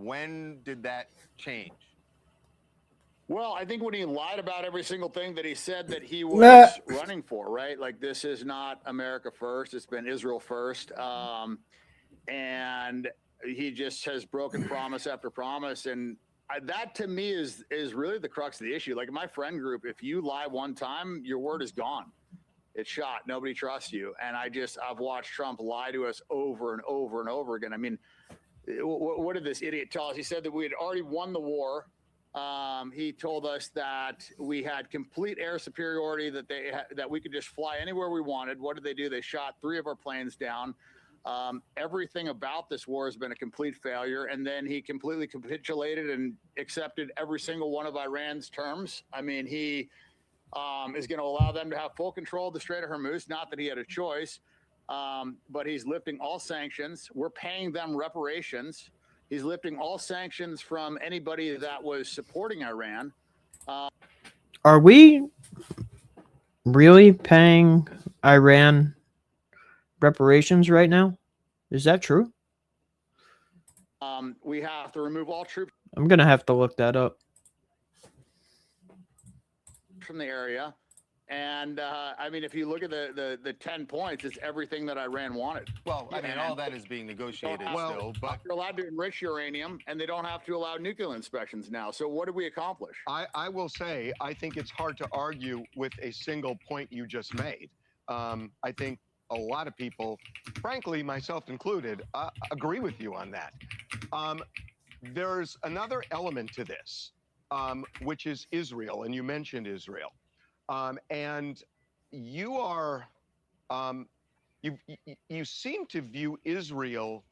When did that change? Well, I think when he lied about every single thing that he said that he was running for, right? Like, this is not America first. It's been Israel first. And he just has broken promise after promise. And that to me is really the crux of the issue. Like, in my friend group, if you lie one time, your word is gone. It's shot. Nobody trusts you. And I've watched Trump lie to us over and over and over again. I mean, what did this idiot tell us? He said that we had already won the war. He told us that we had complete air superiority, that we could just fly anywhere we wanted. What did they do? They shot 3 of our planes down. Everything about this war has been a complete failure. And then he completely capitulated and accepted every single one of Iran's terms. I mean, he is going to allow them to have full control of the Strait of Hormuz. Not that he had a choice, but he's lifting all sanctions. We're paying them reparations. He's lifting all sanctions from anybody that was supporting Iran. Are we really paying Iran reparations right now? Is that true? We have to remove all troops. I'm going to have to look that up. From the area. And I mean, if you look at the 10 points, it's everything that Iran wanted. Well, I mean, all that is being negotiated still, but they're allowed to enrich uranium, and they don't have to allow nuclear inspections now. So what did we accomplish? I will say, I think it's hard to argue with a single point you just made. I think a lot of people, frankly, myself included, agree with you on that. There's another element to this, which is Israel, and you mentioned Israel. And you are, you seem to view Israel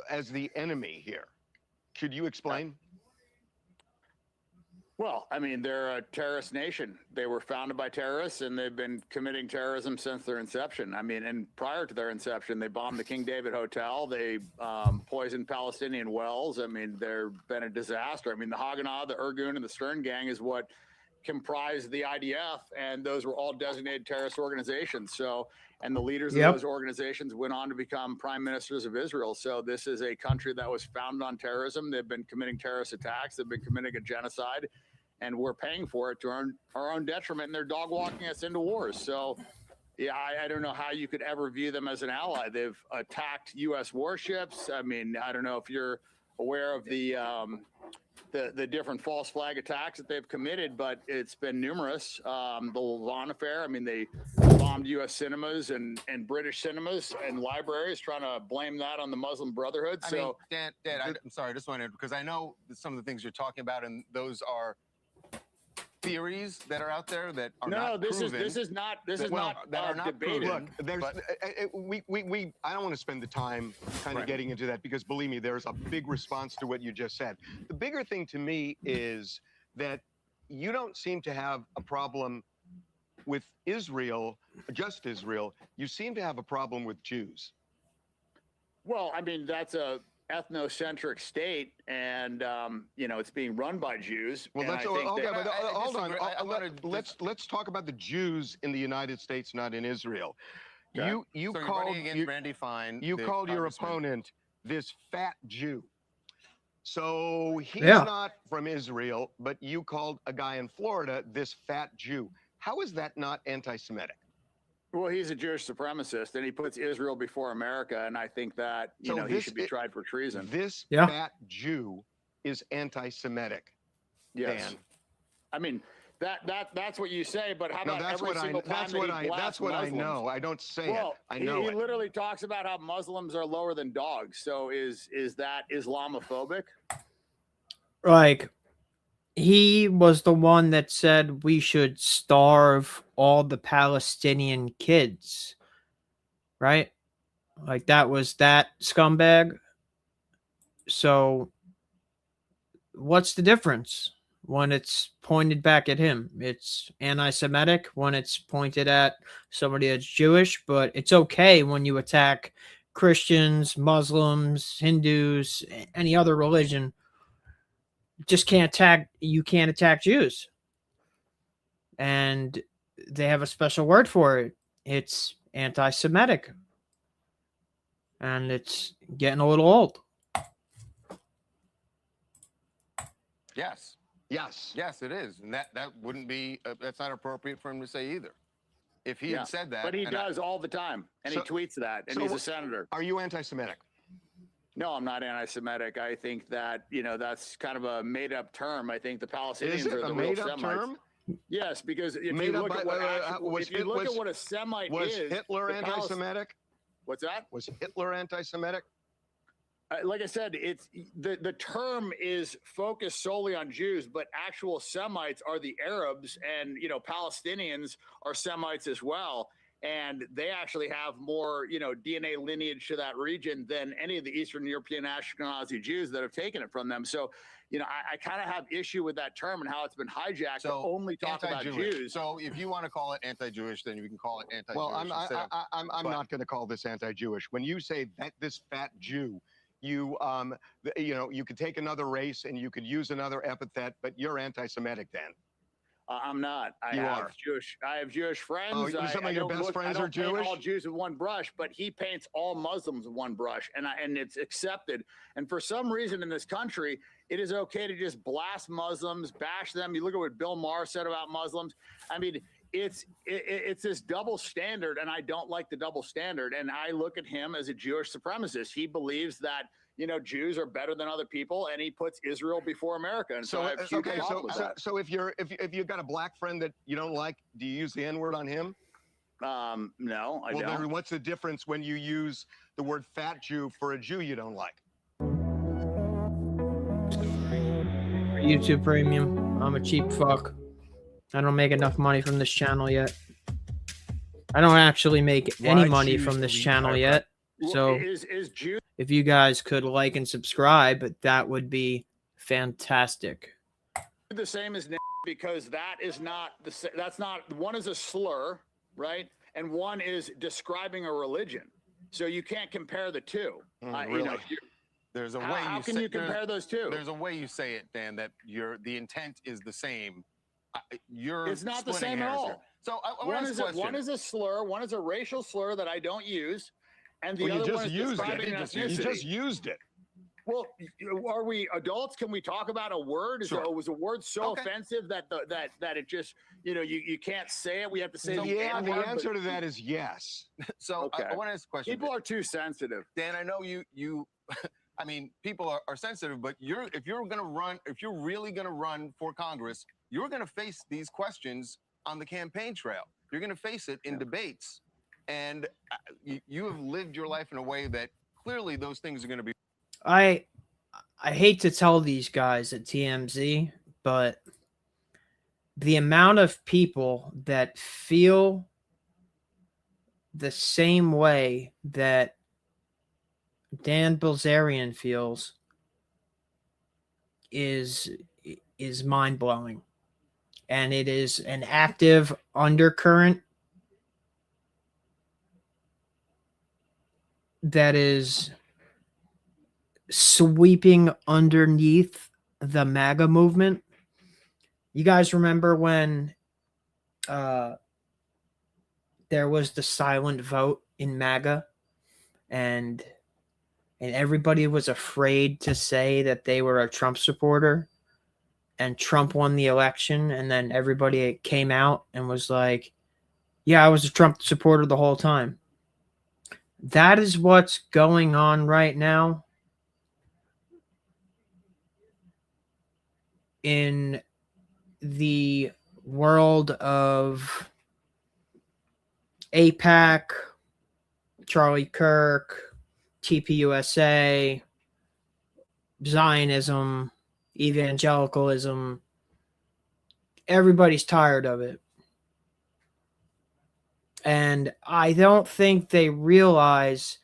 as the enemy here. Could you explain? Well, I mean, they're a terrorist nation. They were founded by terrorists, and they've been committing terrorism since their inception. I mean, and prior to their inception, they bombed the King David Hotel. They poisoned Palestinian wells. I mean, they've been a disaster. I mean, the Haganah, the Irgun, and the Stern Gang is what comprised the IDF, and those were all designated terrorist organizations. So, and the leaders of those organizations went on to become prime ministers of Israel. So this is a country that was founded on terrorism. They've been committing terrorist attacks. They've been committing a genocide, and we're paying for it to our own detriment. And they're dog walking us into wars. So, yeah, I don't know how you could ever view them as an ally. They've attacked U.S. warships. I mean, I don't know if you're aware of the different false flag attacks that they've committed, but it's been numerous. The Lavon affair, I mean, they bombed U.S. cinemas and British cinemas and libraries, trying to blame that on the Muslim Brotherhood. I mean, Dan, I'm sorry, I just wanted, because I know some of the things you're talking about, and those are theories that are out there that are not proven. This is not debated. Look, there's I don't want to spend the time kind of getting into that, because believe me, there's a big response to what you just said. The bigger thing to me is that you don't seem to have a problem with Israel, just Israel. You seem to have a problem with Jews. Well, I mean, that's a ethnocentric state, and you know, it's being run by Jews. Well, let's hold on. Let's talk about the Jews in the United States, not in Israel. Okay. You so called Randy Fine. You called your opponent this fat Jew. So he's not from Israel, but you called a guy in Florida this fat Jew. How is that not anti-Semitic? Well, he's a Jewish supremacist, and he puts Israel before America, and I think that he should be tried for treason. This fat Jew is anti-Semitic. Yes, Dan. I mean that's what you say, but how about every single time that's what I know. I don't say it. I know he literally talks about how Muslims are lower than dogs. So is that Islamophobic? Like, he was the one that said we should starve all the Palestinian kids, right? Like, that was that scumbag. So what's the difference when it's pointed back at him? It's anti-Semitic when it's pointed at somebody that's Jewish, but it's okay when you attack Christians, Muslims, Hindus, any other religion. You can't attack Jews. And they have a special word for it. It's anti-Semitic. And it's getting a little old. Yes. Yes. Yes, it is. And that wouldn't be, that's not appropriate for him to say either. If he had said that. But he does all the time. And he tweets that. And he's a senator. Are you anti-Semitic? No, I'm not anti-Semitic. I think that, that's kind of a made-up term. I think the Palestinians are the real Semites. Term? Yes, because if you look at what a Semite was is... Was Hitler anti-Semitic? What's that? Was Hitler anti-Semitic? Like I said, it's the term is focused solely on Jews, but actual Semites are the Arabs, and Palestinians are Semites as well, and they actually have more DNA lineage to that region than any of the Eastern European Ashkenazi Jews that have taken it from them. So, I kind of have issue with that term and how it's been hijacked to only talk about Jews. So if you want to call it anti-Jewish, then you can call it anti-Jewish. Well, I'm not going to call this anti-Jewish. When you say that this fat Jew, you could take another race and you could use another epithet, but you're anti-Semitic then. I'm not. I have Jewish friends. Oh, some of your best friends are Jewish? I don't paint all Jews with one brush, but he paints all Muslims with one brush, and it's accepted. And for some reason in this country, it is okay to just blast Muslims, bash them. You look at what Bill Maher said about Muslims. I mean, it's this double standard, and I don't like the double standard. And I look at him as a Jewish supremacist. He believes that Jews are better than other people, and he puts Israel before America. And so I have huge problems with that. So if you've got a black friend that you don't like, do you use the N-word on him? No, I don't. Well, then what's the difference when you use the word fat Jew for a Jew you don't like? YouTube Premium. I'm a cheap fuck. I don't make enough money from this channel yet. I don't actually make any money from this channel yet. So if you guys could like and subscribe, that would be fantastic. The same as because that's not, one is a slur, right? And one is describing a religion. So you can't compare the two. Really? There's a way. How can you compare those two? There's a way you say it, Dan, that the intent is the same. It's not the same at all. So one is a slur, one is a racial slur that I don't use, and the other one is describing an ethnicity. You just used it. Well, are we adults? Can we talk about a word? Sure. Was a word so offensive that it just you can't say it? We have to say the answer to that is yes. So I want to ask a question. People are too sensitive. Dan, I know you. I mean, people are sensitive, but if you're really going to run for Congress, you're going to face these questions on the campaign trail. You're going to face it in debates. And you have lived your life in a way that clearly those things are going to be. I hate to tell these guys at TMZ, but the amount of people that feel the same way that Dan Bilzerian feels is mind-blowing. And it is an active undercurrent that is sweeping underneath the MAGA movement. You guys remember when there was the silent vote in MAGA, and everybody was afraid to say that they were a Trump supporter, and Trump won the election, and then everybody came out and was like, yeah, I was a Trump supporter the whole time. That is what's going on right now in the world of APAC, Charlie Kirk, TPUSA, Zionism, evangelicalism. Everybody's tired of it. And I don't think they realize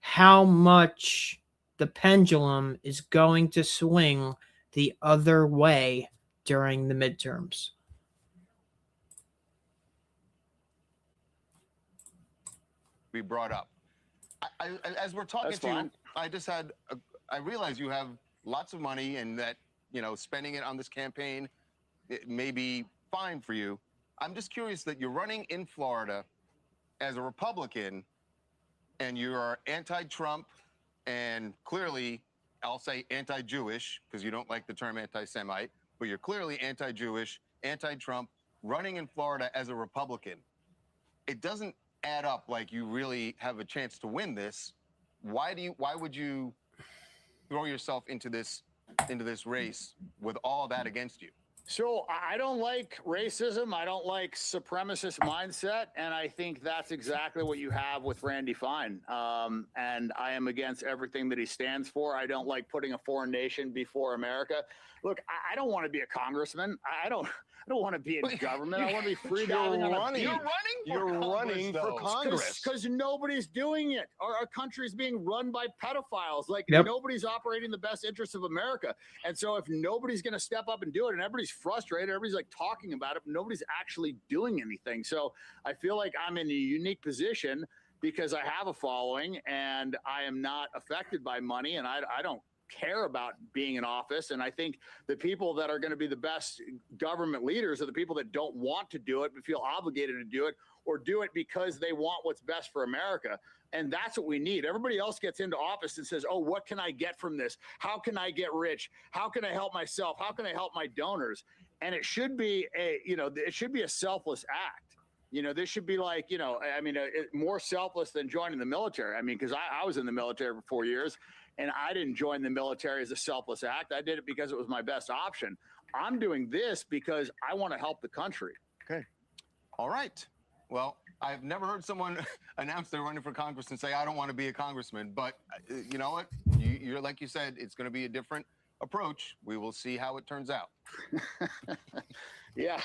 how much the pendulum is going to swing the other way during the midterms. Be brought up. As we're talking to you, I realize you have lots of money, and that spending it on this campaign, it may be fine for you. I'm just curious that you're running in Florida as a Republican, and you are anti-Trump, and clearly I'll say anti-Jewish, because you don't like the term anti-Semite, but you're clearly anti-Jewish, anti-Trump, running in Florida as a Republican. It doesn't add up like you really have a chance to win this. Why would you throw yourself into this race with all that against you? So I don't like racism. I don't like supremacist mindset. And I think that's exactly what you have with Randy Fine. And I am against everything that he stands for. I don't like putting a foreign nation before America. Look, I don't want to be a congressman. I don't want to be in government. I want to be free diving on a beach. You're running for Congress. Because nobody's doing it. Our country's being run by pedophiles. Like, nobody's operating the best interests of America. And so if nobody's going to step up and do it, and everybody's frustrated, everybody's like talking about it, but nobody's actually doing anything. So I feel like I'm in a unique position because I have a following and I am not affected by money, and I don't care about being in office. And I think the people that are going to be the best government leaders are the people that don't want to do it but feel obligated to do it, or do it because they want what's best for America. And that's what we need. Everybody else gets into office and says, oh, what can I get from this? How can I get rich? How can I help myself? How can I help my donors? And it should be it should be a selfless act. This should be like, more selfless than joining the military. I mean, because I was in the military for 4 years, and I didn't join the military as a selfless act. I did it because it was my best option. I'm doing this because I want to help the country. Okay. All right. Well, I've never heard someone announce they're running for Congress and say, I don't want to be a congressman. But you know what? You're like you said, it's going to be a different approach. We will see how it turns out. Yeah.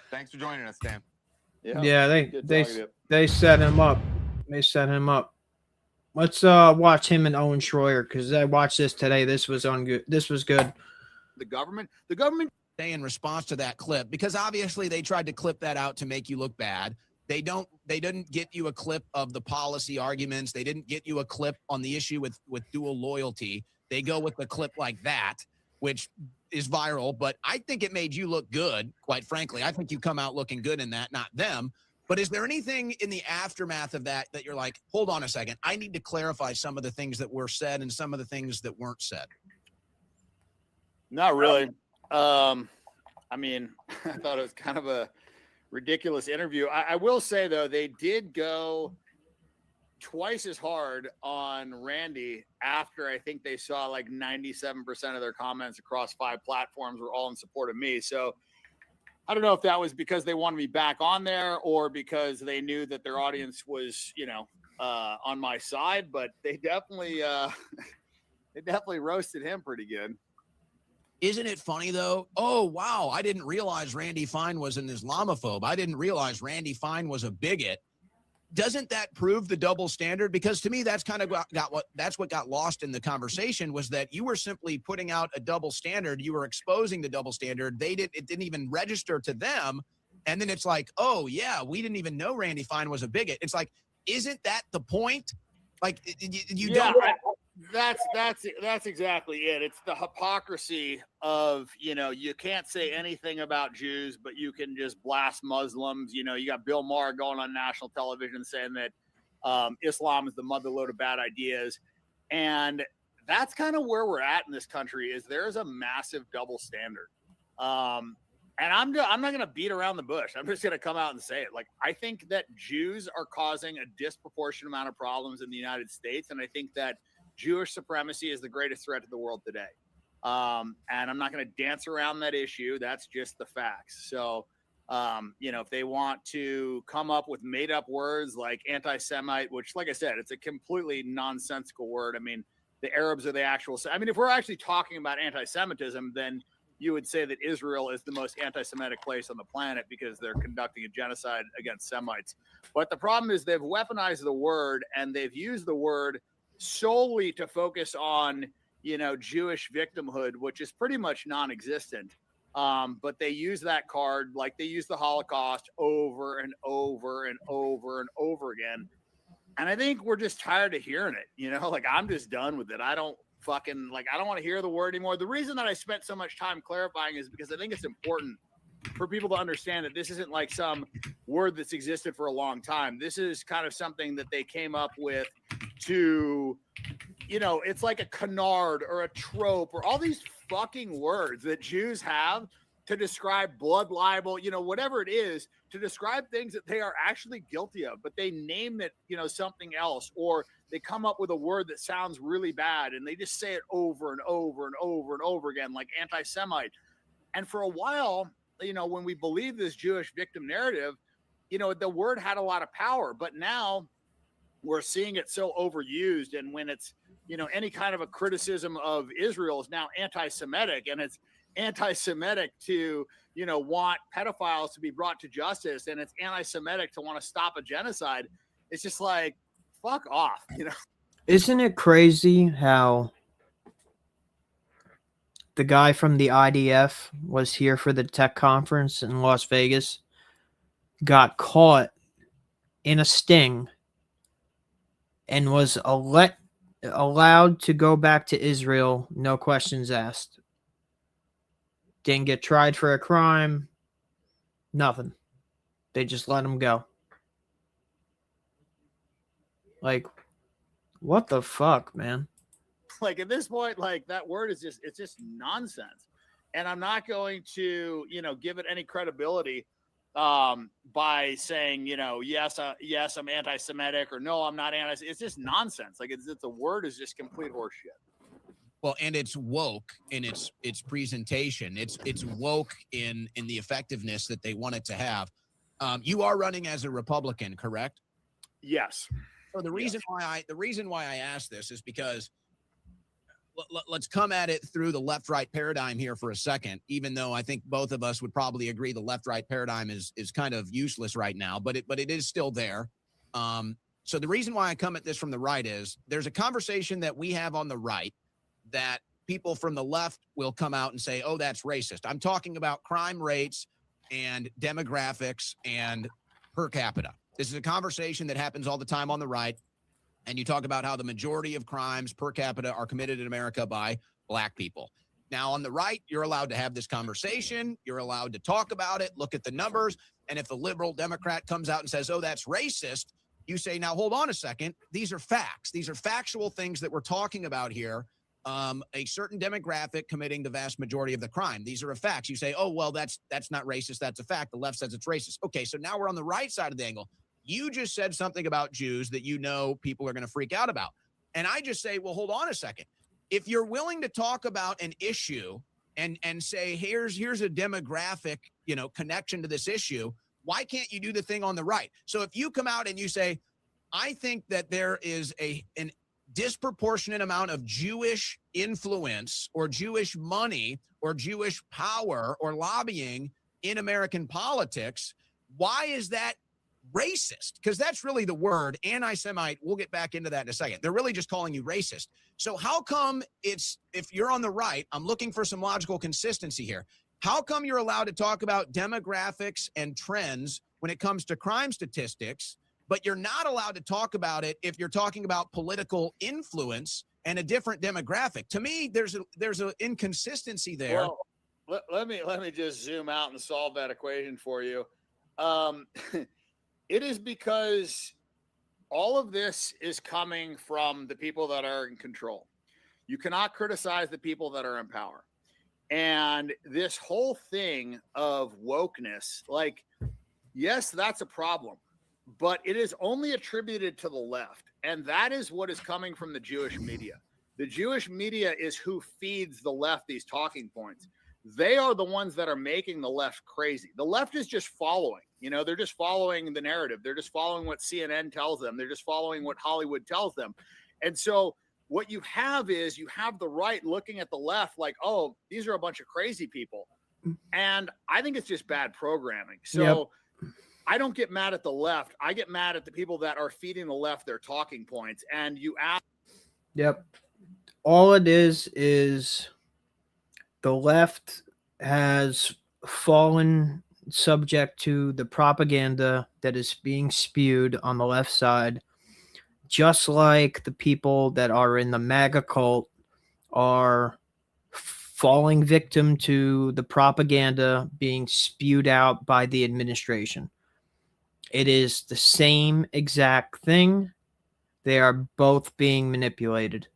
Thanks for joining us, Dan. Yeah, they set him up. They set him up. Let's watch him and Owen Shroyer, because I watched this today. This was good. This was good. The government in response to that clip, because obviously they tried to clip that out to make you look bad. They didn't get you a clip of the policy arguments. They didn't get you a clip on the issue with dual loyalty. They go with the clip like that, which is viral, but I think it made you look good, quite frankly. I think you come out looking good in that, not them. But is there anything in the aftermath of that you're like, hold on a second, I need to clarify some of the things that were said and some of the things that weren't said? Not really. I mean, I thought it was kind of a ridiculous interview. I will say, though, they did go twice as hard on Randy after I think they saw like 97% of their comments across 5 platforms were all in support of me. So I don't know if that was because they wanted me back on there or because they knew that their audience was, on my side, but they definitely roasted him pretty good. Isn't it funny, though? Oh, wow, I didn't realize Randy Fine was an Islamophobe. I didn't realize Randy Fine was a bigot. Doesn't that prove the double standard? Because to me, that's kind of what got lost in the conversation, was that you were simply putting out a double standard. You were exposing the double standard. It didn't even register to them. And then it's like, oh yeah, we didn't even know Randy Fine was a bigot. It's like, isn't that the point? Like that's exactly it. It's the hypocrisy of, you can't say anything about Jews, but you can just blast Muslims. You got Bill Maher going on national television saying that Islam is the motherlode of bad ideas. And that's kind of where we're at in this country, is there's a massive double standard. And I'm not going to beat around the bush. I'm just going to come out and say it. Like, I think that Jews are causing a disproportionate amount of problems in the United States. And I think that Jewish supremacy is the greatest threat to the world today. And I'm not going to dance around that issue. That's just the facts. So, if they want to come up with made up words like anti-Semite, which, like I said, it's a completely nonsensical word. I mean, the Arabs are the actual. I mean, if we're actually talking about anti-Semitism, then you would say that Israel is the most anti-Semitic place on the planet because they're conducting a genocide against Semites. But the problem is they've weaponized the word, and they've used the word solely to focus on, Jewish victimhood, which is pretty much non-existent. But they use that card like they use the Holocaust over and over and over and over again. And I think we're just tired of hearing it, like I'm just done with it. I don't want to hear the word anymore. The reason that I spent so much time clarifying is because I think it's important for people to understand that this isn't like some word that's existed for a long time. This is kind of something that they came up with to you know, it's like a canard or a trope or all these fucking words that Jews have to describe blood libel, you know, whatever it is, to describe things that they are actually guilty of, but they name it, you know, something else, or they come up with a word that sounds really bad and they just say it over and over and over and over again, like anti-Semite. And for a while, you know, when we believe this Jewish victim narrative, you know, the word had a lot of power, but now we're seeing it so overused. And when it's, you know, any kind of a criticism of Israel is now anti-Semitic, and it's anti-Semitic to, you know, want pedophiles to be brought to justice, and it's anti-Semitic to want to stop a genocide. It's just like, fuck off, you know? Isn't it crazy how the guy from the IDF was here for the tech conference in Las Vegas, got caught in a sting, and was allowed to go back to Israel, no questions asked. Didn't get tried for a crime, nothing. They just let him go. Like, what the fuck, man? Like at this point, like that word is just, it's just nonsense. And I'm not going to, you know, give it any credibility by saying, you know, yes, I'm anti-Semitic, or no, I'm not anti. It's just nonsense. Like it's a word is just complete horseshit. Well, and it's woke in its presentation. It's woke in the effectiveness that they want it to have. You are running as a Republican, correct? Yes. So the reason why I ask this is because let's come at it through the left-right paradigm here for a second, even though I think both of us would probably agree the left-right paradigm is kind of useless right now, but it is still there. So the reason why I come at this from the right is there's a conversation that we have on the right that people from the left will come out and say, oh, that's racist. I'm talking about crime rates and demographics and per capita. This is a conversation that happens all the time on the right. And you talk about how the majority of crimes per capita are committed in America by black people. Now, on the right, you're allowed to have this conversation. You're allowed to talk about it, look at the numbers. And if a liberal Democrat comes out and says, oh, that's racist, you say, now, hold on a second. These are facts. These are factual things that we're talking about here. A certain demographic committing the vast majority of the crime. These are facts. You say, oh, well, that's not racist. That's a fact. The left says it's racist. Okay, so now we're on the right side of the angle. You just said something about Jews that you know people are going to freak out about. And I just say, well, hold on a second. If you're willing to talk about an issue and say, here's a demographic, you know, connection to this issue, why can't you do the thing on the right? So if you come out and you say, I think that there is an disproportionate amount of Jewish influence or Jewish money or Jewish power or lobbying in American politics, why is that racist? Because that's really the word. Anti-Semite, we'll get back into that in a second. They're really just calling you racist. So how come it's, if you're on the right, I'm looking for some logical consistency here. How come you're allowed to talk about demographics and trends when it comes to crime statistics, but you're not allowed to talk about it if you're talking about political influence and a different demographic? To me, there's an inconsistency there. Well, let me just zoom out and solve that equation for you. It is because all of this is coming from the people that are in control. You cannot criticize the people that are in power. And this whole thing of wokeness, like, yes, that's a problem, but it is only attributed to the left. And that is what is coming from the Jewish media. The Jewish media is who feeds the left these talking points. They are the ones that are making the left crazy. The left is just following, you know, they're just following the narrative. They're just following what CNN tells them. They're just following what Hollywood tells them. And so what you have is you have the right looking at the left like, oh, these are a bunch of crazy people. And I think it's just bad programming. So I don't get mad at the left. I get mad at the people that are feeding the left their talking points. And you ask. Yep. All it is the left has fallen subject to the propaganda that is being spewed on the left side, just like the people that are in the MAGA cult are falling victim to the propaganda being spewed out by the administration. It is the same exact thing. They are both being manipulated.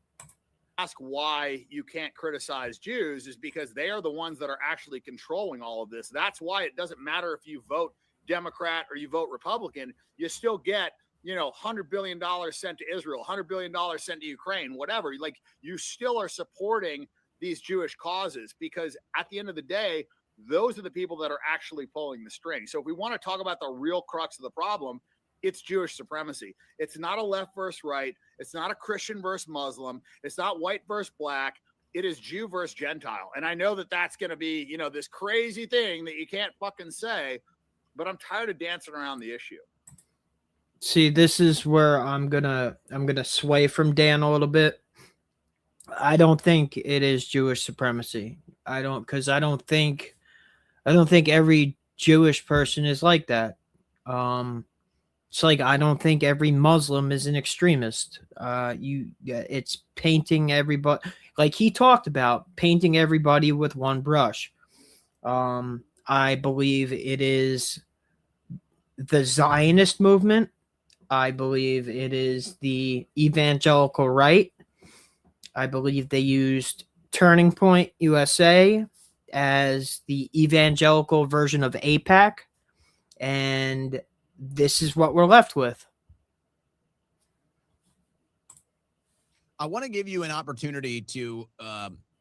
ask why you can't criticize Jews is because they are the ones that are actually controlling all of this. That's why it doesn't matter if you vote Democrat or you vote Republican, you still get, $100 billion sent to Israel, $100 billion sent to Ukraine, whatever. Like, you still are supporting these Jewish causes because at the end of the day, those are the people that are actually pulling the string. So if we want to talk about the real crux of the problem, it's Jewish supremacy. It's not a left versus right. It's not a Christian versus Muslim. It's not white versus black. It is Jew versus Gentile. And I know that that's going to be, this crazy thing that you can't fucking say, but I'm tired of dancing around the issue. See, this is where I'm gonna sway from Dan a little bit. I don't think it is Jewish supremacy. I don't think every Jewish person is like that. It's like I don't think every Muslim is an extremist. It's painting everybody, like he talked about, painting everybody with one brush. I believe it is the Zionist movement. I believe it is the evangelical right. I believe they used Turning Point USA as the evangelical version of AIPAC, and this is what we're left with. I want to give you an opportunity to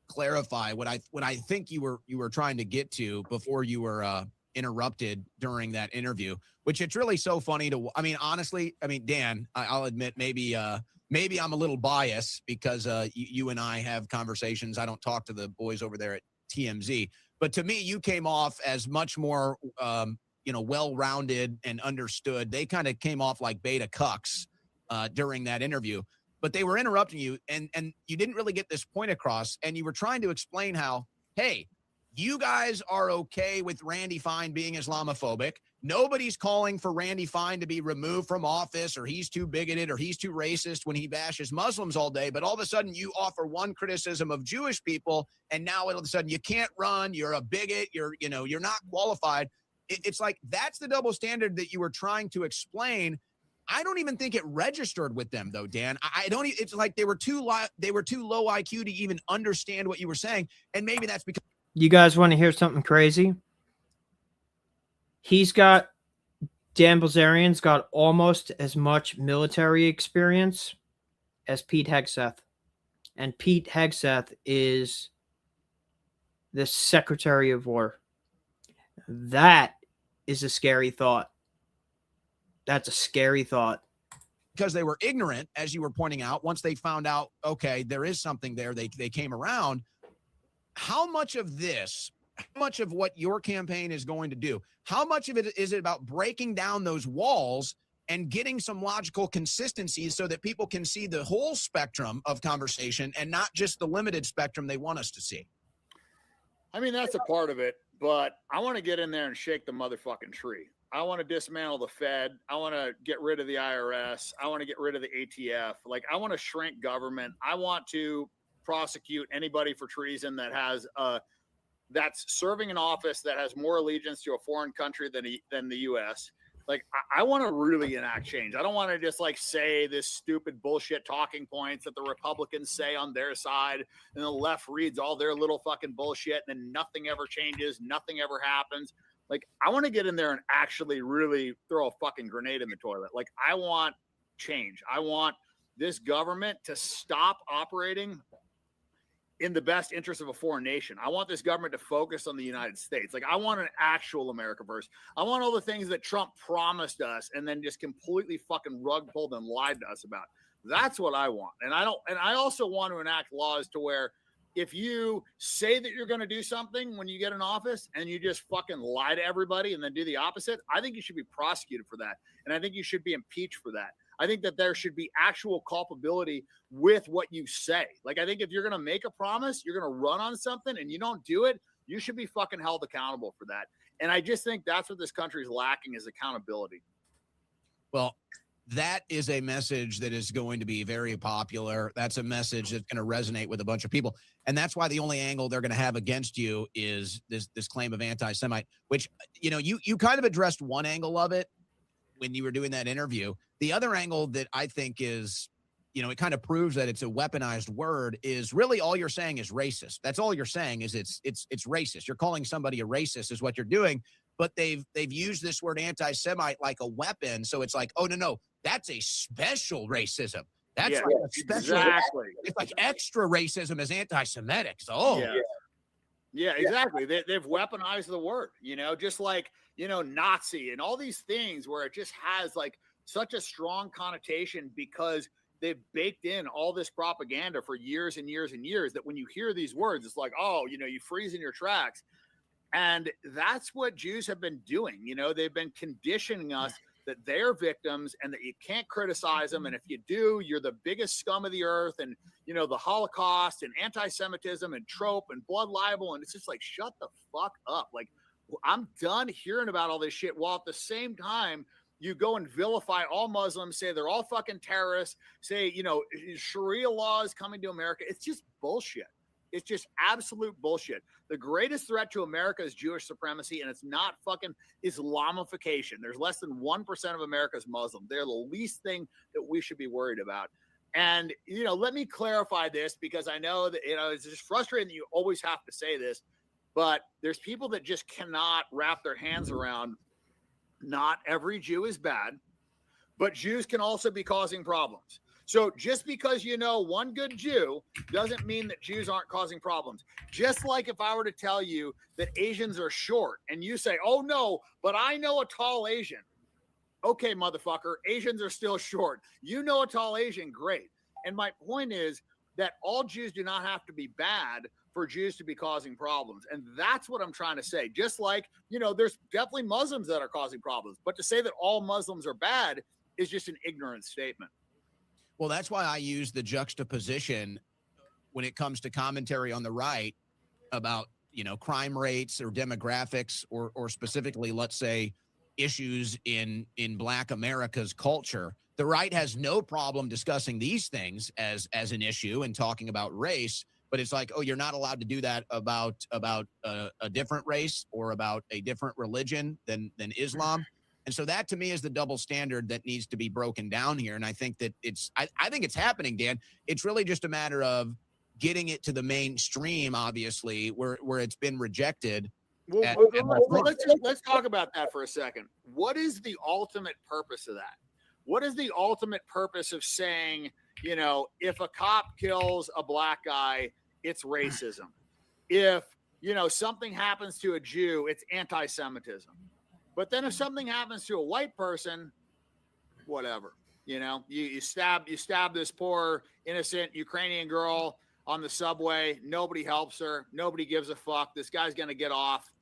clarify what I think you were trying to get to before you were interrupted during that interview, which it's really so funny to. I mean, honestly, Dan, I'll admit maybe I'm a little biased because you and I have conversations. I don't talk to the boys over there at TMZ, but to me, you came off as much more well-rounded and understood. They kind of came off like beta cucks during that interview, but they were interrupting you and you didn't really get this point across. And you were trying to explain how, hey, you guys are okay with Randy Fine being Islamophobic. Nobody's calling for Randy Fine to be removed from office or he's too bigoted or he's too racist when he bashes Muslims all day. But all of a sudden you offer one criticism of Jewish people. And now all of a sudden you can't run. You're a bigot. You're not qualified. It's like, that's the double standard that you were trying to explain. I don't even think it registered with them though, Dan. It's like they were too low IQ to even understand what you were saying. And maybe that's because. You guys want to hear something crazy? Dan Bilzerian's got almost as much military experience as Pete Hegseth. And Pete Hegseth is the Secretary of War. That is a scary thought. That's a scary thought. Because they were ignorant, as you were pointing out, once they found out, okay, there is something there, they came around. How much of this, how much of what your campaign is going to do, how much of it is it about breaking down those walls and getting some logical consistency so that people can see the whole spectrum of conversation and not just the limited spectrum they want us to see? I mean, that's a part of it, but I want to get in there and shake the motherfucking tree. I want to dismantle the Fed. I want to get rid of the IRS. I want to get rid of the ATF. Like, I want to shrink government. I want to prosecute anybody for treason that has that's serving an office that has more allegiance to a foreign country than the U.S. Like, I want to really enact change. I don't want to just like say this stupid bullshit talking points that the Republicans say on their side and the left reads all their little fucking bullshit and then nothing ever changes, nothing ever happens. Like, I want to get in there and actually really throw a fucking grenade in the toilet. Like, I want change. I want this government to stop operating in the best interest of a foreign nation. I want this government to focus on the United States. Like, I want an actual AmericaFirst. I want all the things that Trump promised us and then just completely fucking rug pulled and lied to us about. That's what I want. And I also want to enact laws to where if you say that you're going to do something when you get in office and you just fucking lie to everybody and then do the opposite, I think you should be prosecuted for that. And I think you should be impeached for that. I think that there should be actual culpability with what you say. Like, I think if you're going to make a promise, you're going to run on something and you don't do it, you should be fucking held accountable for that. And I just think that's what this country is lacking, is accountability. Well, that is a message that is going to be very popular. That's a message that's going to resonate with a bunch of people. And that's why the only angle they're going to have against you is this claim of anti-Semite, which, you kind of addressed one angle of it when you were doing that interview. The other angle that I think is, it kind of proves that it's a weaponized word, is really all you're saying is racist. That's all you're saying is it's racist. You're calling somebody a racist is what you're doing, but they've used this word anti-Semite like a weapon. So it's like, oh, no, that's a special racism. That's like a special, exactly. It's like extra racism is anti-Semitic. So, yeah, exactly. They've weaponized the word, just like, Nazi and all these things where it just has like such a strong connotation because they've baked in all this propaganda for years and years and years that when you hear these words, it's like, oh, you freeze in your tracks. And that's what Jews have been doing. They've been conditioning us that they're victims and that you can't criticize them. And if you do, you're the biggest scum of the earth. And, the Holocaust and anti-Semitism and trope and blood libel. And it's just like, shut the fuck up. Like, I'm done hearing about all this shit while at the same time, you go and vilify all Muslims, say they're all fucking terrorists, say, Sharia law is coming to America. It's just bullshit. It's just absolute bullshit. The greatest threat to America is Jewish supremacy, and it's not fucking Islamification. There's less than 1% of America's Muslim. They're the least thing that we should be worried about. And, let me clarify this because I know that, it's just frustrating that you always have to say this, but there's people that just cannot wrap their hands around not every Jew is bad, but Jews can also be causing problems. So just because one good Jew doesn't mean that Jews aren't causing problems. Just like if I were to tell you that Asians are short and you say, oh no, but I know a tall Asian. Okay, motherfucker, Asians are still short. You know a tall Asian, great. And my point is that all Jews do not have to be bad for Jews to be causing problems. And that's what I'm trying to say. Just like, there's definitely Muslims that are causing problems, but to say that all Muslims are bad is just an ignorant statement. Well, that's why I use the juxtaposition when it comes to commentary on the right about, crime rates or demographics or specifically, let's say, issues in Black America's culture. The right has no problem discussing these things as an issue and talking about race, but it's like, oh, you're not allowed to do that about a different race or about a different religion than Islam. And so that to me is the double standard that needs to be broken down here. And I think that I think it's happening, Dan. It's really just a matter of getting it to the mainstream, obviously, where it's been rejected. Well, let's talk about that for a second. What is the ultimate purpose of that? What is the ultimate purpose of saying, if a cop kills a Black guy, it's racism? If, something happens to a Jew, it's anti-Semitism. But then if something happens to a white person, whatever, you stab this poor innocent Ukrainian girl on the subway. Nobody helps her. Nobody gives a fuck. This guy's going to get off,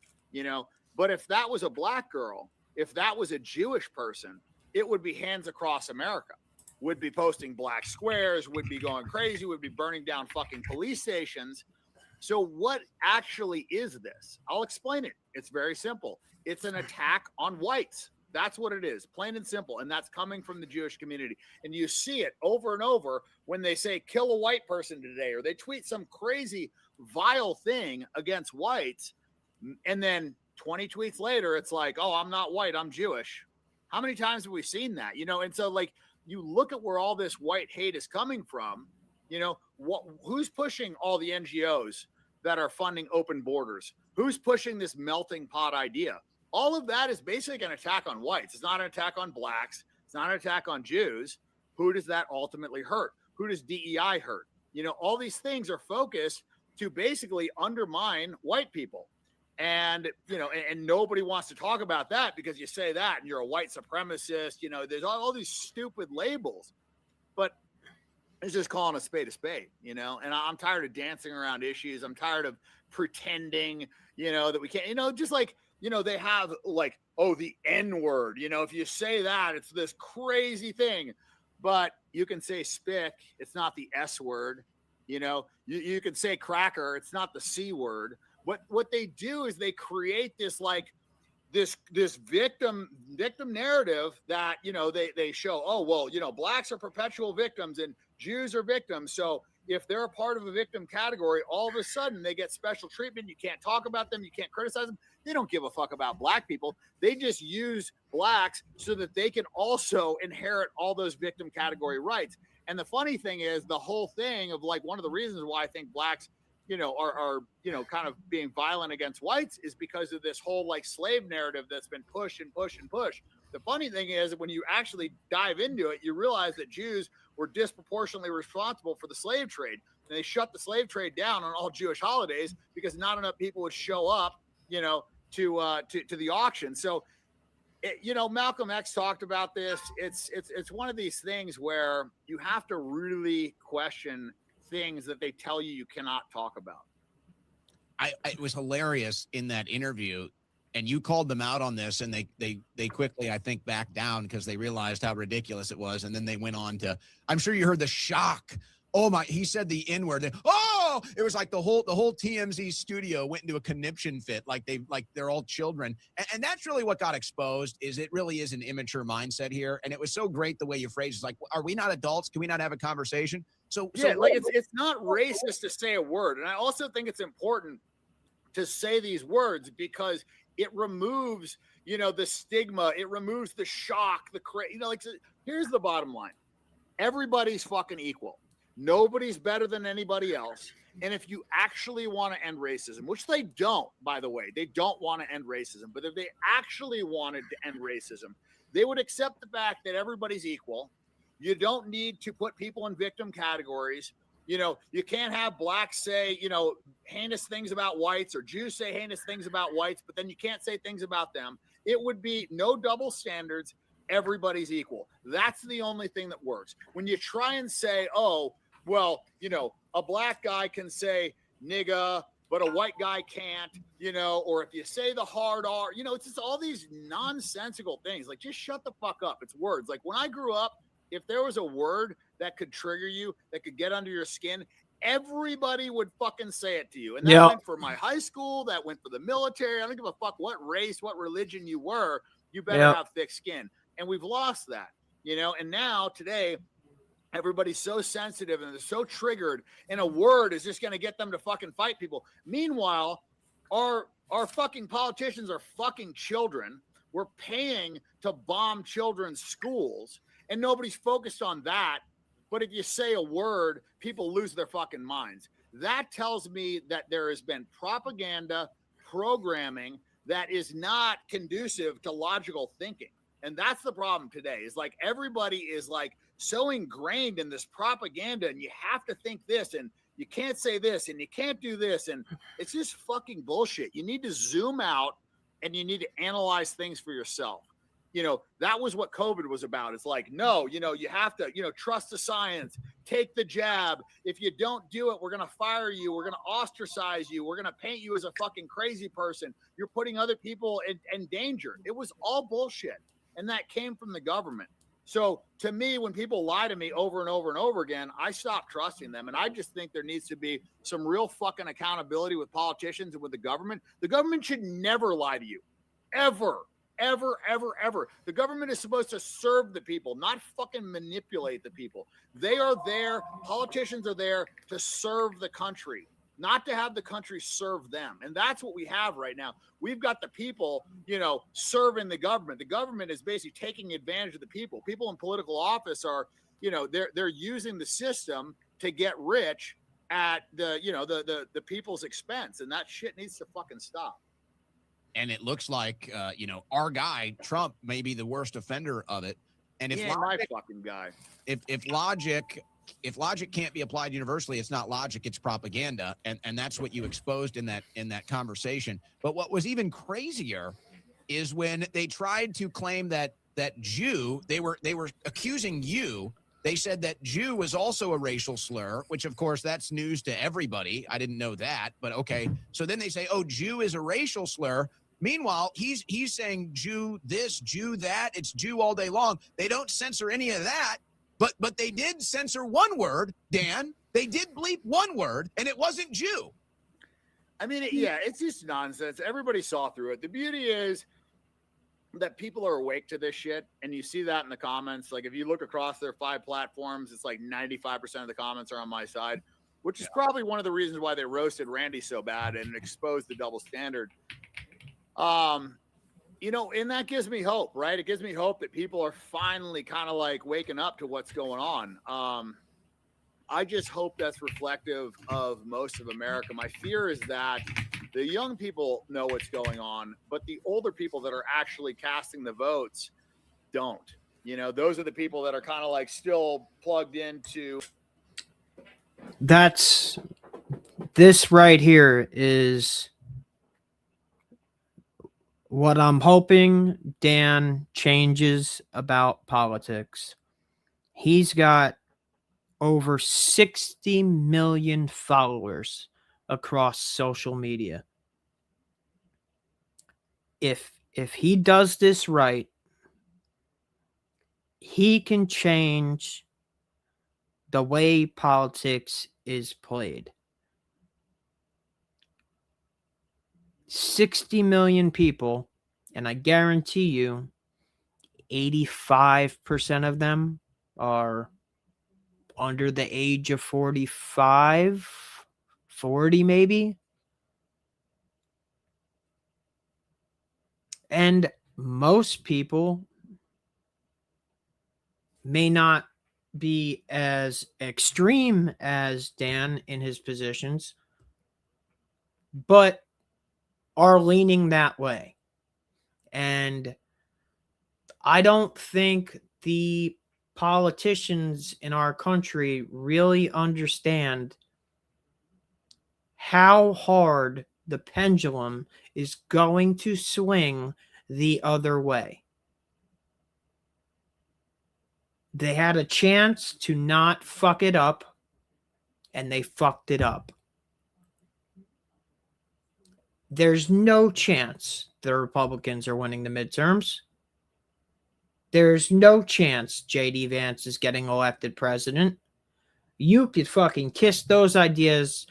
But if that was a Black girl, if that was a Jewish person, it would be hands across America, would be posting black squares, would be going crazy, would be burning down fucking police stations. So what actually is this? I'll explain it. It's very simple. It's an attack on whites. That's what it is, plain and simple. And that's coming from the Jewish community. And you see it over and over when they say kill a white person today, or they tweet some crazy vile thing against whites. And then 20 tweets later, it's like, oh, I'm not white, I'm Jewish. How many times have we seen that? And so like you look at where all this white hate is coming from, who's pushing all the NGOs that are funding open borders? Who's pushing this melting pot idea? All of that is basically an attack on whites. It's not an attack on Blacks. It's not an attack on Jews. Who does that ultimately hurt? Who does DEI hurt? All these things are focused to basically undermine white people. And, and nobody wants to talk about that because you say that and you're a white supremacist, there's all these stupid labels, but it's just calling a spade, and I'm tired of dancing around issues. I'm tired of pretending, that we can't, just like, they have like, oh, the N word, if you say that, it's this crazy thing, but you can say spick. It's not the S word. You can say cracker. It's not the C word. What they do is they create this like this victim narrative that they show, oh well, Blacks are perpetual victims and Jews are victims, so if they're a part of a victim category, all of a sudden they get special treatment. You can't talk about them, you can't criticize them. They don't give a fuck about Black people. They just use Blacks so that they can also inherit all those victim category rights. And the funny thing is, the whole thing of like one of the reasons why I think blacks, are kind of being violent against whites is because of this whole like slave narrative that's been pushed and pushed and pushed. The funny thing is, when you actually dive into it, you realize that Jews were disproportionately responsible for the slave trade. And they shut the slave trade down on all Jewish holidays because not enough people would show up, to the auction. So, Malcolm X talked about this. It's one of these things where you have to really question things that they tell you cannot talk about. It was hilarious in that interview, and you called them out on this, and they quickly, I think, backed down because they realized how ridiculous it was, and then they went on to. I'm sure you heard the shock. Oh my! He said the N-word. Oh, it was like the whole TMZ studio went into a conniption fit, like they're all children, and that's really what got exposed. Is it really is an immature mindset here, and it was so great the way you phrased it. It's like, are we not adults? Can we not have a conversation? So it's not racist to say a word, and I also think it's important to say these words because it removes, the stigma, it removes the shock, here's the bottom line: everybody's fucking equal. Nobody's better than anybody else. And if you actually want to end racism, which they don't, by the way, they don't want to end racism, but if they actually wanted to end racism, they would accept the fact that everybody's equal. You don't need to put people in victim categories. You can't have blacks say, heinous things about whites, or Jews say heinous things about whites, but then you can't say things about them. It would be no double standards. Everybody's equal. That's the only thing that works. When you try and say, oh, well, a black guy can say nigga, but a white guy can't, or if you say the hard R, it's just all these nonsensical things. Like, just shut the fuck up. It's words. Like, when I grew up, if there was a word that could trigger you, that could get under your skin, everybody would fucking say it to you. And that went for my high school. That went for the military. I don't give a fuck what race, what religion you were. You better have thick skin. And we've lost that, and now today, everybody's so sensitive and they're so triggered, and a word is just going to get them to fucking fight people. Meanwhile, our fucking politicians are fucking children. We're paying to bomb children's schools, and nobody's focused on that. But if you say a word, people lose their fucking minds. That tells me that there has been propaganda, programming that is not conducive to logical thinking. And that's the problem today, is like everybody is like so ingrained in this propaganda, and you have to think this, and you can't say this, and you can't do this. And it's just fucking bullshit. You need to zoom out and you need to analyze things for yourself. That was what COVID was about. It's like, no, you have to, trust the science, take the jab. If you don't do it, we're going to fire you. We're going to ostracize you. We're going to paint you as a fucking crazy person. You're putting other people in danger. It was all bullshit. And that came from the government. So to me, when people lie to me over and over and over again, I stop trusting them. And I just think there needs to be some real fucking accountability with politicians and with the government. The government should never lie to you. Ever, ever, ever, ever. The government is supposed to serve the people, not fucking manipulate the people. They are there. Politicians are there to serve the country, not to have the country serve them. And that's what we have right now. We've got the people, serving the government. The government is basically taking advantage of the people. People in political office are, they're using the system to get rich at the people's expense. And that shit needs to fucking stop. And it looks like, our guy, Trump, may be the worst offender of it. And if my fucking guy, if logic can't be applied universally, it's not logic, it's propaganda. And that's what you exposed in that conversation. But what was even crazier is when they tried to claim that Jew, they were accusing you. They said that Jew was also a racial slur, which of course that's news to everybody. I didn't know that, but okay. So then they say, oh, Jew is a racial slur. Meanwhile, he's saying Jew this, Jew that. It's Jew all day long. They don't censor any of that. But they did censor one word, Dan. They did bleep one word, and it wasn't Jew. I mean, it's just nonsense. Everybody saw through it. The beauty is that people are awake to this shit, and you see that in the comments. Like, if you look across their 5 platforms, it's like 95% of the comments are on my side, which is probably one of the reasons why they roasted Randy so bad and exposed the double standard. You know, and that gives me hope, right? It gives me hope that people are finally kind of like waking up to what's going on. I just hope that's reflective of most of America. My fear is that the young people know what's going on, but the older people that are actually casting the votes don't. You know, those are the people that are kind of like still plugged into. That's this right here is what I'm hoping Dan changes about politics. He's got over 60 million followers across social media. If he does this right, he can change the way politics is played. 60 million people, and I guarantee you 85% of them are under the age of 45, 40 maybe. And most people may not be as extreme as Dan in his positions, but are leaning that way. And I don't think the politicians in our country really understand how hard the pendulum is going to swing the other way. They had a chance to not fuck it up, and they fucked it up. There's no chance the Republicans are winning the midterms. There's no chance J.D. Vance is getting elected president. You could fucking kiss those ideas.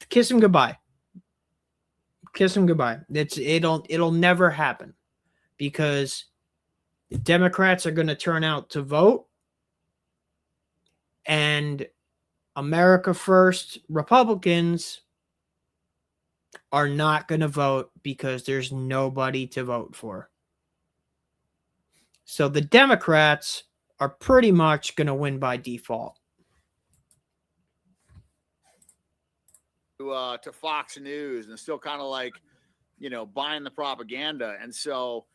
Kiss them goodbye. Kiss them goodbye. It'll never happen, because the Democrats are going to turn out to vote, and AmericaFirst Republicans are not going to vote because there's nobody to vote for. So the Democrats are pretty much going to win by default. To Fox News and still kind of like, you know, buying the propaganda. And so,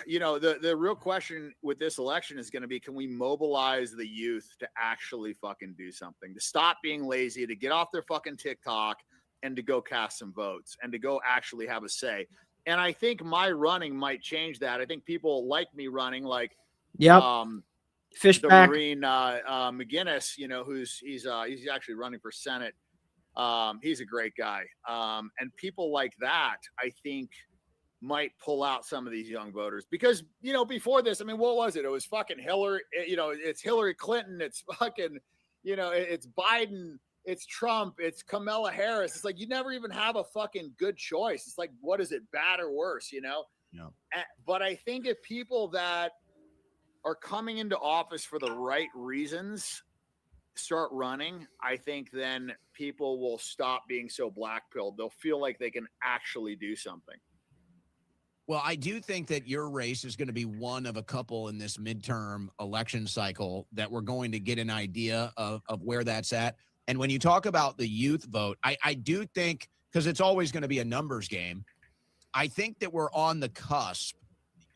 you know, the real question with this election is going to be, can we mobilize the youth to actually fucking do something, to stop being lazy, to get off their fucking TikTok and to go cast some votes and to go actually have a say. And I think my running might change that. I think people like me running, like, Fishback. Marine McGinnis, you know, he's actually running for Senate. He's a great guy. And people like that, I think, might pull out some of these young voters, because, you know, before this, I mean, what was it? It was fucking Hillary, you know, it's Hillary Clinton. It's fucking, you know, it's Biden, it's Trump, it's Kamala Harris. It's like, you never even have a fucking good choice. It's like, what is it, bad or worse, you know? Yeah. But I think if people that are coming into office for the right reasons start running, I think then people will stop being so black-pilled. They'll feel like they can actually do something. Well, I do think that your race is going to be one of a couple in this midterm election cycle that we're going to get an idea of where that's at. And when you talk about the youth vote, I do think, because it's always going to be a numbers game, I think that we're on the cusp.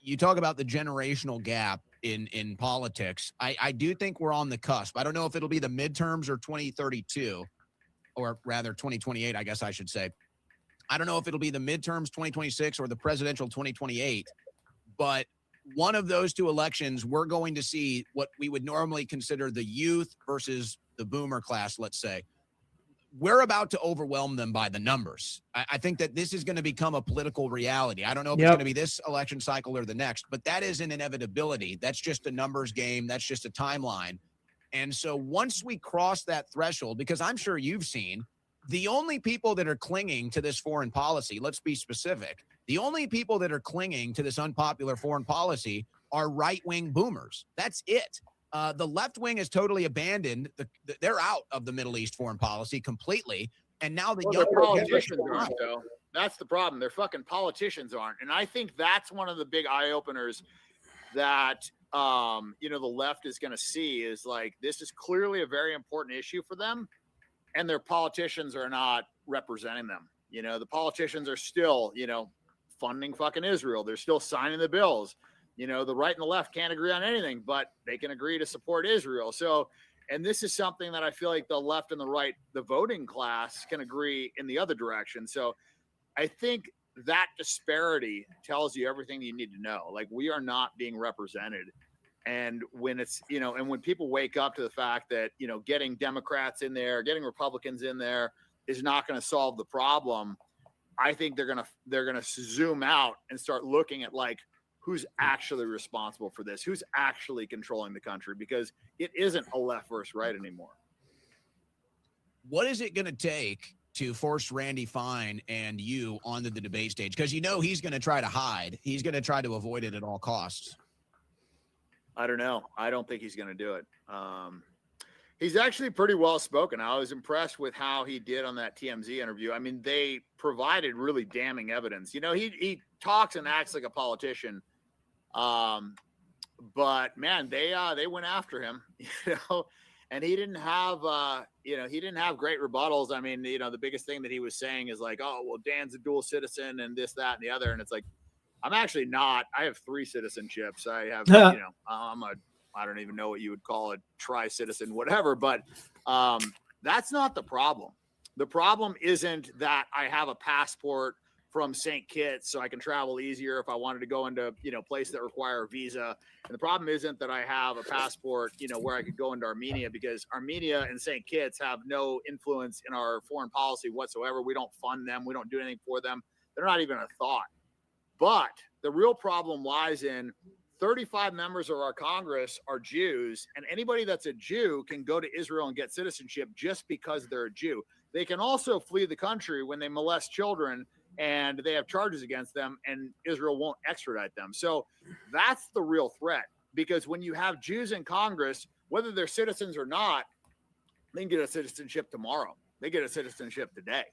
You talk about the generational gap in politics. I do think we're on the cusp. I don't know if it'll be the midterms or 2032, or rather 2028, I guess I should say. I don't know if it'll be the midterms 2026 or the presidential 2028, but one of those two elections, we're going to see what we would normally consider the youth versus the boomer class, let's say. We're about to overwhelm them by the numbers. I think that this is going to become a political reality. I don't know if it's going to be this election cycle or the next, but that is an inevitability. That's just a numbers game. That's just a timeline. And so once we cross that threshold, because I'm sure you've seen, the only people that are clinging to this foreign policy, let's be specific, the only people that are clinging to this unpopular foreign policy are right-wing boomers. That's it. The left wing has totally abandoned, they're out of the Middle East foreign policy completely. And now the young politicians aren't, though. That's the problem. They're fucking politicians aren't. And I think that's one of the big eye openers that, you know, the left is going to see is like, this is clearly a very important issue for them. And their politicians are not representing them. You know, the politicians are still, you know, funding fucking Israel. They're still signing the bills. You know, the right and the left can't agree on anything, but they can agree to support Israel. So, and this is something that I feel like the left and the right, the voting class, can agree in the other direction. So I think that disparity tells you everything you need to know. Like, we are not being represented. And when it's, you know, and when people wake up to the fact that, you know, getting Democrats in there, getting Republicans in there is not going to solve the problem, I think they're going to zoom out and start looking at like, who's actually responsible for this? Who's actually controlling the country? Because it isn't a left versus right anymore. What is it going to take to force Randy Fine and you onto the debate stage? Because you know he's going to try to hide. He's going to try to avoid it at all costs. I don't know. I don't think he's going to do it. He's actually pretty well spoken. I was impressed with how he did on that TMZ interview. I mean, they provided really damning evidence. You know, he talks and acts like a politician. But man, they went after him, you know, and he didn't have, you know, he didn't have great rebuttals. I mean, you know, the biggest thing that he was saying is like, oh, well, Dan's a dual citizen and this, that, and the other. And it's like, I'm actually not. I have 3 citizenships. I have, you know, I don't even know what you would call a tri-citizen, whatever. But that's not the problem. The problem isn't that I have a passport from St. Kitts so I can travel easier if I wanted to go into, you know, places that require a visa. And the problem isn't that I have a passport, you know, where I could go into Armenia, because Armenia and St. Kitts have no influence in our foreign policy whatsoever. We don't fund them. We don't do anything for them. They're not even a thought. But the real problem lies in 35 members of our Congress are Jews, and anybody that's a Jew can go to Israel and get citizenship just because they're a Jew. They can also flee the country when they molest children and they have charges against them, and Israel won't extradite them. So that's the real threat, because when you have Jews in Congress, whether they're citizens or not, they can get a citizenship tomorrow. They get a citizenship today.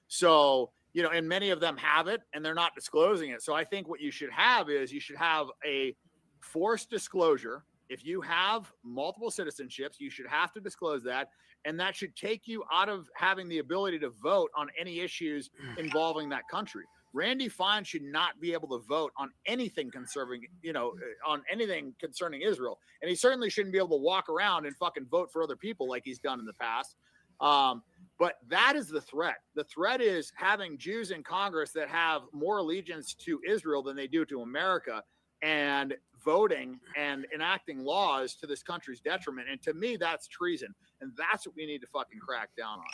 So, you know, and many of them have it and they're not disclosing it. So I think what you should have is you should have a forced disclosure. If you have multiple citizenships, you should have to disclose that. And that should take you out of having the ability to vote on any issues involving that country. Randy Fine should not be able to vote on anything concerning, you know, on anything concerning Israel. And he certainly shouldn't be able to walk around and fucking vote for other people like he's done in the past. But that is the threat. The threat is having Jews in Congress that have more allegiance to Israel than they do to America, and voting and enacting laws to this country's detriment. And to me, that's treason. And that's what we need to fucking crack down on.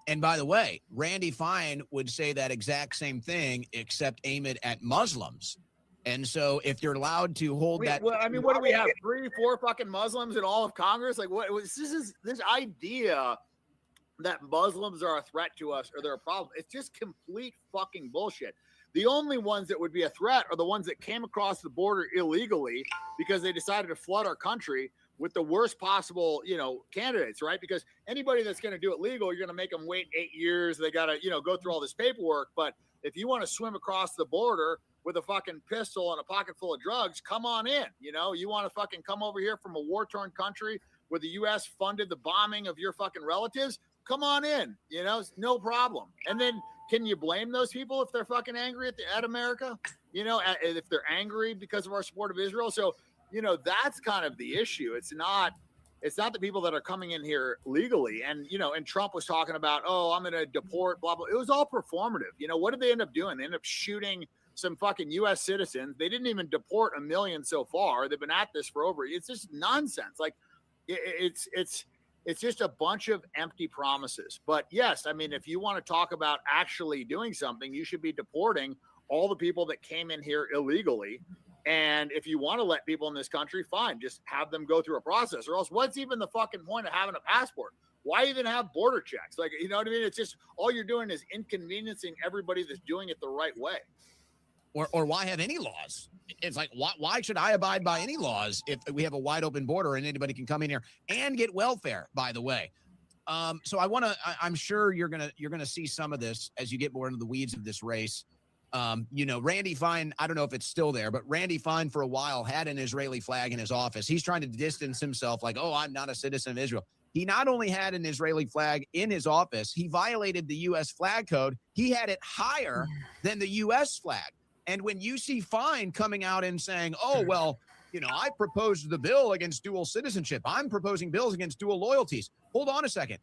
And by the way, Randy Fine would say that exact same thing, except aim it at Muslims. And so if you're allowed to hold that. Well, I mean, what do we have? 3, 4 fucking Muslims in all of Congress? Like, what was this idea that Muslims are a threat to us or they're a problem? It's just complete fucking bullshit. The only ones that would be a threat are the ones that came across the border illegally because they decided to flood our country with the worst possible, you know, candidates, right? Because anybody that's going to do it legal, you're going to make them wait 8 years. They got to, you know, go through all this paperwork. But if you want to swim across the border with a fucking pistol and a pocket full of drugs, come on in. You know, you want to fucking come over here from a war-torn country where the U.S. funded the bombing of your fucking relatives? Come on in, you know, no problem. And then can you blame those people if they're fucking angry at America? You know, if they're angry because of our support of Israel? So, you know, that's kind of the issue. It's not the people that are coming in here legally. And, you know, and Trump was talking about, oh, I'm going to deport, blah, blah. It was all performative. You know, what did they end up doing? They ended up shooting some fucking U.S. citizens. They didn't even deport 1 million so far. They've been at this for over. It's just nonsense. Like, it's just a bunch of empty promises. But yes, I mean, if you want to talk about actually doing something, you should be deporting all the people that came in here illegally. And if you want to let people in this country, fine, just have them go through a process, or else what's even the fucking point of having a passport? Why even have border checks? Like, you know what I mean? It's just, all you're doing is inconveniencing everybody that's doing it the right way. Or why have any laws? It's like, why should I abide by any laws if we have a wide open border and anybody can come in here and get welfare, by the way? So I'm sure you're gonna see some of this as you get more into the weeds of this race. Randy Fine, I don't know if it's still there, but Randy Fine for a while had an Israeli flag in his office. He's trying to distance himself like, oh, I'm not a citizen of Israel. He not only had an Israeli flag in his office, he violated the U.S. flag code. He had it higher than the U.S. flag. And when you see Fine coming out and saying, oh, well, I proposed the bill against dual citizenship. I'm proposing bills against dual loyalties. Hold on a second.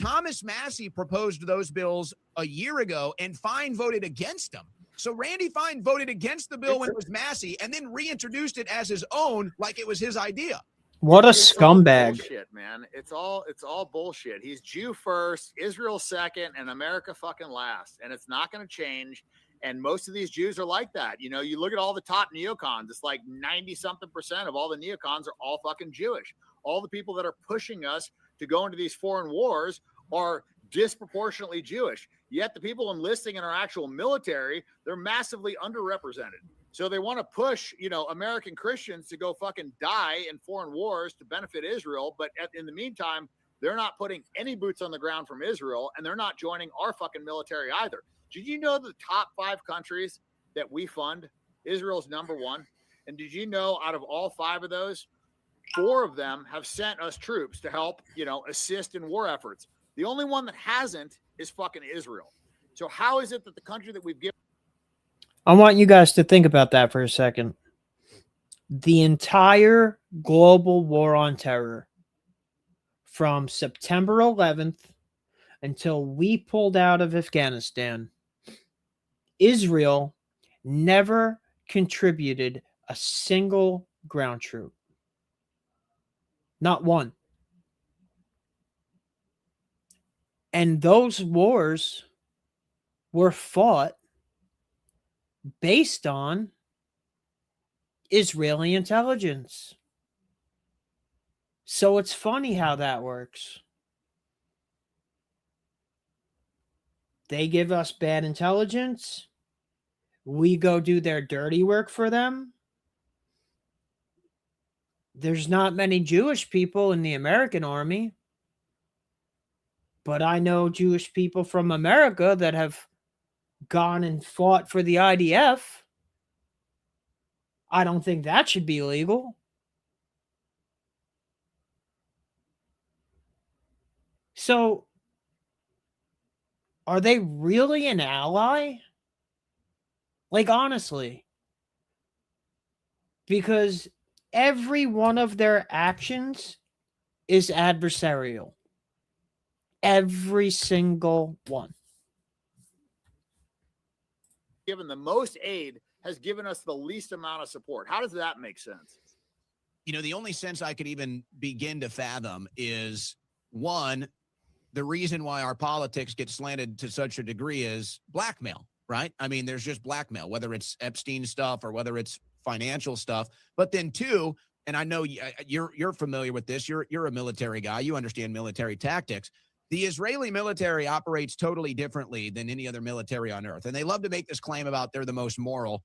Thomas Massey proposed those bills a year ago, and Fine voted against them. So Randy Fine voted against the bill when it was Massey and then reintroduced it as his own like it was his idea. What a It's scumbag. all bullshit, man. It's all bullshit. He's Jew first, Israel second, and America fucking last. And it's not going to change. And most of these Jews are like that. You look at all the top neocons. It's like 90-something% of all the neocons are all fucking Jewish. All the people that are pushing us to go into these foreign wars are disproportionately Jewish. Yet the people enlisting in our actual military, they're massively underrepresented. So they want to push, American Christians to go fucking die in foreign wars to benefit Israel. But in the meantime, they're not putting any boots on the ground from Israel, and they're not joining our fucking military either. Did you know the top 5 countries that we fund, Israel's number 1? And did you know out of all 5 of those, 4 of them have sent us troops to help, assist in war efforts? The only one that hasn't is fucking Israel. So how is it that the country that we've given... I want you guys to think about that for a second. The entire global war on terror from September 11th until we pulled out of Afghanistan, Israel never contributed a single ground troop. Not one. And those wars were fought based on Israeli intelligence. So it's funny how that works. They give us bad intelligence. We go do their dirty work for them. There's not many Jewish people in the American army, but I know Jewish people from America that have gone and fought for the IDF. I don't think that should be legal. So, are they really an ally? Like, honestly. Because every one of their actions is adversarial. Every single one. Given the most aid has given us the least amount of support. How does that make sense? The only sense I could even begin to fathom is, one, the reason why our politics get slanted to such a degree is blackmail, right? I mean, there's just blackmail, whether it's Epstein stuff or whether it's financial stuff. But then 2, and I know you're familiar with this. You're a military guy. You understand military tactics. The Israeli military operates totally differently than any other military on earth. And they love to make this claim about they're the most moral.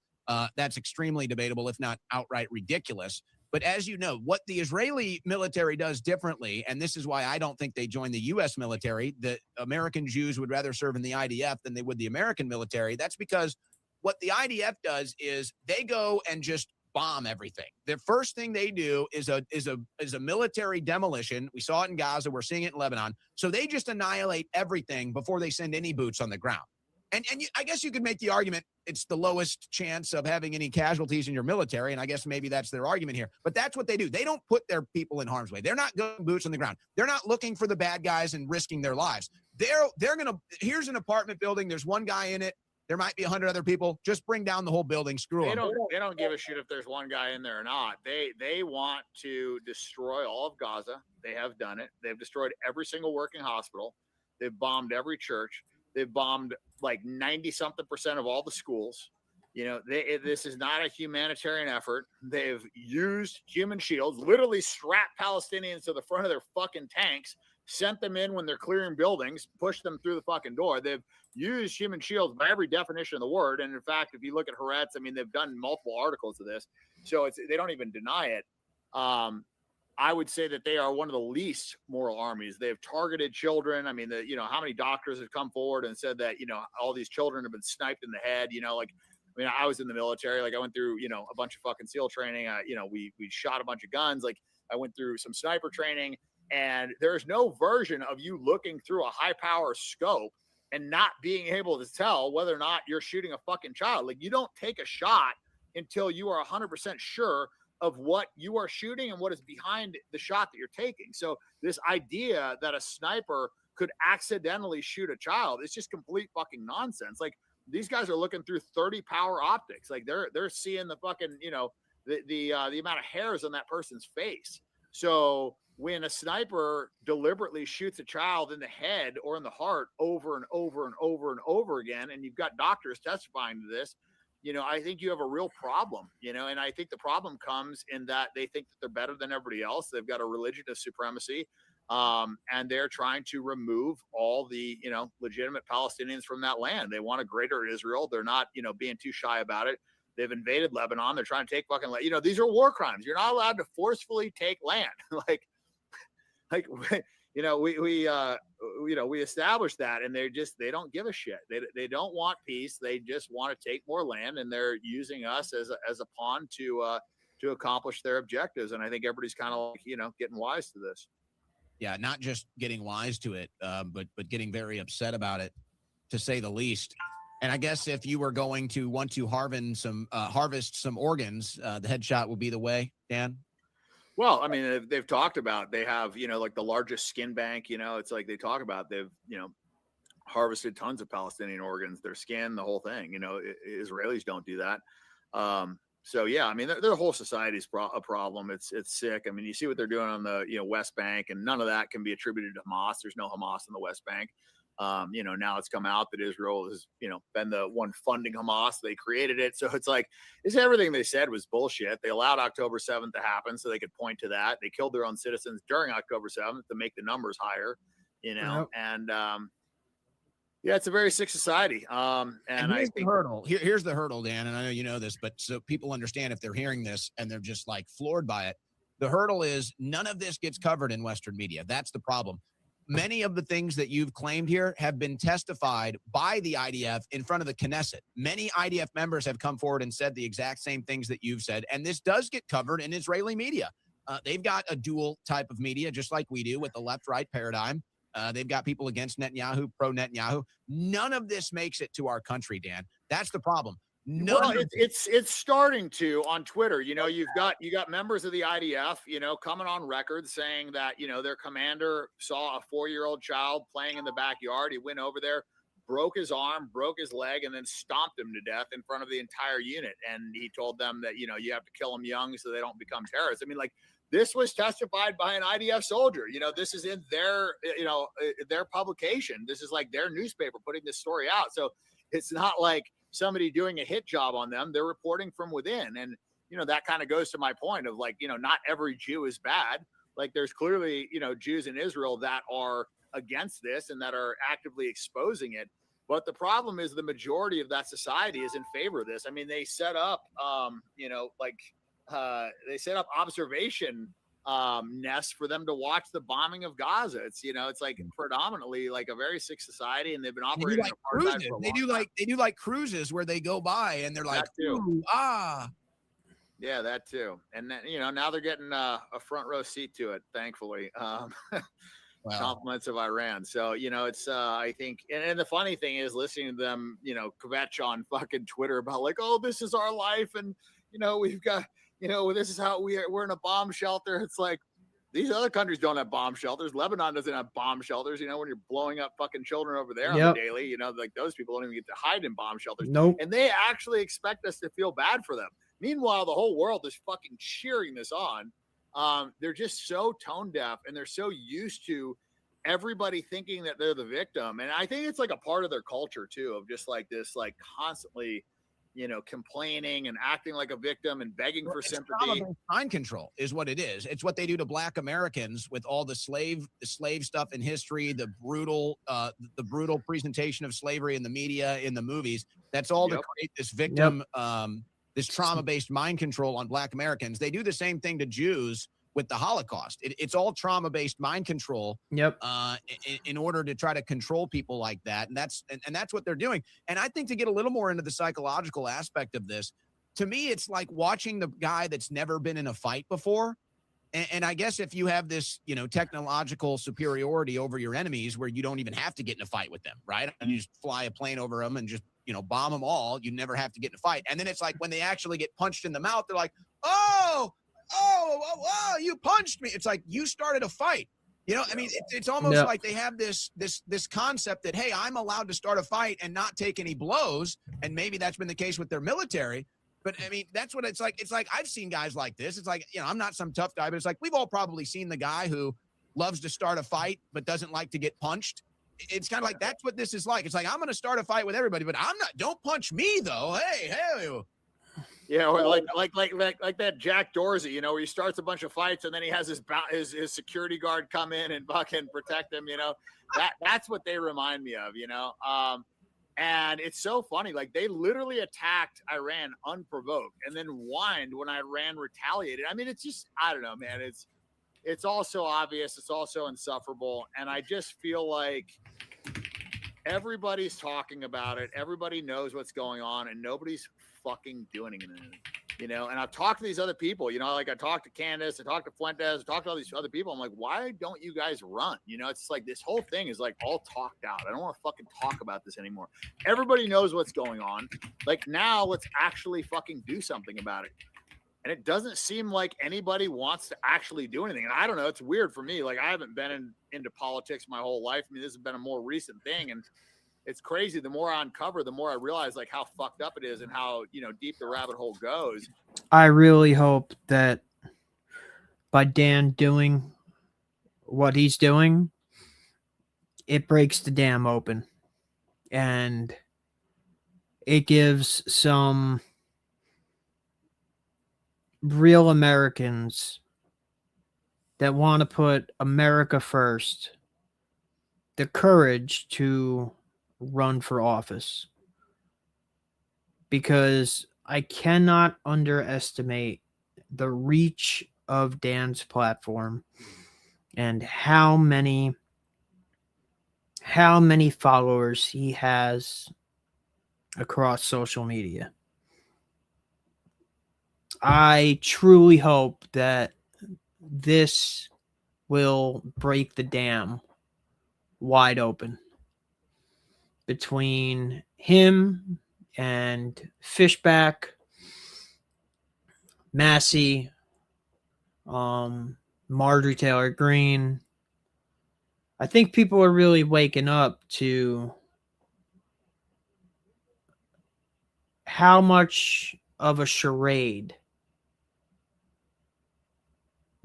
That's extremely debatable, if not outright ridiculous. But as you know, what the Israeli military does differently, and this is why I don't think they join the U.S. military, the American Jews would rather serve in the IDF than they would the American military. That's because what the IDF does is they go and just bomb everything. The first thing they do is a military demolition. We saw it in Gaza. We're seeing it in Lebanon. So they just annihilate everything before they send any boots on the ground. And I guess you could make the argument it's the lowest chance of having any casualties in your military, and I guess maybe that's their argument here. But that's what they do. They don't put their people in harm's way. They're not going boots on the ground. They're not looking for the bad guys and risking their lives. They're going to, here's an apartment building. There's one guy in it. There might be 100 other people. Just bring down the whole building. Screw them. They don't give a shit if there's one guy in there or not. They want to destroy all of Gaza. They have done it. They've destroyed every single working hospital. They've bombed every church. They've bombed like 90-something% of all the schools. This is not a humanitarian effort. They've used human shields, literally strapped Palestinians to the front of their fucking tanks, sent them in when they're clearing buildings, pushed them through the fucking door. They've used human shields by every definition of the word. And in fact, if you look at Haaretz, I mean, they've done multiple articles of this. So they don't even deny it. I would say that they are one of the least moral armies. They have targeted children. I mean, how many doctors have come forward and said that, all these children have been sniped in the head, I was in the military. Like I went through, a bunch of fucking SEAL training. We shot a bunch of guns. Like I went through some sniper training, and there's no version of you looking through a high power scope and not being able to tell whether or not you're shooting a fucking child. Like you don't take a shot until you are 100% sure of what you are shooting and what is behind the shot that you're taking. So this idea that a sniper could accidentally shoot a child is just complete fucking nonsense. Like these guys are looking through 30 power optics. Like they're seeing the fucking, the amount of hairs on that person's face. So when a sniper deliberately shoots a child in the head or in the heart over and over and over and over again, and you've got doctors testifying to this, I think you have a real problem, and I think the problem comes in that they think that they're better than everybody else. They've got a religion of supremacy, and they're trying to remove all the, legitimate Palestinians from that land. They want a greater Israel. They're not, being too shy about it. They've invaded Lebanon. They're trying to take fucking land. These are war crimes. You're not allowed to forcefully take land. We established that, and they don't give a shit. They don't want peace. They just want to take more land, and they're using us as a pawn to accomplish their objectives. And I think everybody's kind of getting wise to this. Yeah, not just getting wise to it, but getting very upset about it, to say the least. And I guess if you were going to want to harvest some organs, the headshot would be the way, Dan. Well, I mean, they've talked about, they have, like the largest skin bank, it's like they talk about, they've, harvested tons of Palestinian organs, their skin, the whole thing, Israelis don't do that. So yeah, I mean, their whole society is a problem. It's sick. I mean, you see what they're doing on the, West Bank, and none of that can be attributed to Hamas. There's no Hamas in the West Bank. Now it's come out that Israel has, been the one funding Hamas. They created it. So it's like, everything they said was bullshit. They allowed October 7th to happen so they could point to that. They killed their own citizens during October 7th to make the numbers higher, and, yeah, it's a very sick society. And here's the hurdle. Here's the hurdle, Dan, and I know you know this, but so people understand if they're hearing this and they're just like floored by it. The hurdle is none of this gets covered in Western media. That's the problem. Many of the things that you've claimed here have been testified by the IDF in front of the Knesset. Many IDF members have come forward and said the exact same things that you've said, and this does get covered in Israeli media. They've got a dual type of media, just like we do with the left-right paradigm. They've got people against Netanyahu, pro-Netanyahu. None of this makes it to our country, Dan. That's the problem. Well, it's starting to on Twitter. You got members of the IDF, coming on record saying that, their commander saw a 4-year-old child playing in the backyard. He went over there, broke his arm, broke his leg, and then stomped him to death in front of the entire unit. And he told them that, you have to kill them young so they don't become terrorists. I mean, like, this was testified by an IDF soldier. This is in their, their publication. This is like their newspaper putting this story out. So it's not like somebody doing a hit job on them. They're reporting from within. And, that kind of goes to my point of like, not every Jew is bad. Like there's clearly, Jews in Israel that are against this and that are actively exposing it. But the problem is the majority of that society is in favor of this. I mean, they set up, they set up observation nests for them to watch the bombing of Gaza. It's it's like predominantly like a very sick society, and they've been operating like cruises. They do like cruises where they go by and they're like, ooh, ah. Yeah, that too. And then, now they're getting a front row seat to it, thankfully. Wow. Compliments of Iran. So, it's I think, and the funny thing is listening to them, kvetch on fucking Twitter about like, oh, this is our life, and we've got, this is how we're in a bomb shelter. It's like these other countries don't have bomb shelters. Lebanon doesn't have bomb shelters. When you're blowing up fucking children over there on the daily, like those people don't even get to hide in bomb shelters. Nope. And they actually expect us to feel bad for them. Meanwhile, the whole world is fucking cheering this on. They're just so tone deaf, and they're so used to everybody thinking that they're the victim. And I think it's like a part of their culture too, of just like this, like constantly, complaining and acting like a victim and begging for sympathy. Mind control is what it is. It's what they do to Black Americans with all the slave stuff in history, the brutal presentation of slavery in the media, in the movies. That's all to create this victim, this trauma-based mind control on Black Americans. They do the same thing to Jews with the Holocaust. It's all trauma-based mind control. Yep. In order to try to control people like that, and that's what they're doing. And I think to get a little more into the psychological aspect of this, to me, it's like watching the guy that's never been in a fight before. And I guess if you have this, technological superiority over your enemies, where you don't even have to get in a fight with them, right? And you just fly a plane over them and just bomb them all. You never have to get in a fight. And then it's like when they actually get punched in the mouth, they're like, oh, you punched me. It's like you started a fight. I mean, it's almost like they have this concept that, hey, I'm allowed to start a fight and not take any blows. And maybe that's been the case with their military. But I mean, that's what it's like. It's like I've seen guys like this. It's like, I'm not some tough guy, but it's like we've all probably seen the guy who loves to start a fight but doesn't like to get punched. It's kind of like that's what this is like. It's like I'm going to start a fight with everybody, but I'm not. Don't punch me though. Hey. Yeah, or like that Jack Dorsey, where he starts a bunch of fights and then he has his security guard come in and fucking protect him. That's what they remind me of. And it's so funny. Like they literally attacked Iran unprovoked and then whined when Iran retaliated. I mean, it's just, I don't know, man. It's all so obvious. It's all so insufferable. And I just feel like everybody's talking about it. Everybody knows what's going on and nobody's fucking doing anything, and I've talked to these other people, like I talked to Candace, I talked to Fuentes, I talked to all these other people. I'm like, why don't you guys run? It's like this whole thing is like all talked out. I don't want to fucking talk about this anymore. Everybody knows what's going on. Like now let's actually fucking do something about it. And it doesn't seem like anybody wants to actually do anything. And I don't know, it's weird for me. Like I haven't been into politics my whole life. I mean, this has been a more recent thing, and it's crazy. The more I uncover, the more I realize like how fucked up it is and how, deep the rabbit hole goes. I really hope that by Dan doing what he's doing, it breaks the dam open and it gives some real Americans that want to put America first the courage to run for office, because I cannot underestimate the reach of Dan's platform and how many followers he has across social media. I truly hope that this will break the dam wide open between him and Fishback, Massey, Marjorie Taylor Greene. I think people are really waking up to how much of a charade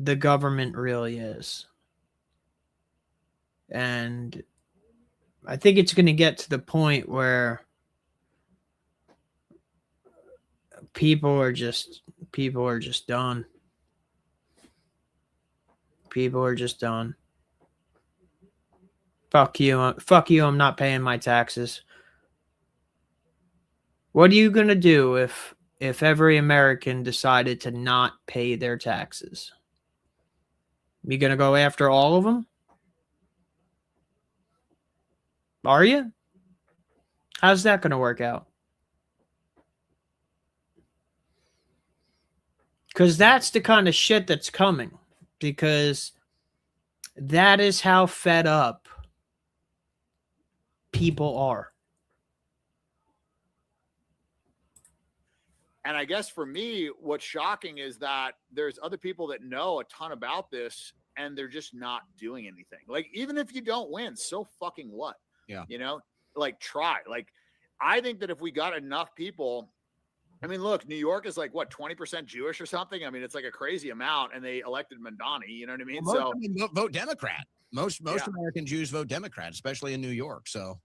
the government really is. And I think it's going to get to the point where people are just done. People are just done. Fuck you, I'm not paying my taxes. What are you going to do if every American decided to not pay their taxes? You going to go after all of them? Are you? How's that going to work out? Because that's the kind of shit that's coming. Because that is how fed up people are. And I guess for me, what's shocking is that there's other people that know a ton about this and they're just not doing anything. Like, even if you don't win, so fucking what? Yeah. Like try. Like, I think that if we got enough people, I mean, look, New York is like what, 20% Jewish or something? I mean, it's like a crazy amount, and they elected Mandani, you know what I mean? Well, vote Democrat. Most American Jews vote Democrat, especially in New York. So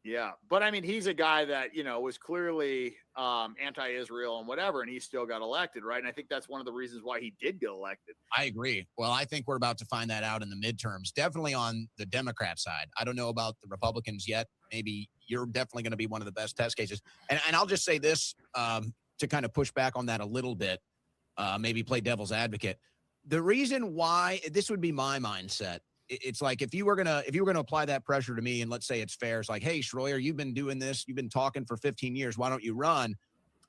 yeah, but I mean, he's a guy that, was clearly anti-Israel and whatever, and he still got elected, right? And I think that's one of the reasons why he did get elected. I agree. Well, I think we're about to find that out in the midterms, definitely on the Democrat side. I don't know about the Republicans yet. Maybe you're definitely going to be one of the best test cases. And I'll just say this to kind of push back on that a little bit, maybe play devil's advocate. The reason why this would be my mindset, it's like if you were gonna apply that pressure to me, and let's say it's fair, it's like, hey, Shroyer, you've been doing this, you've been talking for 15 years, why don't you run?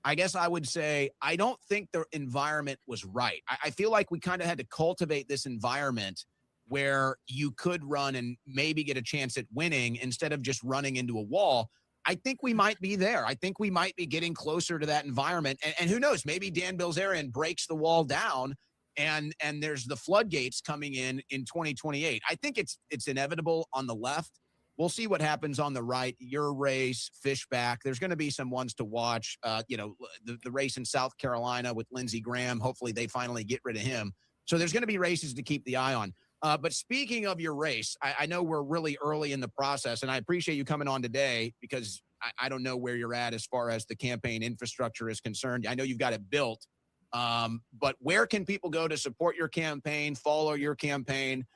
I guess I would say I don't think the environment was right. I feel like we kind of had to cultivate this environment where you could run and maybe get a chance at winning instead of just running into a wall. I think we might be there. I think we might be getting closer to that environment. And who knows, maybe Dan Bilzerian breaks the wall down and there's the floodgates coming in 2028. I think it's inevitable on the left. We'll see what happens on the right. Your race, Fishback. There's going to be some ones to watch. The race in South Carolina with Lindsey Graham. Hopefully they finally get rid of him. So there's going to be races to keep the eye on. But speaking of your race, I know we're really early in the process, and I appreciate you coming on today because I don't know where you're at as far as the campaign infrastructure is concerned. I know you've got it built, but where can people go to support your campaign, follow your campaign,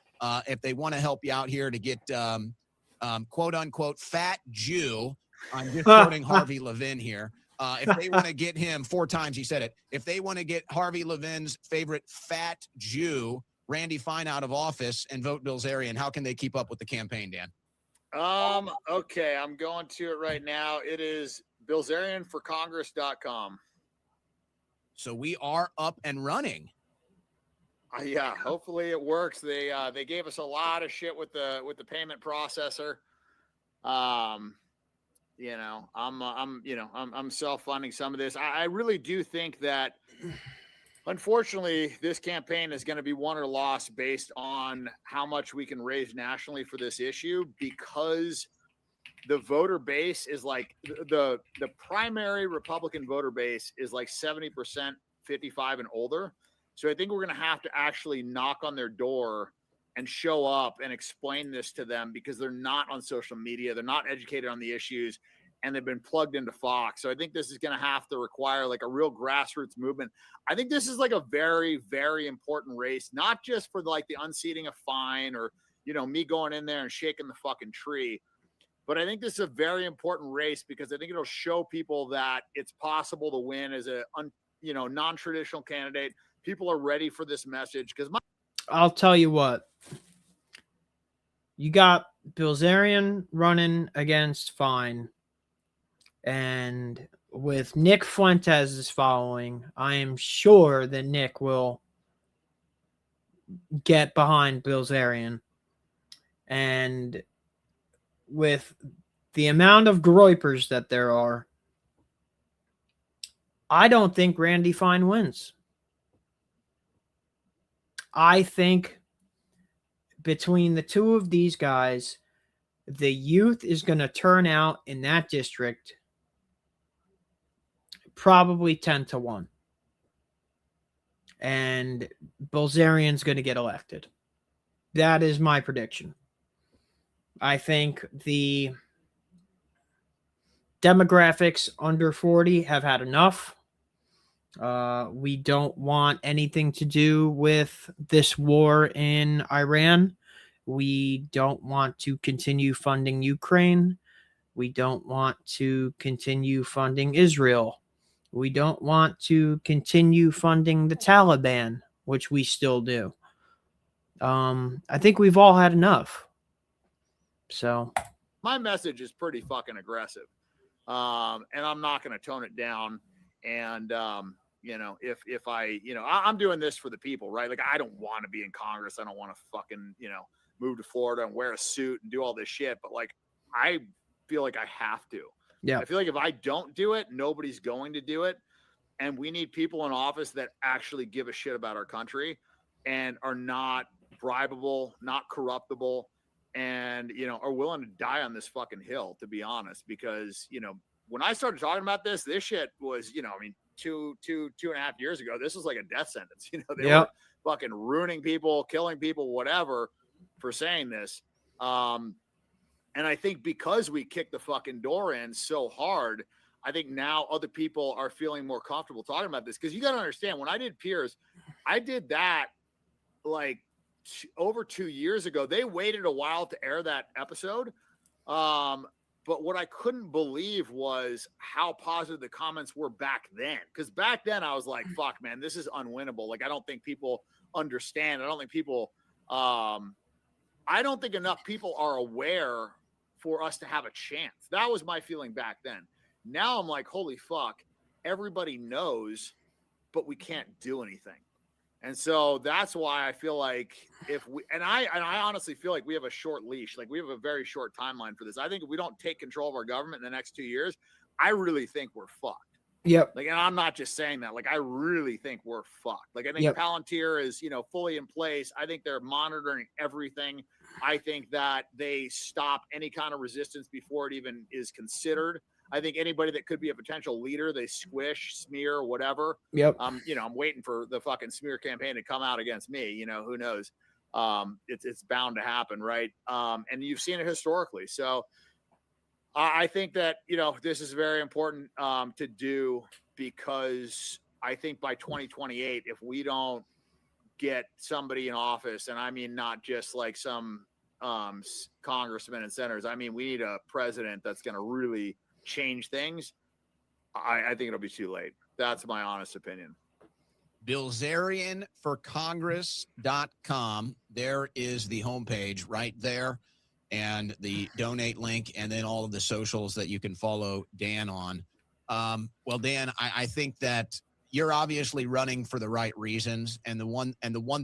if they want to help you out here to get quote unquote fat Jew? I'm just quoting Harvey Levin here. If they want to get him 4 times, he said it. If they want to get Harvey Levin's favorite fat Jew, Randy Fine, out of office and vote Bilzerian, how can they keep up with the campaign, Dan? Okay, I'm going to it right now. It is BilzerianForCongress.com. So we are up and running. Yeah, hopefully it works. They gave us a lot of shit with the payment processor. I'm self-funding some of this. I really do think that, unfortunately, this campaign is going to be won or lost based on how much we can raise nationally for this issue, because the voter base is like the primary Republican voter base is like 70% 55 and older. So I think we're going to have to actually knock on their door and show up and explain this to them, because they're not on social media. They're not educated on the issues, and they've been plugged into Fox. So I think this is going to have to require like a real grassroots movement. I think this is like a very, very important race, not just for like the unseating of Fine or, me going in there and shaking the fucking tree. But I think this is a very important race because I think it'll show people that it's possible to win as a, non-traditional candidate. People are ready for this message because I'll tell you what. You got Bilzerian running against Fine. And with Nick Fuentes' following, I am sure that Nick will get behind Bilzerian. And with the amount of groypers that there are, I don't think Randy Fine wins. I think between the two of these guys, the youth is going to turn out in that district probably 10-1. And Bilzerian's going to get elected. That is my prediction. I think the demographics under 40 have had enough. We don't want anything to do with this war in Iran. We don't want to continue funding Ukraine. We don't want to continue funding Israel. We don't want to continue funding the Taliban, which we still do. I think we've all had enough. So my message is pretty fucking aggressive. And I'm not going to tone it down. And, if I'm doing this for the people, right? Like, I don't want to be in Congress. I don't want to fucking, move to Florida and wear a suit and do all this shit. But like, I feel like I have to. yeah, I feel like if I don't do it, nobody's going to do it. And we need people in office that actually give a shit about our country and are not bribable, not corruptible, and, are willing to die on this fucking hill, to be honest. Because, when I started talking about this shit was, 2.5 years ago, this was like a death sentence. They were fucking ruining people, killing people, whatever, for saying this. And I think because we kicked the fucking door in so hard, I think now other people are feeling more comfortable talking about this. Because you got to understand, when I did Piers, I did that like over 2 years ago. They waited a while to air that episode. But what I couldn't believe was how positive the comments were back then. Because back then I was like, fuck, man, this is unwinnable. Like, I don't think people understand. I don't think people, I don't think enough people are aware for us to have a chance. That was my feeling back then. Now I'm like, holy fuck, everybody knows, but we can't do anything. And so that's why I feel like if we, and I honestly feel like we have a short leash, like we have a very short timeline for this. I think if we don't take control of our government in the next 2 years, I really think we're fucked. Yep. Like, and I'm not just saying that, like, I really think we're fucked. Like, I think Palantir is, fully in place. I think they're monitoring everything. I think that they stop any kind of resistance before it even is considered. I think anybody that could be a potential leader, they squish, smear, whatever. Yep. I'm waiting for the fucking smear campaign to come out against me. Who knows? It's bound to happen, right? And you've seen it historically. So I think that, this is very important to do, because I think by 2028, if we don't get somebody in office, and I mean not just like some congressmen and senators, I mean we need a president that's going to really change things. I think it'll be too late. That's my honest opinion. BilzerianForCongress.com. There is the homepage right there, and the donate link, and then all of the socials that you can follow Dan on. Well, Dan, I think that you're obviously running for the right reasons. And the one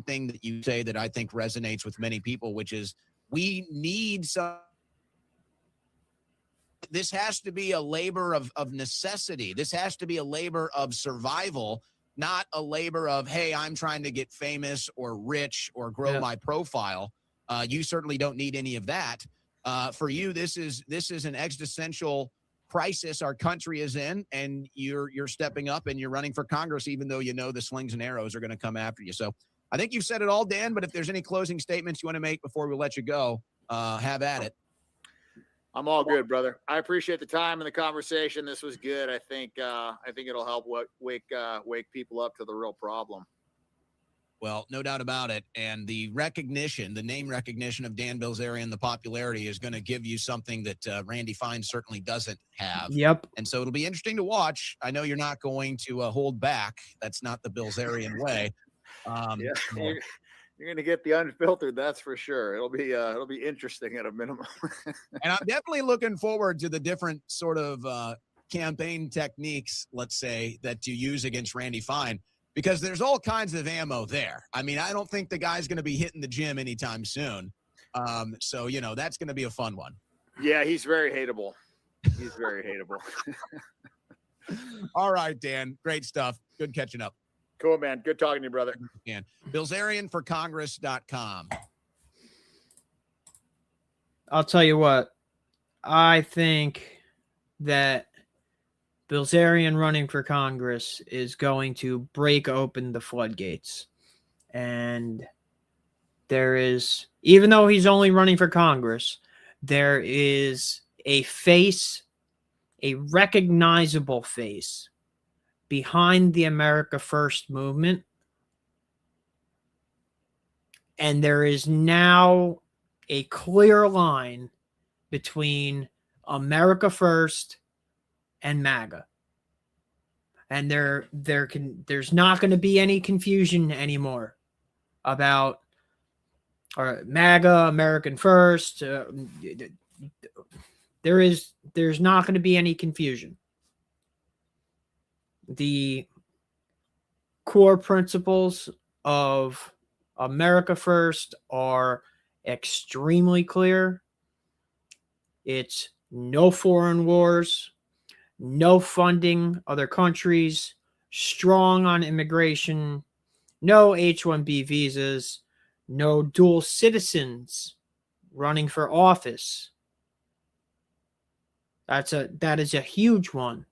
thing that you say that I think resonates with many people, which is we need some. This has to be a labor of necessity. This has to be a labor of survival, not a labor of, hey, I'm trying to get famous or rich or grow my profile. You certainly don't need any of that. For you, this is an existential crisis our country is in, and you're stepping up and you're running for Congress, even though the slings and arrows are going to come after you. So I think you've said it all, Dan, but if there's any closing statements you want to make before we let you go, have at it. I'm all good, brother. I appreciate the time and the conversation. This was good. I think it'll help wake people up to the real problem. Well, no doubt about it. And the name recognition of Dan Bilzerian, the popularity, is going to give you something that Randy Fine certainly doesn't have. Yep. And so it'll be interesting to watch. I know you're not going to hold back. That's not the Bilzerian way. You're going to get the unfiltered, that's for sure. It'll be interesting at a minimum. And I'm definitely looking forward to the different sort of campaign techniques, let's say, that you use against Randy Fine, because there's all kinds of ammo there. I mean, I don't think the guy's going to be hitting the gym anytime soon. So, that's going to be a fun one. Yeah, he's very hateable. He's very hateable. All right, Dan. Great stuff. Good catching up. Cool, man. Good talking to you, brother. BilzerianForCongress.com. I'll tell you what, I think that Bilzerian running for Congress is going to break open the floodgates. And there is, even though he's only running for Congress, there is a face, a recognizable face behind the America First movement. And there is now a clear line between America First and MAGA. And there's not going to be any confusion anymore about MAGA, American First. There's not going to be any confusion. The core principles of America First are extremely clear. It's no foreign wars, no funding other countries, strong on immigration, no H-1B visas, no dual citizens running for office. That is a huge one.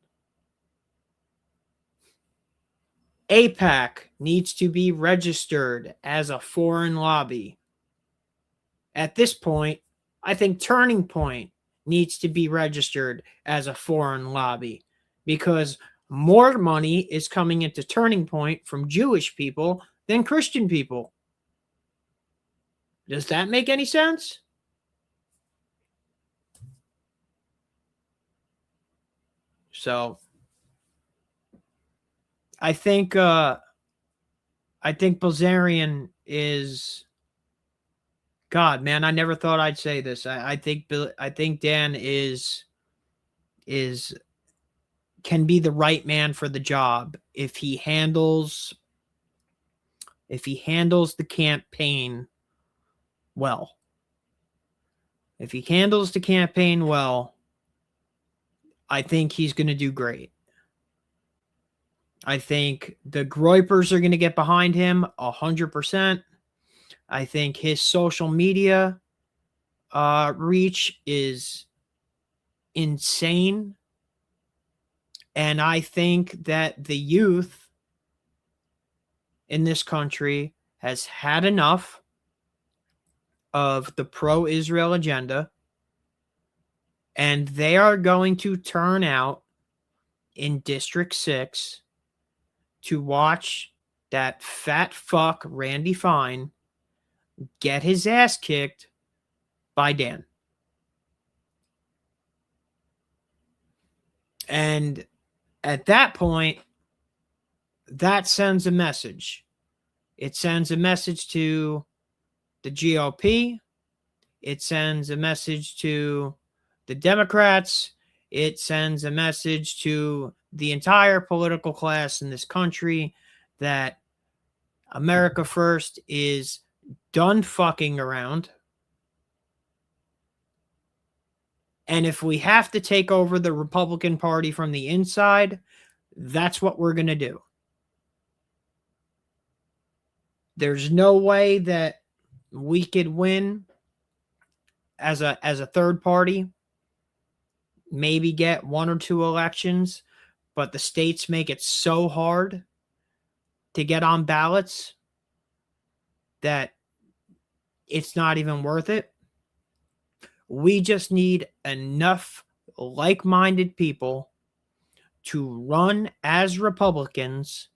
AIPAC needs to be registered as a foreign lobby. At this point, I think Turning Point needs to be registered as a foreign lobby, because more money is coming into Turning Point from Jewish people than Christian people. Does that make any sense? So I think Bilzerian is, God, man, I never thought I'd say this. I think Dan can be the right man for the job if he handles the campaign well. If he handles the campaign well, I think he's going to do great. I think the Groypers are going to get behind him 100%. I think his social media reach is insane. And I think that the youth in this country has had enough of the pro-Israel agenda, and they are going to turn out in District 6 to watch that fat fuck Randy Fine get his ass kicked by Dan. And at that point, that sends a message. It sends a message to the GOP. It sends a message to the Democrats. It sends a message to the entire political class in this country that America First is done fucking around. And if we have to take over the Republican Party from the inside, that's what we're going to do. There's no way that we could win as a third party, maybe get 1 or 2 elections, but the states make it so hard to get on ballots that it's not even worth it. We just need enough like-minded people to run as Republicans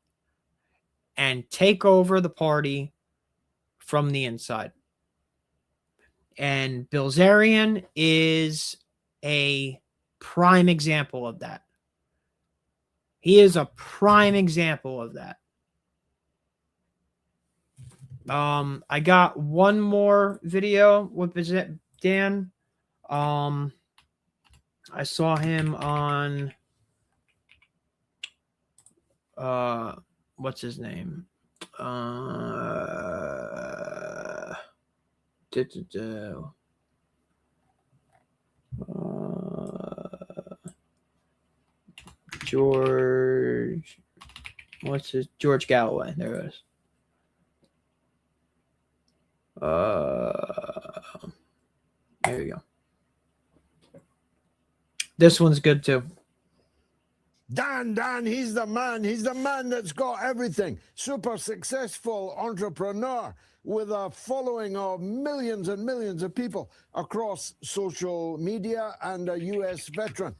and take over the party from the inside. And Bilzerian is a prime example of that. He is a prime example of that. I got one more video with Dan. I saw him on what's his name? George Galloway. There it is. There you go. This one's good too. Dan, he's the man. He's the man that's got everything. Super successful entrepreneur with a following of millions and millions of people across social media and a U.S. veteran.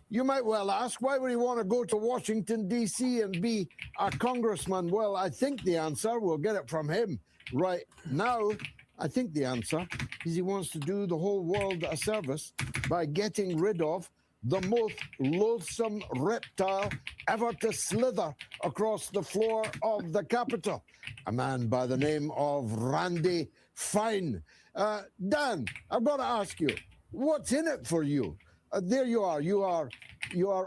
You might well ask, why would he want to go to Washington, D.C. and be a congressman? Well, I think the answer, we'll get it from him right now. I think the answer is he wants to do the whole world a service by getting rid of the most loathsome reptile ever to slither across the floor of the Capitol, a man by the name of Randy Fine. Dan, I've got to ask you, what's in it for you? There you are. You are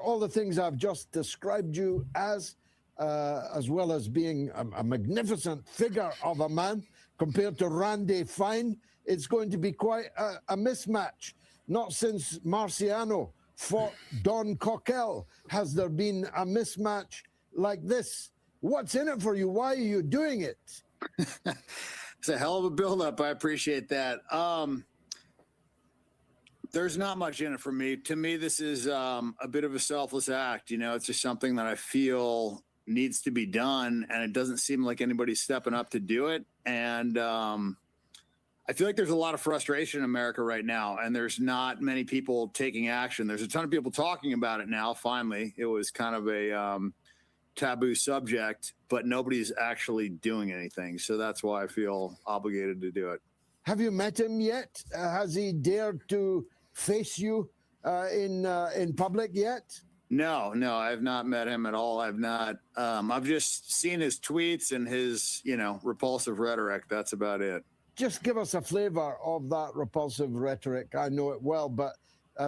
all the things I've just described you as well as being a magnificent figure of a man compared to Randy Fine. It's going to be quite a mismatch. Not since Marciano fought Don Cockell has there been a mismatch like this. What's in it for you? Why are you doing it? It's a hell of a buildup. I appreciate that. There's not much in it for me. To me, this is a bit of a selfless act. You know, it's just something that I feel needs to be done, and it doesn't seem like anybody's stepping up to do it. And I feel like there's a lot of frustration in America right now, and there's not many people taking action. There's a ton of people talking about it now. Finally, it was kind of a taboo subject, but nobody's actually doing anything. So that's why I feel obligated to do it. Have you met him yet? Has he dared to face you in public yet? No, I have not met him at all. I've not. I've just seen his tweets and his, repulsive rhetoric. That's about it. Just give us a flavor of that repulsive rhetoric. I know it well, but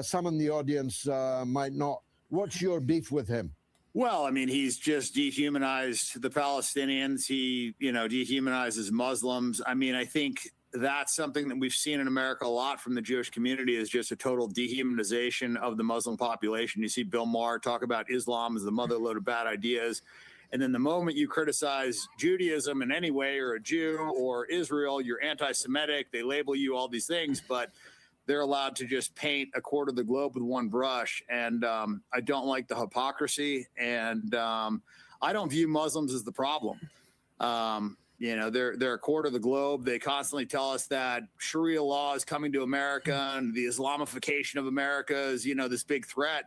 some in the audience might not. What's your beef with him? Well, I mean, he's just dehumanized the Palestinians. He, dehumanizes Muslims. I mean, I think that's something that we've seen in America a lot from the Jewish community, is just a total dehumanization of the Muslim population. You see Bill Maher talk about Islam as the motherlode of bad ideas. And then the moment you criticize Judaism in any way, or a Jew or Israel, you're anti-Semitic. They label you all these things, but they're allowed to just paint a quarter of the globe with one brush. And I don't like the hypocrisy. And I don't view Muslims as the problem. They're a quarter of the globe. They constantly tell us that Sharia law is coming to America and the Islamification of America is, this big threat.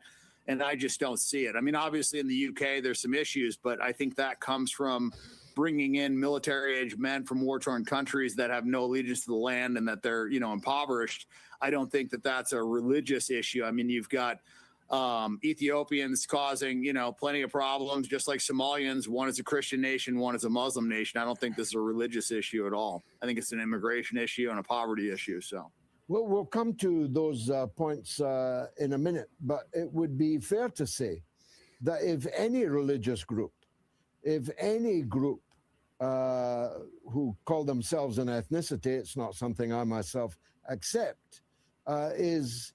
And I just don't see it. I mean, obviously in the UK, there's some issues, but I think that comes from bringing in military-age men from war-torn countries that have no allegiance to the land and that they're, impoverished. I don't think that that's a religious issue. I mean, you've got Ethiopians causing, plenty of problems, just like Somalians. One is a Christian nation, one is a Muslim nation. I don't think this is a religious issue at all. I think it's an immigration issue and a poverty issue. So. Well, we'll come to those points in a minute, but it would be fair to say that if any religious group, if any group who call themselves an ethnicity, it's not something I myself accept, has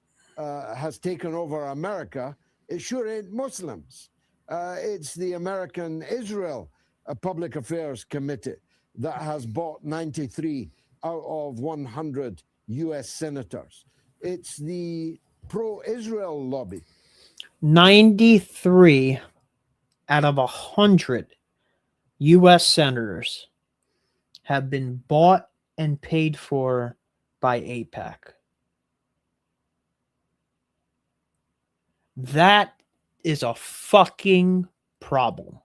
taken over America, it sure ain't Muslims. It's the American Israel Public Affairs Committee that has bought 93 out of 100 U.S. senators. It's the pro-Israel lobby. 93 out of 100 U.S. senators have been bought and paid for by AIPAC. That is a fucking problem.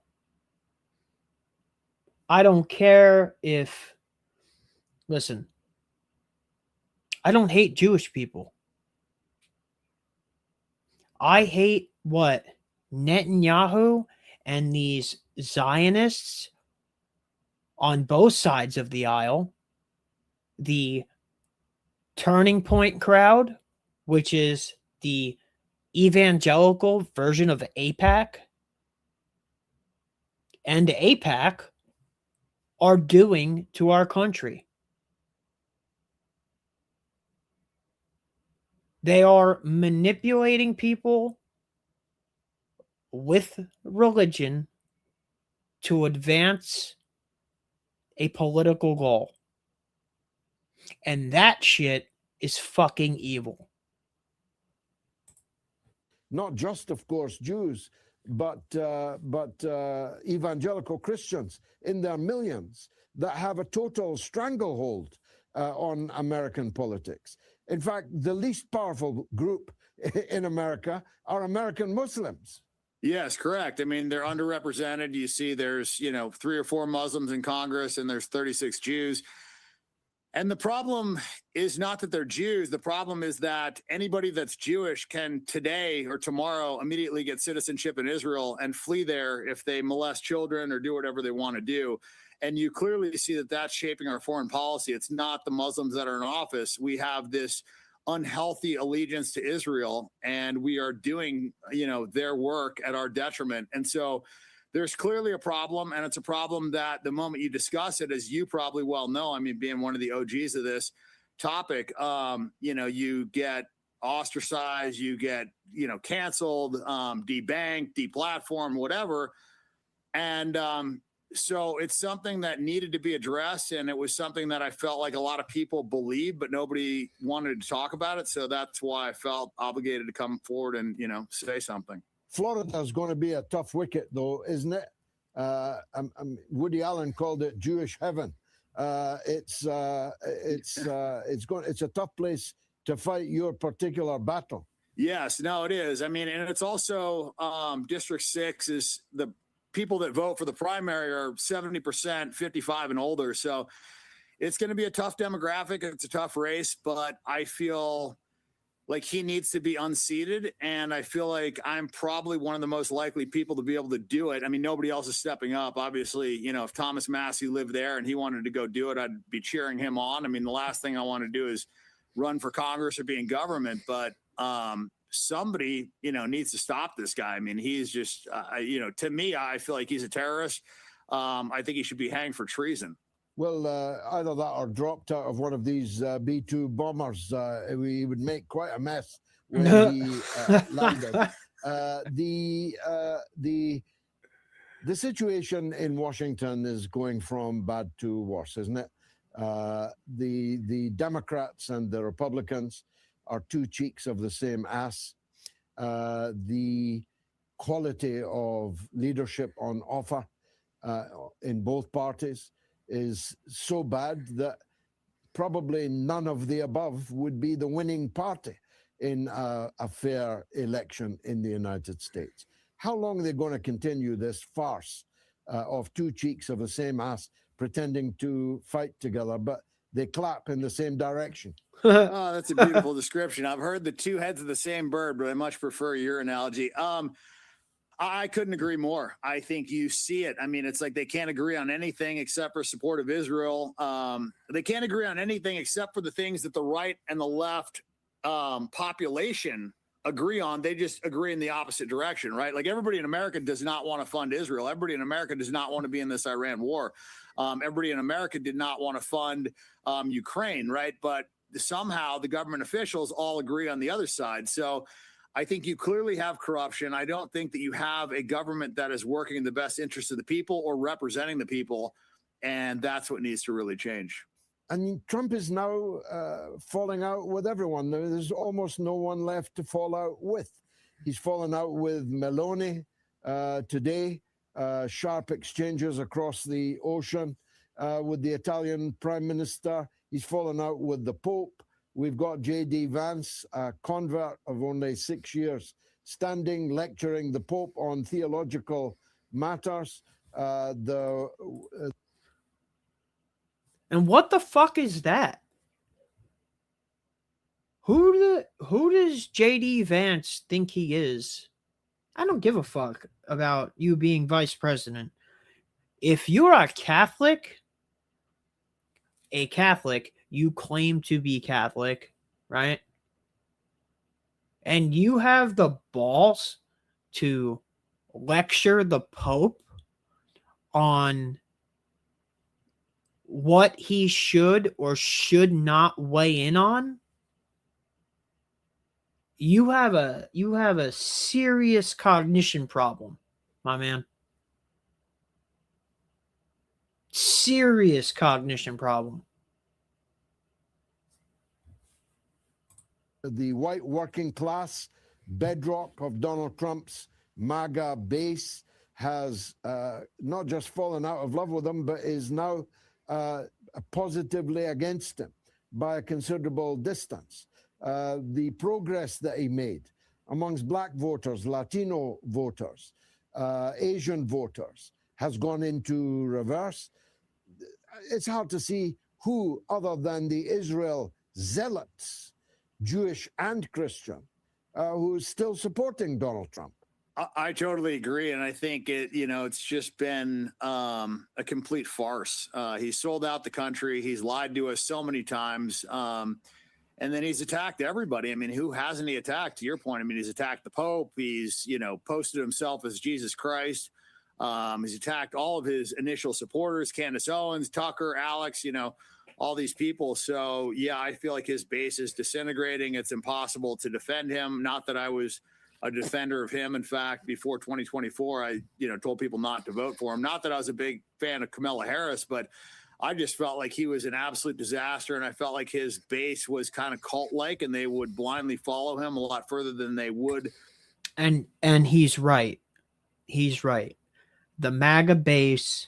I don't care if... Listen, I don't hate Jewish people. I hate what Netanyahu and these Zionists on both sides of the aisle, the Turning Point crowd, which is the evangelical version of AIPAC, and AIPAC are doing to our country. They are manipulating people with religion to advance a political goal. And that shit is fucking evil. Not just, of course, Jews, but evangelical Christians in their millions that have a total stranglehold on American politics. In fact, the least powerful group in America are American Muslims. Yes, correct. I mean, they're underrepresented. You see there's, 3 or 4 Muslims in Congress and there's 36 Jews. And the problem is not that they're Jews. The problem is that anybody that's Jewish can today or tomorrow immediately get citizenship in Israel and flee there if they molest children or do whatever they want to do. And you clearly see that that's shaping our foreign policy. It's not the Muslims that are in office. We have this unhealthy allegiance to Israel, and we are doing, their work at our detriment. And so there's clearly a problem, and it's a problem that the moment you discuss it, as you probably well know, I mean, being one of the OGs of this topic, you get ostracized, you get, canceled, debanked, deplatformed, whatever. And so it's something that needed to be addressed, and it was something that I felt like a lot of people believed, but nobody wanted to talk about it. So that's why I felt obligated to come forward and, say something. Florida is going to be a tough wicket, though, isn't it? Woody Allen called it Jewish heaven. It's a tough place to fight your particular battle. Yes, no, it is. I mean, and it's also District 6 is the people that vote for the primary are 70% 55 and older. So it's going to be a tough demographic. It's a tough race, but I feel like he needs to be unseated. And I feel like I'm probably one of the most likely people to be able to do it. I mean, nobody else is stepping up. Obviously, you know, if Thomas Massey lived there and he wanted to go do it, I'd be cheering him on. I mean, the last thing I want to do is run for Congress or be in government, but somebody, you know, needs to stop this guy. I mean, he's just, you know, to me, I feel like he's a terrorist. I think he should be hanged for treason. Well, either that or dropped out of one of these B-2 bombers. We would make quite a mess when he landed. The situation in Washington is going from bad to worse, isn't it? The Democrats and the Republicans are two cheeks of the same ass. The quality of leadership on offer in both parties is so bad that probably none of the above would be the winning party in a fair election in the United States. How long are they going to continue this farce of two cheeks of the same ass pretending to fight together, but they clap in the same direction? Oh, that's a beautiful description. I've heard the two heads of the same bird, but I much prefer your analogy. I couldn't agree more. I think you see it. I mean, it's like they can't agree on anything except for support of Israel. They can't agree on anything except for the things that the right and the left population agree on. They just agree in the opposite direction, right? Like everybody in America does not want to fund Israel. Everybody in America does not want to be in this Iran war. Everybody in America did not want to fund Ukraine, right? But somehow the government officials all agree on the other side. So I think you clearly have corruption. I don't think that you have a government that is working in the best interest of the people or representing the people. And that's what needs to really change. And Trump is now falling out with everyone. There's almost no one left to fall out with. He's fallen out with Meloni today, sharp exchanges across the ocean with the Italian Prime Minister. He's fallen out with the Pope. We've got J.D. Vance, a convert of only 6 years, standing, lecturing the Pope on theological matters. And what the fuck is that? Who does J.D. Vance think he is? I don't give a fuck about you being vice president. If you're a Catholic, you claim to be Catholic, right? And you have the balls to lecture the Pope on what he should or should not weigh in on. You have a serious cognition problem, my man. Serious cognition problem. The white working class bedrock of Donald Trump's MAGA base has not just fallen out of love with him, but is now positively against him by a considerable distance. The progress that he made amongst black voters, Latino voters, Asian voters has gone into reverse. It's hard to see who, other than the Israel zealots, Jewish and Christian, who's still supporting Donald Trump. I totally agree. And I think it's just been a complete farce. He sold out the country. He's lied to us so many times. And then he's attacked everybody. I mean, who hasn't he attacked? To your point, I mean, he's attacked the Pope. He's, posted himself as Jesus Christ. He's attacked all of his initial supporters, Candace Owens, Tucker, Alex, all these people. So, yeah, I feel like his base is disintegrating. It's impossible to defend him. Not that I was a defender of him. In fact, before 2024, I, told people not to vote for him. Not that I was a big fan of Kamala Harris, but I just felt like he was an absolute disaster. And I felt like his base was kind of cult-like and they would blindly follow him a lot further than they would. And he's right. He's right. The MAGA base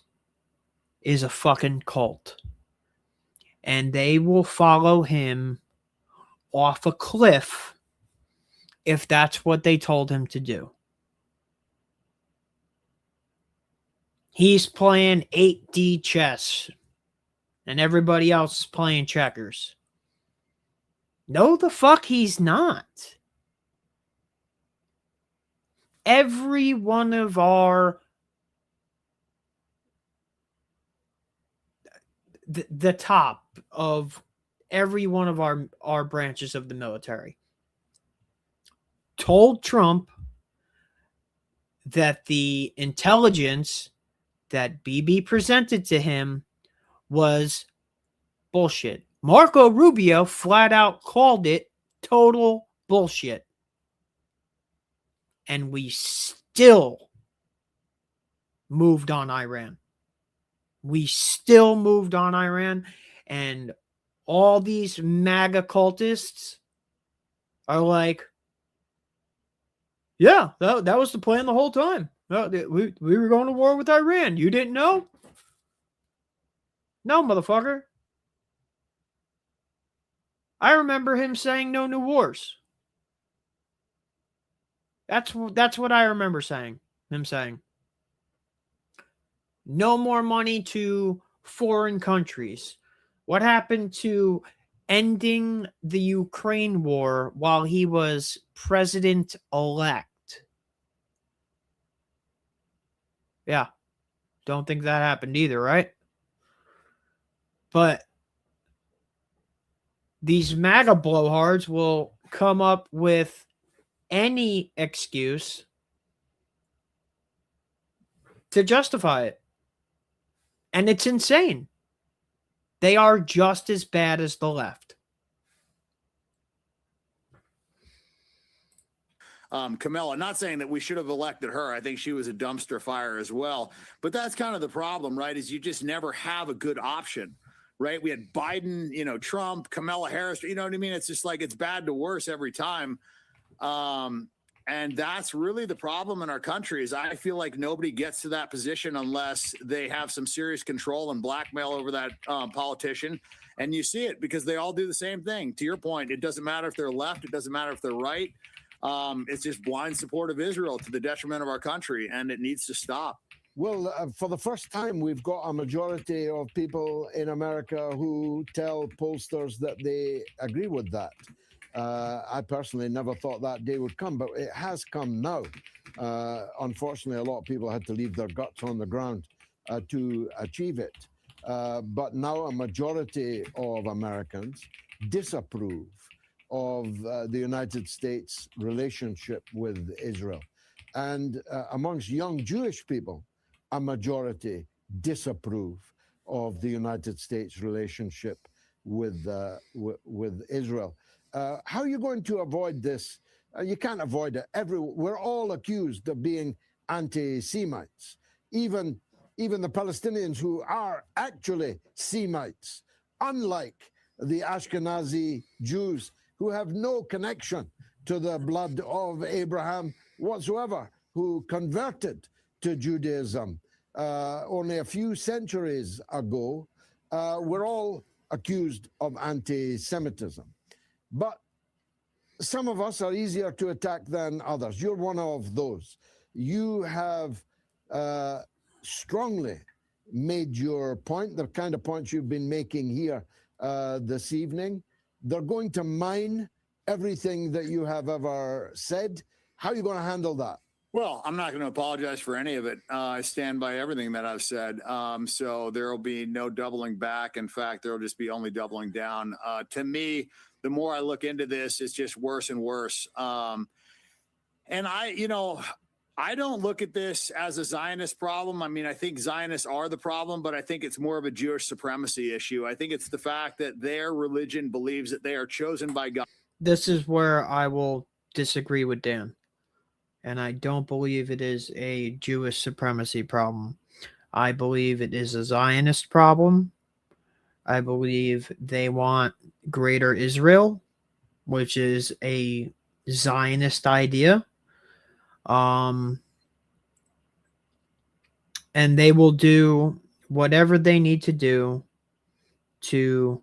is a fucking cult. And they will follow him off a cliff if that's what they told him to do. He's playing 8D chess and everybody else is playing checkers. No, the fuck he's not. Every one of the top of every one of our branches of the military told Trump that the intelligence that BB presented to him was bullshit. Marco Rubio flat out called it total bullshit. And we still moved on Iran. We still moved on Iran. And all these MAGA cultists are like, yeah, that was the plan the whole time. We were going to war with Iran. You didn't know? No, motherfucker. I remember him saying no new wars. That's what I remember him saying. No more money to foreign countries. What happened to ending the Ukraine war while he was president-elect? Yeah. Don't think that happened either, right? But these MAGA blowhards will come up with any excuse to justify it. And it's insane. They are just as bad as the left. Camilla, not saying that we should have elected her. I think she was a dumpster fire as well. But that's kind of the problem, right? Is you just never have a good option, right? We had Biden, Trump, Kamala Harris. You know what I mean? It's just like it's bad to worse every time. And that's really the problem in our country is I feel like nobody gets to that position unless they have some serious control and blackmail over that politician. And you see it because they all do the same thing. To your point, it doesn't matter if they're left. It doesn't matter if they're right. It's just blind support of Israel to the detriment of our country, and it needs to stop. Well, for the first time, we've got a majority of people in America who tell pollsters that they agree with that. I personally never thought that day would come, but it has come now. Unfortunately, a lot of people had to leave their guts on the ground to achieve it. But now a majority of Americans disapprove of the United States' relationship with Israel. And amongst young Jewish people, a majority disapprove of the United States' relationship with Israel. How are you going to avoid this? You can't avoid it. We're all accused of being anti-Semites. Even the Palestinians who are actually Semites, unlike the Ashkenazi Jews who have no connection to the blood of Abraham whatsoever, who converted to Judaism only a few centuries ago. We're all accused of anti-Semitism. But some of us are easier to attack than others. You're one of those. You have strongly made your point, the kind of points you've been making here this evening. They're going to mine everything that you have ever said. How are you going to handle that? Well, I'm not going to apologize for any of it. I stand by everything that I've said. So there will be no doubling back. In fact, there will just be only doubling down. To me, the more I look into this, it's just worse and worse. And I don't look at this as a Zionist problem. I mean, I think Zionists are the problem, but I think it's more of a Jewish supremacy issue. I think it's the fact that their religion believes that they are chosen by God. This is where I will disagree with Dan. And I don't believe it is a Jewish supremacy problem. I believe it is a Zionist problem. I believe they want greater Israel, which is a Zionist idea. And they will do whatever they need to do to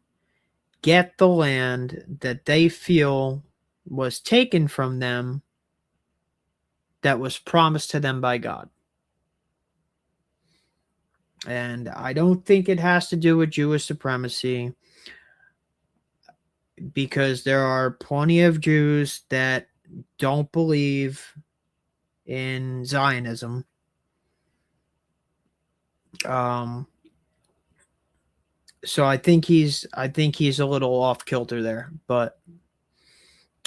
get the land that they feel was taken from them, that was promised to them by God. And I don't think it has to do with Jewish supremacy. because there are plenty of Jews that don't believe in Zionism. So I think he's a little off kilter there, but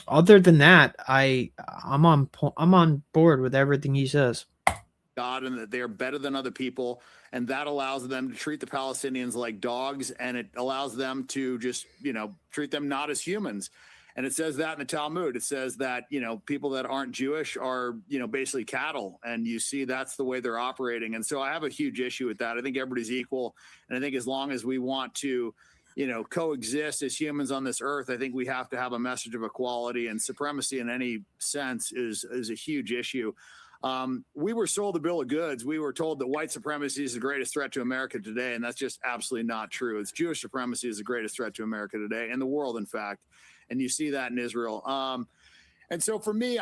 other than that, I'm on board with everything he says. God, and that they are better than other people, and that allows them to treat the Palestinians like dogs, and it allows them to just, treat them not as humans. And it says that in the Talmud. It says that, people that aren't Jewish are, basically cattle, and you see that's the way they're operating. And so I have a huge issue with that. I think everybody's equal, and I think as long as we want to, coexist as humans on this earth, I think we have to have a message of equality, and supremacy in any sense is a huge issue. We were sold a bill of goods. We were told that white supremacy is the greatest threat to America today, and that's just absolutely not true. It's Jewish supremacy is the greatest threat to America today, and the world, in fact. And you see that in Israel. And so for me,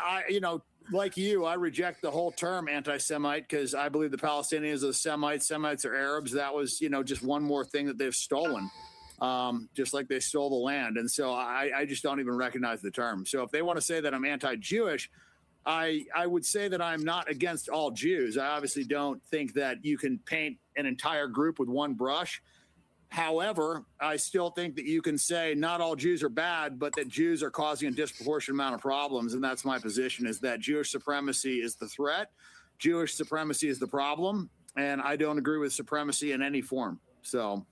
like you, I reject the whole term anti-Semite because I believe the Palestinians are Semites. Semites are Arabs. That was, just one more thing that they've stolen, just like they stole the land. And so I just don't even recognize the term. So if they want to say that I'm anti-Jewish, I would say that I'm not against all Jews. I obviously don't think that you can paint an entire group with one brush. However, I still think that you can say not all Jews are bad, but that Jews are causing a disproportionate amount of problems. And that's my position, is that Jewish supremacy is the threat. Jewish supremacy is the problem. And I don't agree with supremacy in any form. So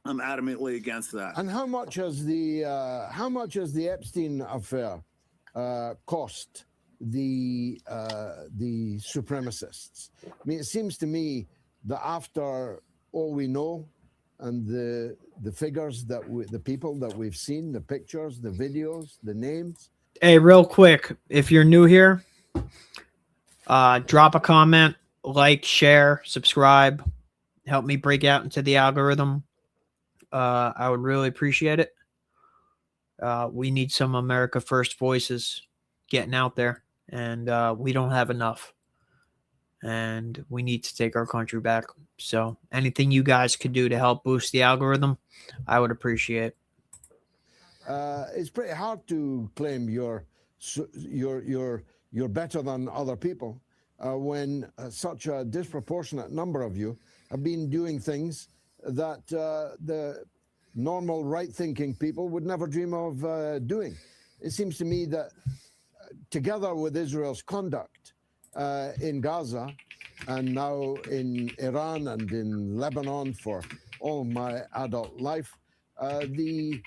I'm adamantly against that. And how much has the Epstein affair cost the supremacists? I mean, it seems to me that after all we know, and the figures the people that we've seen, the pictures, the videos, the names. Hey, real quick, if you're new here, drop a comment, like, share, subscribe, help me break out into the algorithm. I would really appreciate it. We need some America First voices getting out there, and we don't have enough. And we need to take our country back. So anything you guys could do to help boost the algorithm, I would appreciate. It's pretty hard to claim you're better than other people when such a disproportionate number of you have been doing things that the normal right-thinking people would never dream of doing. It seems to me that together with Israel's conduct in Gaza, and now in Iran and in Lebanon for all my adult life, the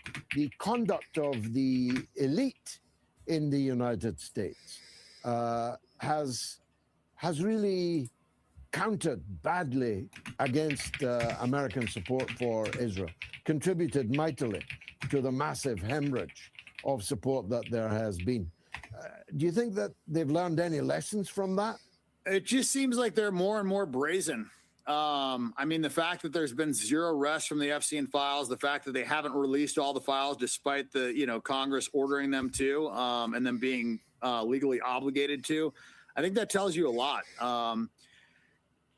conduct of the elite in the United States has really counted badly against American support for Israel, contributed mightily to the massive hemorrhage of support that there has been. Do you think that they've learned any lessons from that? It just seems like they're more and more brazen. I mean, the fact that there's been zero arrests from the Epstein files, the fact that they haven't released all the files despite the, Congress ordering them to, and them being legally obligated to, I think that tells you a lot.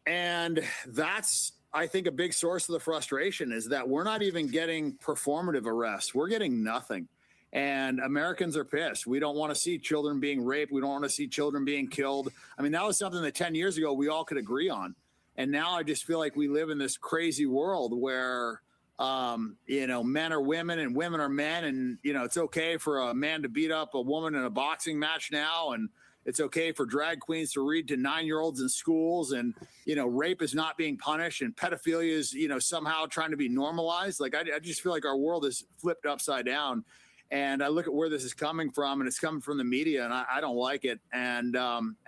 And that's, I think, a big source of the frustration is that we're not even getting performative arrests. We're getting nothing. And Americans are pissed. We don't want to see children being raped. We don't want to see children being killed. I mean, that was something that 10 years ago we all could agree on. And now I just feel like we live in this crazy world where, men are women and women are men. And, it's okay for a man to beat up a woman in a boxing match now. And it's okay for drag queens to read to 9-year-olds in schools. And, rape is not being punished. And pedophilia is, somehow trying to be normalized. Like, I just feel like our world is flipped upside down. And I look at where this is coming from, and it's coming from the media, and I don't like it. And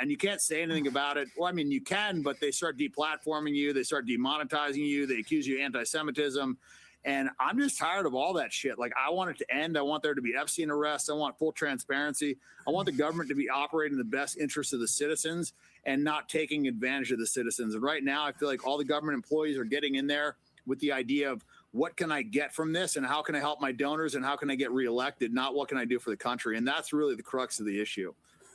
you can't say anything about it. Well, I mean, you can, but they start deplatforming you. They start demonetizing you. They accuse you of anti-Semitism. And I'm just tired of all that shit. Like, I want it to end. I want there to be Epstein arrests. I want full transparency. I want the government to be operating in the best interest of the citizens and not taking advantage of the citizens. And right now, I feel like all the government employees are getting in there with the idea of, what can I get from this, and how can I help my donors, and how can I get reelected, not what can I do for the country. And that's really the crux of the issue.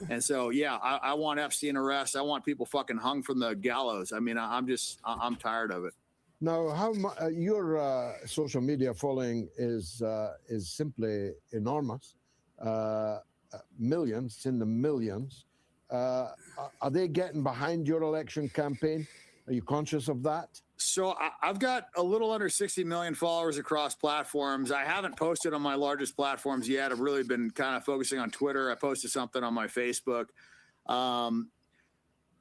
And so, yeah, I want Epstein arrest. I want people fucking hung from the gallows. I mean, I'm tired of it. Now, how your social media following is simply enormous. Millions, it's in the millions. Are they getting behind your election campaign? Are you conscious of that? So I've got a little under 60 million followers across platforms. I haven't posted on my largest platforms yet. I've really been kind of focusing on Twitter. I posted something on my Facebook.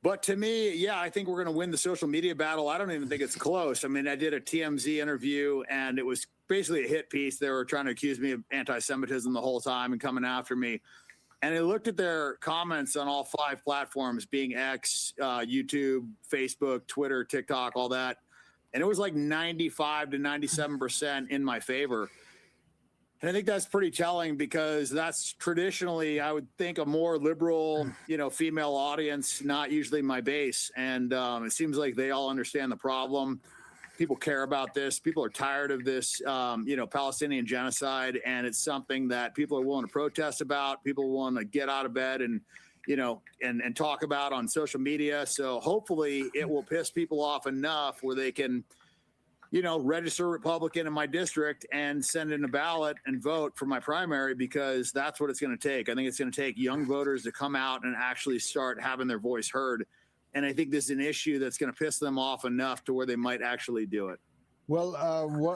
But to me, yeah, I think we're going to win the social media battle. I don't even think it's close. I mean, I did a TMZ interview, and it was basically a hit piece. They were trying to accuse me of anti-Semitism the whole time and coming after me. And I looked at their comments on all 5 platforms, being X, YouTube, Facebook, Twitter, TikTok, all that. And it was like 95 to 97% in my favor. And I think that's pretty telling, because that's traditionally, I would think, a more liberal, female audience, not usually my base. And it seems like they all understand the problem. People care about this. People are tired of this, Palestinian genocide. And it's something that people are willing to protest about. People want to get out of bed and talk about on social media. So hopefully it will piss people off enough where they can, register Republican in my district and send in a ballot and vote for my primary, because that's what it's going to take. I think it's going to take young voters to come out and actually start having their voice heard. And I think this is an issue that's going to piss them off enough to where they might actually do it. Well,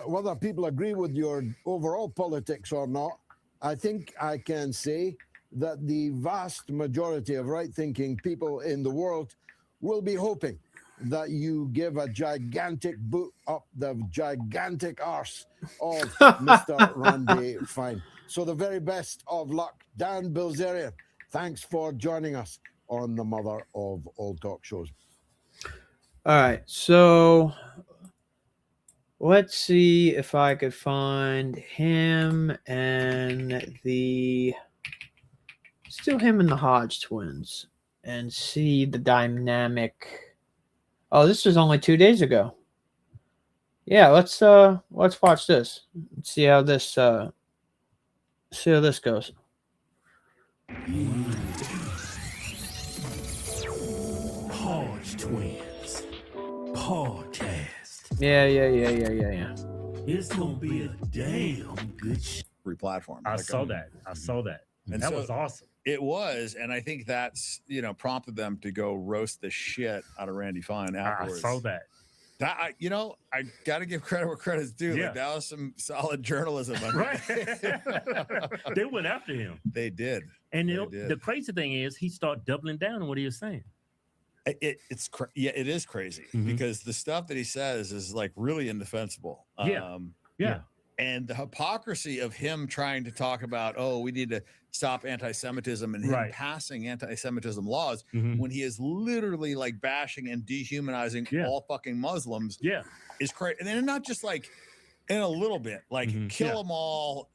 whether people agree with your overall politics or not, I think I can say that the vast majority of right-thinking people in the world will be hoping that you give a gigantic boot up the gigantic arse of Mr. Randy Fine. So the very best of luck. Dan Bilzerian, thanks for joining us on the mother of all talk shows. All right, so let's see if I could find him and still him and the Hodge twins and see the dynamic. Oh, this was only 2 days ago. Yeah, let's watch this. Let's see how this goes. Hodge Twins podcast. Yeah. It's gonna be a damn good Free platform. I saw that. And That so was awesome. It was, and I think that's prompted them to go roast the shit out of Randy Fine afterwards. I saw that. I got to give credit where credit's due. Yeah. Like, that was some solid journalism. Right. They went after him. They did. And They did. the crazy thing is, he started doubling down on what he was saying. It is crazy because the stuff that he says is like really indefensible. Yeah. And the hypocrisy of him trying to talk about, we need to stop anti-Semitism and him passing anti-Semitism laws when he is literally like bashing and dehumanizing all fucking Muslims is crazy. And then not just like in a little bit, like kill them all,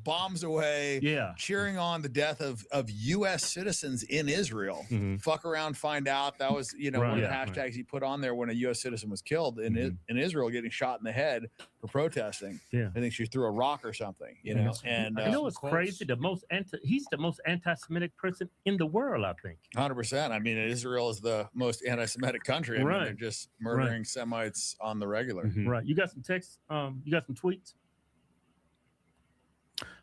bombs away, cheering on the death of U.S. citizens in Israel. Fuck around, find out. That was, one of the hashtags he put on there when a U.S. citizen was killed in Israel, getting shot in the head for protesting. I think she threw a rock or something, And it's crazy. He's the most anti-Semitic person in the world, I think. 100%. I mean, Israel is the most anti-Semitic country. I mean, they're just murdering Semites on the regular. Right. You got some texts? You got some tweets?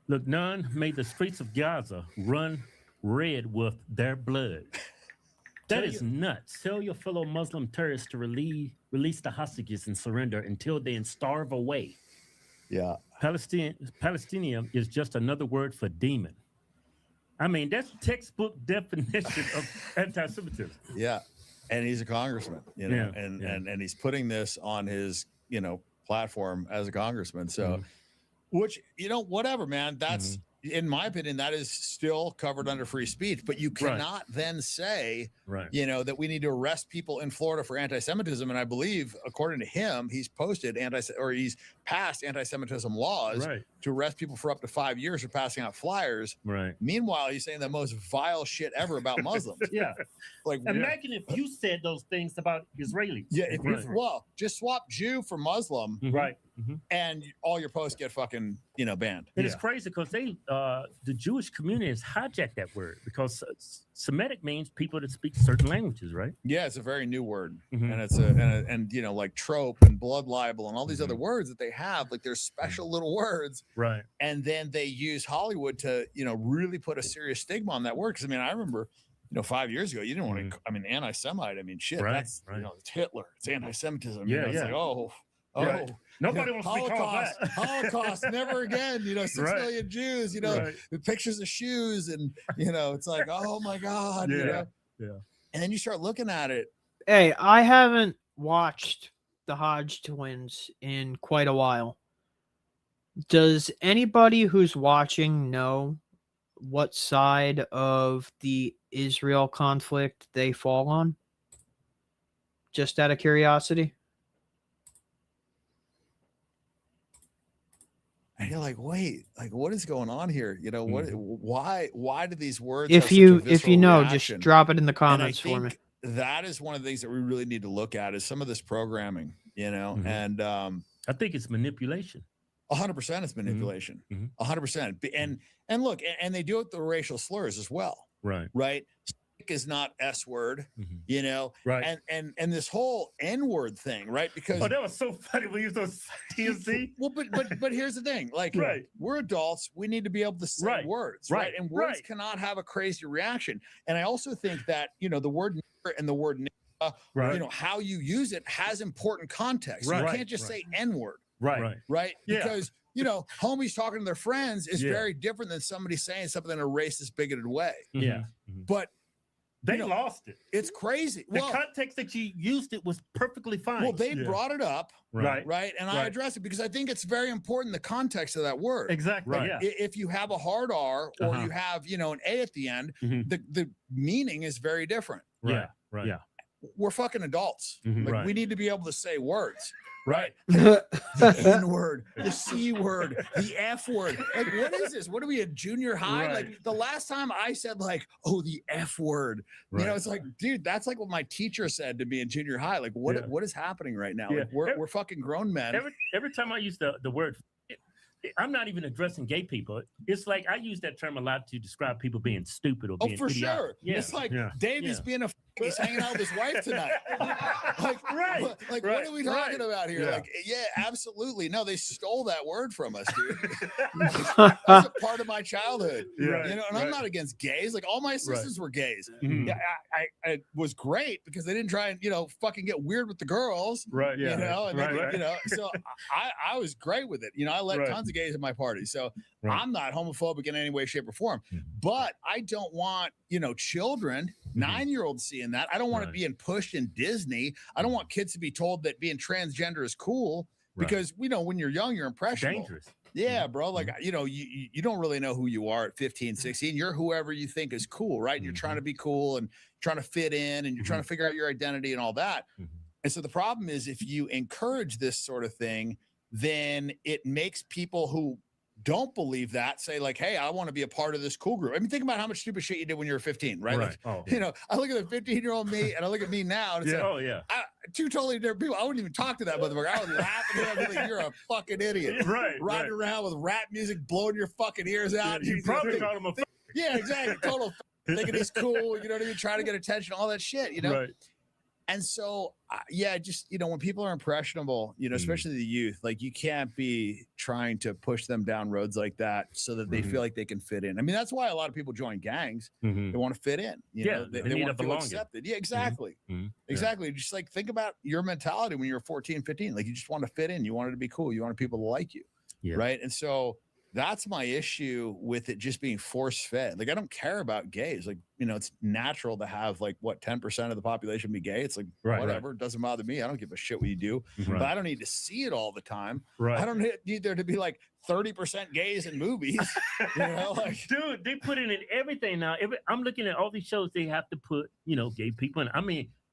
Look, none made the streets of Gaza run red with their blood. That is nuts. Tell your fellow Muslim terrorists to release the hostages and surrender until they starve away. Yeah. Palestinian is just another word for demon. I mean, that's textbook definition of anti-Semitism. Yeah. And he's a congressman, and he's putting this on his, platform as a congressman. So, which, whatever, man, that's, in my opinion, that is still covered under free speech, but you cannot then say, that we need to arrest people in Florida for anti-Semitism. And I believe, according to him, he's he's passed anti-Semitism laws to arrest people for up to 5 years for passing out flyers. Meanwhile, he's saying the most vile shit ever about Muslims. Like, imagine if you said those things about Israelis. Well, just swap Jew for Muslim. and all your posts get fucking, banned. And it's crazy because the Jewish community has hijacked that word because Semitic means people that speak certain languages, right? Yeah, it's a very new word, and it's and like trope and blood libel and all these other words that they have, like there's special little words, right? And then they use Hollywood to really put a serious stigma on that word. Because I remember 5 years ago, you didn't want to. Anti-Semite. Shit. Right, that's it's Hitler. It's anti-Semitism. Yeah, it's like, oh. Nobody wants to be called that. Holocaust, never again. 6 million Jews. The pictures of shoes, and it's like, oh my God. Yeah. And then you start looking at it. Hey, I haven't watched the Hodge twins in quite a while. Does anybody who's watching know what side of the Israel conflict they fall on? Just out of curiosity. And you're like, wait, like what is going on here? Why do these words? If you know, just drop it in the comments for me. That is one of the things that we really need to look at is some of this programming, and I think it's manipulation. 100% it's manipulation. 100%. And look, and they do it with the racial slurs as well. Right. Is not S word, right? And this whole N word thing, right? Because that was so funny when you those TMZ. Well, but here's the thing, like, we're adults, we need to be able to say words, right? And words cannot have a crazy reaction. And I also think that the word nigger and the word nigga, how you use it has important context. You can't just say N word, right? Because homies talking to their friends is very different than somebody saying something in a racist, bigoted way. But they lost it. It's crazy. The context that you used it was perfectly fine. Well, they brought it up, right? And I addressed it because I think it's very important, the context of that word. Exactly. If you have a hard R or you have, an A at the end, the meaning is very different. We're fucking adults. We need to be able to say words. Right. The N word, the C word, the F word. Like, what is this? What are we at junior high? Like the last time I said the F word, it's like, dude, that's like what my teacher said to me in junior high. Like what is happening right now? Like we're fucking grown men. Every time I use the word, I'm not even addressing gay people. It's like I use that term a lot to describe people being stupid or being idiotic. Sure. It's like Davey's being he's hanging out with his wife tonight. What are we talking about here? Absolutely. No, they stole that word from us, dude. That's a part of my childhood. And I'm not against gays. Like all my assistants were gays. I was great because they didn't try and fucking get weird with the girls. So I was great with it. I let tons of gays at my party. So I'm not homophobic in any way, shape, or form. But I don't want children, 9-year-olds seeing that. I don't want it being pushed in Disney. I don't want kids to be told that being transgender is cool because when you're young, you're impressionable. Dangerous. Yeah, bro. Like, you don't really know who you are at 15, 16. You're whoever you think is cool, right? And you're trying to be cool and trying to fit in and you're trying to figure out your identity and all that. And so the problem is if you encourage this sort of thing, then it makes people who don't believe that say like, hey, I want to be a part of this cool group. Think about how much stupid shit you did when you were 15, right? Like, I look at the 15-year-old me and I look at me now and it's two totally different people. I wouldn't even talk to that motherfucker. I would laugh at him like, you're a fucking idiot. Riding around with rap music, blowing your fucking ears out. You probably called him a yeah, exactly. Total thinking he's cool, trying to get attention, all that shit, And so, just, when people are impressionable, especially the youth, like you can't be trying to push them down roads like that so that they feel like they can fit in. That's why a lot of people join gangs. They want to fit in. They want to feel accepted. Yeah, exactly. Exactly. Just like think about your mentality when you're 14, 15. Like you just want to fit in. You wanted to be cool. You wanted people to like you. Right. And so that's my issue with it just being force fed. Like, I don't care about gays. Like, it's natural to have 10% of the population be gay. It's like, whatever. It doesn't bother me. I don't give a shit what you do, but I don't need to see it all the time. I don't need there to be 30% gays in movies. Dude, they put it in everything now. I'm looking at all these shows. They have to put, gay people in.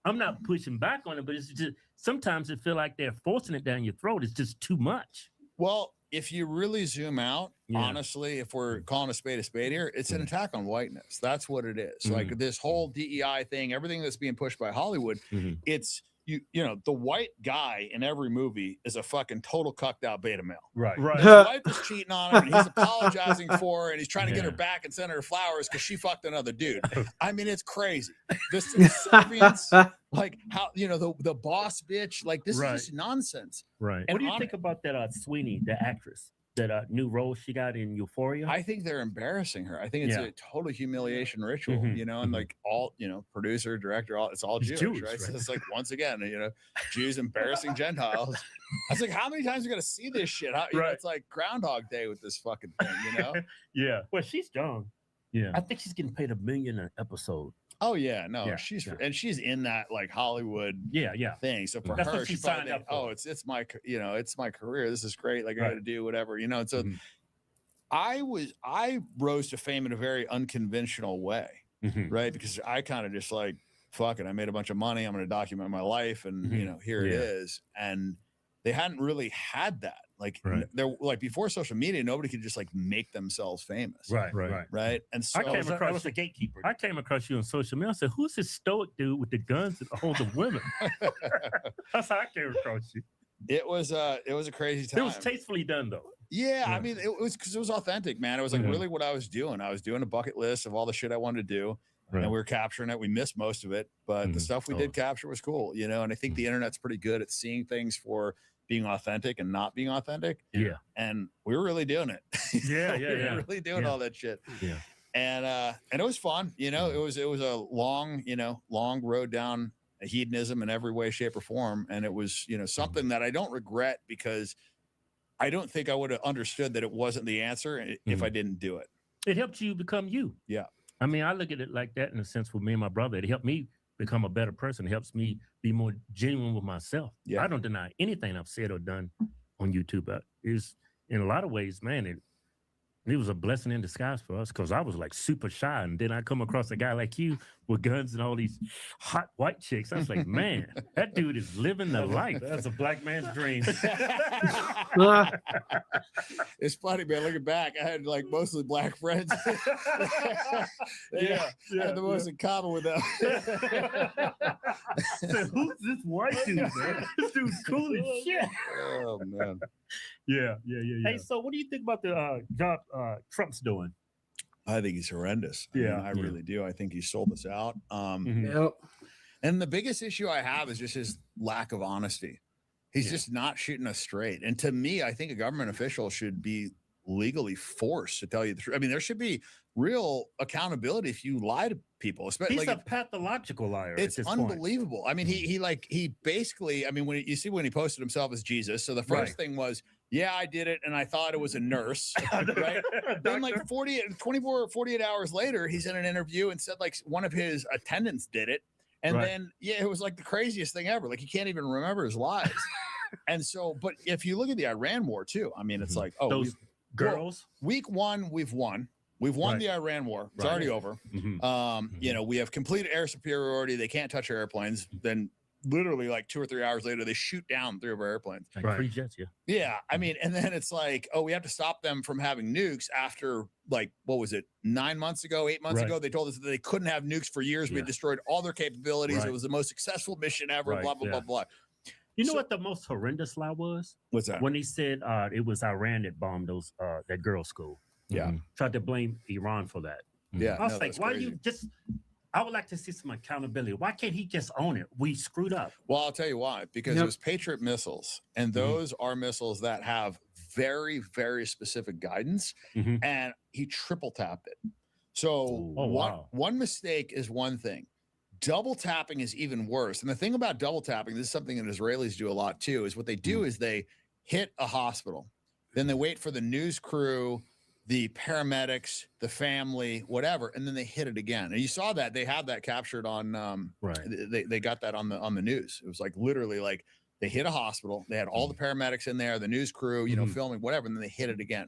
I'm not pushing back on it, but it's just sometimes it feel like they're forcing it down your throat. It's just too much. Well, if you really zoom out, honestly, if we're calling a spade here, it's an attack on whiteness. That's what it is. Like this whole DEI thing, everything that's being pushed by Hollywood, it's you know, the white guy in every movie is a fucking total cucked out beta male. Right. His wife is cheating on him, and he's apologizing for her, and he's trying to get her back and send her flowers because she fucked another dude. I mean, it's crazy. The subservience, like how, you know, the boss bitch, like this is just nonsense. Right. What do you think about that Sweeney, the actress? That new role she got in Euphoria? I think they're embarrassing her. I think it's a total humiliation ritual, you know, and like all, you know, producer, director, it's all Jewish, right? So it's like, once again, you know, Jews embarrassing Gentiles. I was like, how many times are we going to see this shit? You know, it's like Groundhog Day with this fucking thing, you know? Yeah. Well, she's young. Yeah. I think she's getting paid $1 million an episode. Oh yeah, no, she's and she's in that like Hollywood thing. So for her, she signed up. Oh, it's my, you know, it's my career. This is great. Like I got to do whatever, you know. And so I rose to fame in a very unconventional way, right? Because I kind of just like, fuck it, I made a bunch of money. I'm going to document my life, and you know, here it is. And they hadn't really had that. Like they're like before social media, nobody could just like make themselves famous. Right. And so I was a gatekeeper. I came across you on social media. I said, "Who's this stoic dude with the guns and all the women?" That's how I came across you. It was a crazy time. It was tastefully done though. Yeah, I mean, it was because it was authentic, man. It was like really what I was doing. I was doing a bucket list of all the shit I wanted to do. And we were capturing it. We missed most of it, but the stuff we did capture was cool, you know. And I think the internet's pretty good at seeing things for being authentic and not being authentic. Yeah. And we were really doing it. We were really doing all that shit. Yeah. And it was fun, you know. It was a long road down hedonism in every way, shape, or form. And it was, you know, something that I don't regret, because I don't think I would have understood that it wasn't the answer if I didn't do it. It helped you become you. Yeah. I mean, I look at it like that in a sense with me and my brother. It helped me become a better person. It helps me be more genuine with myself. I don't deny anything I've said or done on YouTube. It's in a lot of ways, man, it was a blessing in disguise for us, because I was like super shy. And then I come across a guy like you with guns and all these hot white chicks. I was like, man, that dude is living the life. That's a black man's dream. It's funny, man. Looking back, I had like mostly black friends. I had the most in common with them. Said, who's this white dude, man? This dude's cool as shit. Oh man. Yeah. Hey, so what do you think about the job Trump's doing? I think he's horrendous. I really do. I think he sold us out. And the biggest issue I have is just his lack of honesty. He's just not shooting us straight. And to me, I think a government official should be legally forced to tell you the truth. I mean, there should be real accountability if you lie to people. Especially, he's a pathological liar. It's unbelievable. Point. I mean, he basically, I mean, when he posted himself as Jesus. So the first thing was, yeah, I did it, and I thought it was a nurse, right? Then like 48 hours later, he's in an interview and said like one of his attendants did it. And then, it was like the craziest thing ever. Like he can't even remember his lies. And so, but if you look at the Iran war too, I mean, it's like, those girls. Week 1, we've won. We've won the Iran war. It's already over. You know, we have complete air superiority. They can't touch our airplanes. Then literally like 2 or 3 hours later, they shoot down 3 of our airplanes. Like free jets, Yeah. I mean, and then it's like, we have to stop them from having nukes after like, what was it? 9 months ago, 8 months ago, they told us that they couldn't have nukes for years. We destroyed all their capabilities. It was the most successful mission ever, blah, blah, blah, blah. You know what the most horrendous lie was? What's that? When he said it was Iran that bombed those that girls' school. Tried to blame Iran for that. I was like, why you just... I would like to see some accountability. Why can't he just own it? We screwed up. Well, I'll tell you why. Because it was Patriot missiles, and those are missiles that have very, very specific guidance, and he triple tapped it. So one mistake is one thing. Double tapping is even worse. And the thing about double tapping, this is something that Israelis do a lot too, is what they do is they hit a hospital. Then they wait for the news crew, the paramedics, the family, whatever, and then they hit it again. And you saw that they have that captured on they got that on the news. It was like literally like they hit a hospital, they had all the paramedics in there, the news crew, you know, filming, whatever, and then they hit it again.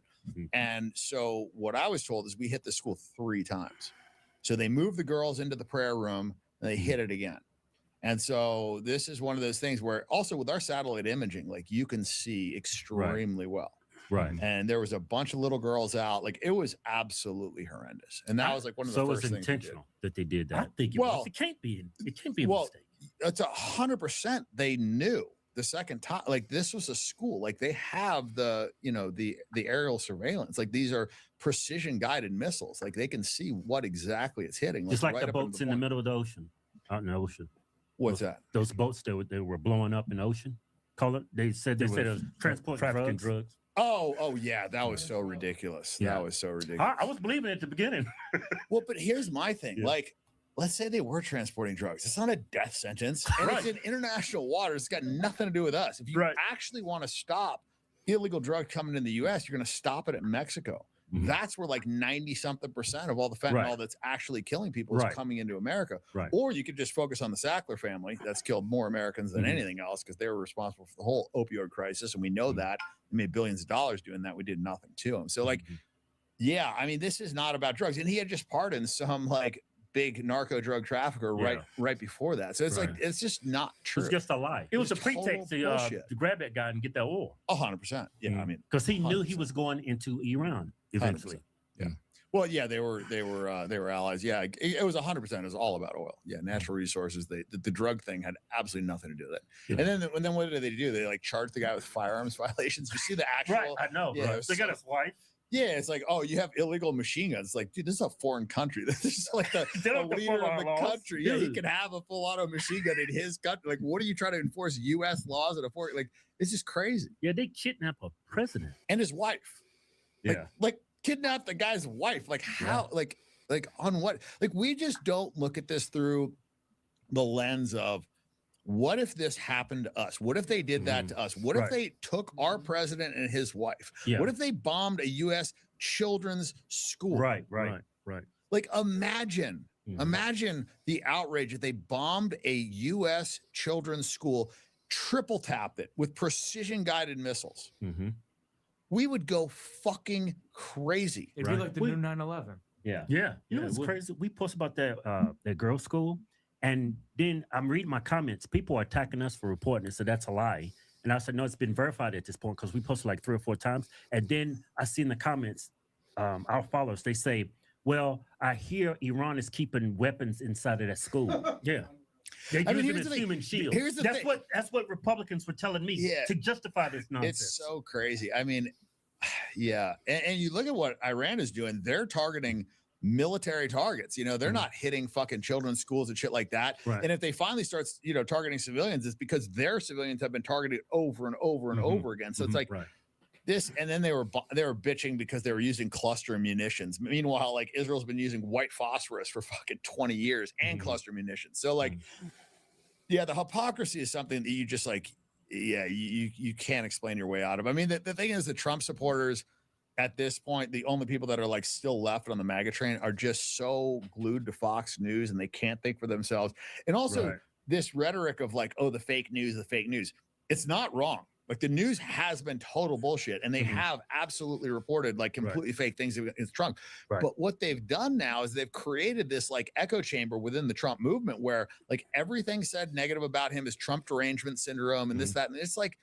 And so what I was told is we hit the school 3 times. So they moved the girls into the prayer room and they hit it again. And so this is one of those things where also with our satellite imaging, like you can see extremely well. And there was a bunch of little girls out. Like it was absolutely horrendous. And that was like one of the first things. So it was intentional that they did that. I think it was. It can't be a mistake. it's 100% they knew the second time. Like, this was a school. Like, they have the, you know, the aerial surveillance. Like, these are precision guided missiles. Like, they can see what exactly it's hitting. Just like right the boats in the middle of the ocean, out in the ocean. What's that? Those boats that they were blowing up in the ocean. Call it. They said it was transporting drugs. Oh yeah, that was so ridiculous. Yeah. That was so ridiculous. I was believing it at the beginning. Well, but here's my thing. Yeah. Like, let's say they were transporting drugs. It's not a death sentence, and it's in international waters. It's got nothing to do with us. If you actually want to stop illegal drug coming in the U.S., you're going to stop it at Mexico. Mhm. That's where like 90-something% of all the fentanyl that's actually killing people is coming into America. Right. Or you could just focus on the Sackler family that's killed more Americans than anything else, because they were responsible for the whole opioid crisis. And we know that. They made billions of dollars doing that. We did nothing to them. So like, yeah, I mean, this is not about drugs. And he had just pardoned some like big narco drug trafficker right before that. So it's like, it's just not true. It's just a lie. It was a pretext to grab that guy and get that oil. 100%. Yeah, I mean, because he knew he was going into Iran eventually. 100%. Yeah. Well, yeah, they were allies. Yeah, it was 100%. It was all about oil. Yeah, natural resources. The drug thing had absolutely nothing to do with it. Yeah. And then what did they do? They like charged the guy with firearms violations. You see the actual? Right, I know. Yeah, they got his wife. Yeah, it's like, oh, you have illegal machine guns. It's like, dude, this is a foreign country. This is like the leader of the country. Yeah, he can have a full auto machine gun in his country. Like, what are you trying to enforce U.S. laws at a foreign? Like, it's just crazy. Yeah, they kidnap a president and his wife. Like kidnap the guy's wife. Like, how? Like on what? Like, we just don't look at this through the lens of, what if this happened to us? What if they did that to us? What if they took our president and his wife? Yeah. What if they bombed a U.S. children's school? Right. Like, imagine the outrage if they bombed a U.S. children's school, triple tapped it with precision guided missiles. We would go fucking crazy. It'd be like the new 9/11. Yeah. You know what's crazy? We post about that girls' school. And then I'm reading my comments. People are attacking us for reporting it, so that's a lie. And I said, no, it's been verified at this point, because we posted like 3 or 4 times. And then I see in the comments, our followers, they say, well, I hear Iran is keeping weapons inside of that school. Yeah. They're using it as human shield. That's what Republicans were telling me to justify this nonsense. It's so crazy. I mean, yeah. And you look at what Iran is doing. They're targeting military targets. You know, they're not hitting fucking children's schools and shit like that. And if they finally start, targeting civilians, it's because their civilians have been targeted over and over and over again. So it's like this, and then they were bitching because they were using cluster munitions. Meanwhile, like, Israel's been using white phosphorus for fucking 20 years and cluster munitions. So like, yeah, the hypocrisy is something that you just like, you can't explain your way out of. I mean, the thing is, the Trump supporters at this point, the only people that are like still left on the MAGA train are just so glued to Fox News, and they can't think for themselves. And also this rhetoric of like, oh, the fake news. It's not wrong. Like, the news has been total bullshit, and they have absolutely reported like completely fake things against Trump. But what they've done now is they've created this like echo chamber within the Trump movement where like everything said negative about him is Trump derangement syndrome and this, that, and it's like,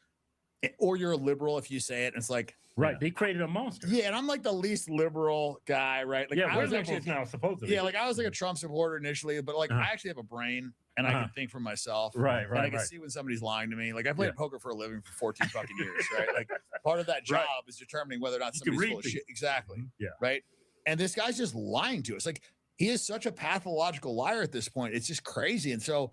or you're a liberal if you say it. And it's like, they created a monster. Yeah, and I'm like the least liberal guy, right? Like, I was actually now supposedly. Yeah, like I was like a Trump supporter initially, but like I actually have a brain and I can think for myself. And I can see when somebody's lying to me. Like, I played poker for a living for 14 fucking years, right? Like, part of that job is determining whether or not somebody's full of shit. Exactly. Yeah. Right. And this guy's just lying to us. Like, he is such a pathological liar at this point. It's just crazy. And so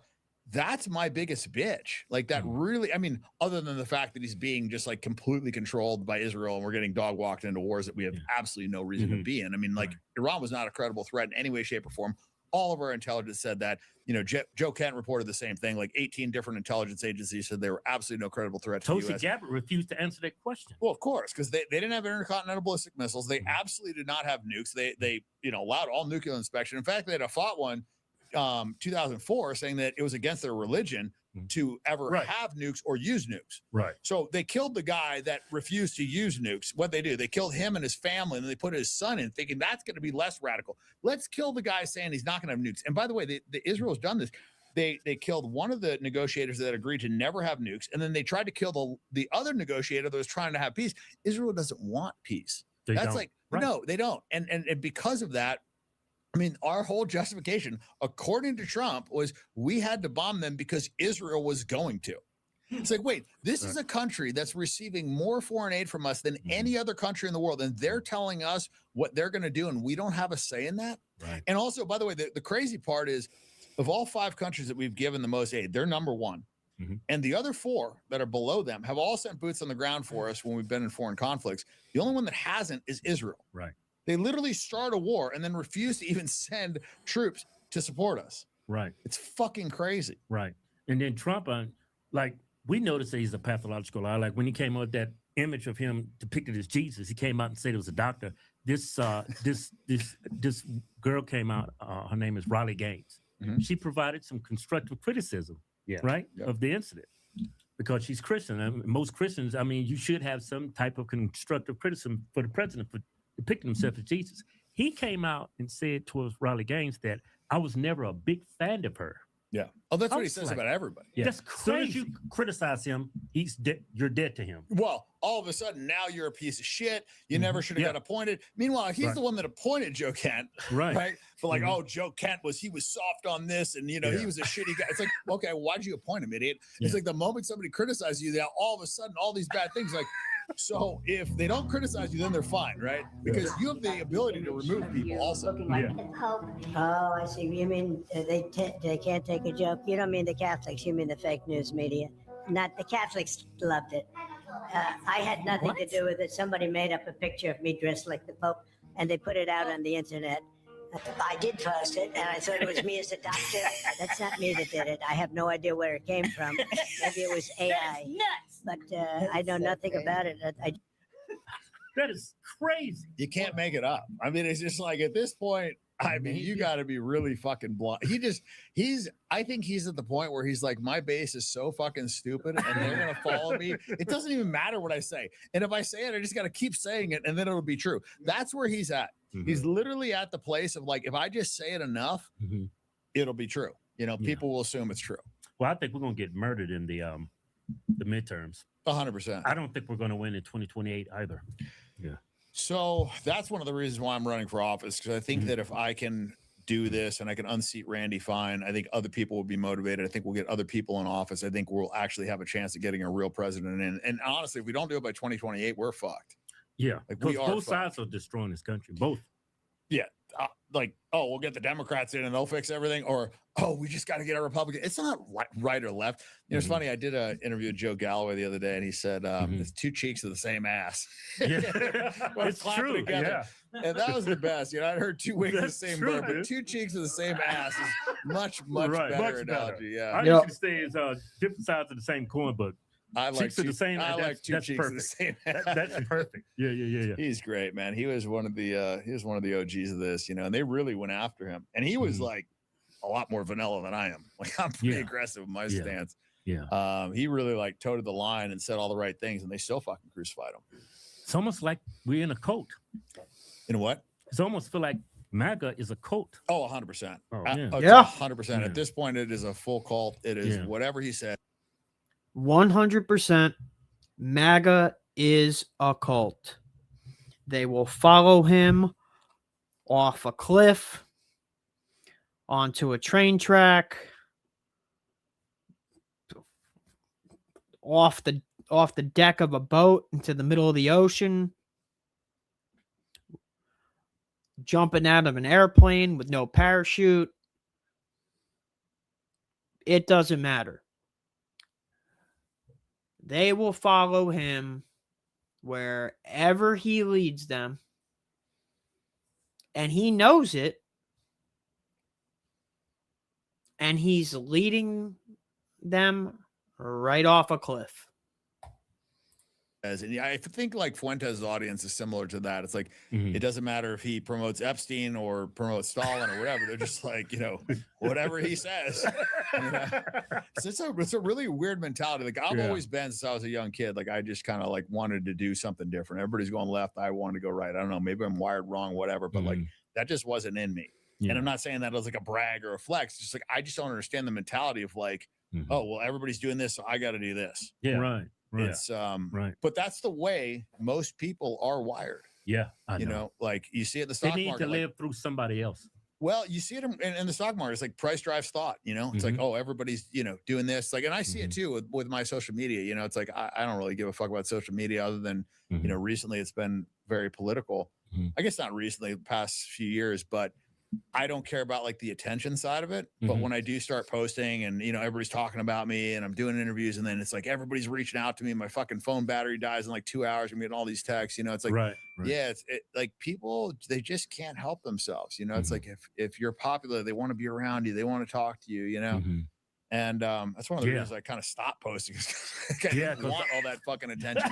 that's my biggest bitch. Like, that really, I mean, other than the fact that he's being just like completely controlled by Israel, and we're getting dog walked into wars that we have absolutely no reason to be in. I mean, like, Iran was not a credible threat in any way, shape, or form. All of our intelligence said that. Joe Kent reported the same thing. Like, 18 different intelligence agencies said they were absolutely no credible threat to the U.S. Gabbard refused to answer that question. Well, of course, because they didn't have intercontinental ballistic missiles. They absolutely did not have nukes. They allowed all nuclear inspection. In fact, they had a fought one 2004 saying that it was against their religion to ever have nukes or use nukes. So they killed the guy that refused to use nukes. What they do, they killed him and his family, and then they put his son in, thinking that's going to be less radical. Let's kill the guy saying he's not going to have nukes. And by the way, the Israel's done this. They killed one of the negotiators that agreed to never have nukes, and then they tried to kill the other negotiator that was trying to have peace. Israel doesn't want peace. No, they don't. And because of that, I mean, our whole justification, according to Trump, was we had to bomb them because Israel was going to. It's like, wait, this is a country that's receiving more foreign aid from us than any other country in the world. And they're telling us what they're going to do. And we don't have a say in that. Right. And also, by the way, the crazy part is of all 5 countries that we've given the most aid, they're number 1. And the other 4 that are below them have all sent boots on the ground for us when we've been in foreign conflicts. The only one that hasn't is Israel. Right. They literally start a war and then refuse to even send troops to support us. Right. It's fucking crazy. Right. And then Trump, like, we noticed that he's a pathological liar. Like when he came out with that image of him depicted as Jesus, he came out and said it was a doctor. This girl came out. Her name is Riley Gaines. She provided some constructive criticism, of the incident because she's Christian. And most Christians, I mean, you should have some type of constructive criticism for the president for depicting himself as Jesus. He came out and said towards Riley Gaines that I was never a big fan of her. Yeah. Oh, that's what he says about everybody. Yeah. That's crazy. As soon as you criticize him, he's dead. You're dead to him. Well, all of a sudden now you're a piece of shit. You never should have got appointed. Meanwhile, he's the one that appointed Joe Kent. Right. But like, oh, Joe Kent he was soft on this, and he was a shitty guy. It's like, okay, why'd you appoint him, idiot? It's like the moment somebody criticizes you, all of a sudden all these bad things like. So if they don't criticize you, then they're fine, right? Because you have the ability to remove people also. Oh, I see. You mean they can't take a joke? You don't mean the Catholics. You mean the fake news media. Not the Catholics loved it. I had nothing to do with it. Somebody made up a picture of me dressed like the Pope, and they put it out on the internet. I did post it, and I thought it was me as a doctor. That's not me that did it. I have no idea where it came from. Maybe it was AI. But I know nothing about it. That is crazy. You can't make it up. I mean, it's just like at this point, I mean, you got to be really fucking blunt. I think he's at the point where he's like, my base is so fucking stupid and they're going to follow me. It doesn't even matter what I say. And if I say it, I just got to keep saying it and then it'll be true. That's where he's at. He's literally at the place of like, if I just say it enough, it'll be true. People will assume it's true. Well, I think we're going to get murdered in the midterms. 100%. I don't think we're going to win in 2028 either. Yeah. So that's one of the reasons why I'm running for office, because I think that if I can do this and I can unseat Randy Fine, I think other people will be motivated. I think we'll get other people in office. I think we'll actually have a chance of getting a real president in. And honestly, if we don't do it by 2028, we're fucked. Yeah. Like both sides are destroying this country. Both. Yeah. We'll get the Democrats in and they'll fix everything. Or, we just got to get a Republican. It's not right or left. It's funny. I did an interview with Joe Galloway the other day, and he said, it's 2 cheeks of the same ass. It's true. Together. Yeah. And that was the best. I'd heard 2 wings of the same bird, but 2 cheeks of the same ass is much better analogy. Yeah. I usually say it's different sides of the same coin, but I like cheeks of the same. I like 2 cheeks perfect. of the same. That's perfect. Yeah. He's great, man. He was one of the OGs of this, and they really went after him. And he was like a lot more vanilla than I am. Like I'm pretty aggressive with my stance. Yeah. He really toted the line and said all the right things, and they still fucking crucified him. It's almost like we're in a cult. In what? It's almost feel like MAGA is a cult. Oh, 100%. Oh, yeah. 100%. At this point, it is a full cult. It is whatever he said. 100% MAGA is a cult. They will follow him off a cliff, onto a train track, off the deck of a boat into the middle of the ocean, jumping out of an airplane with no parachute. It doesn't matter. They will follow him wherever he leads them. And he knows it. And he's leading them right off a cliff. And I think Fuentes' audience is similar to that. It's like, it doesn't matter if he promotes Epstein or promotes Stalin or whatever. They're just like, whatever he says. So it's a really weird mentality. Like I've always been since I was a young kid. Like I just kind of wanted to do something different. Everybody's going left. I wanted to go right. I don't know. Maybe I'm wired wrong, whatever. But that just wasn't in me. Yeah. And I'm not saying that as a brag or a flex. It's just I just don't understand the mentality of oh, well, everybody's doing this, so I got to do this. Yeah. Right. It's right. But that's the way most people are wired. Yeah. You see it in the stock market. They need to live through somebody else. Well, you see it in the stock market. It's like price drives thought, you know, it's like, oh, everybody's, you know, doing this. Like, and I see it too with my social media, you know, it's like, I don't really give a fuck about social media other than, you know, recently it's been very political. I guess not recently, the past few years, but I don't care about like the attention side of it. But when I do start posting and, you know, everybody's talking about me and I'm doing interviews and then it's like, everybody's reaching out to me. My fucking phone battery dies in like 2 hours. I'm getting all these texts, you know, it's like, yeah, it's like people, they just can't help themselves. You know, it's like, if you're popular, they want to be around you. They want to talk to you, you know? And that's one of the reasons I kind of stopped posting. I didn't want all that fucking attention.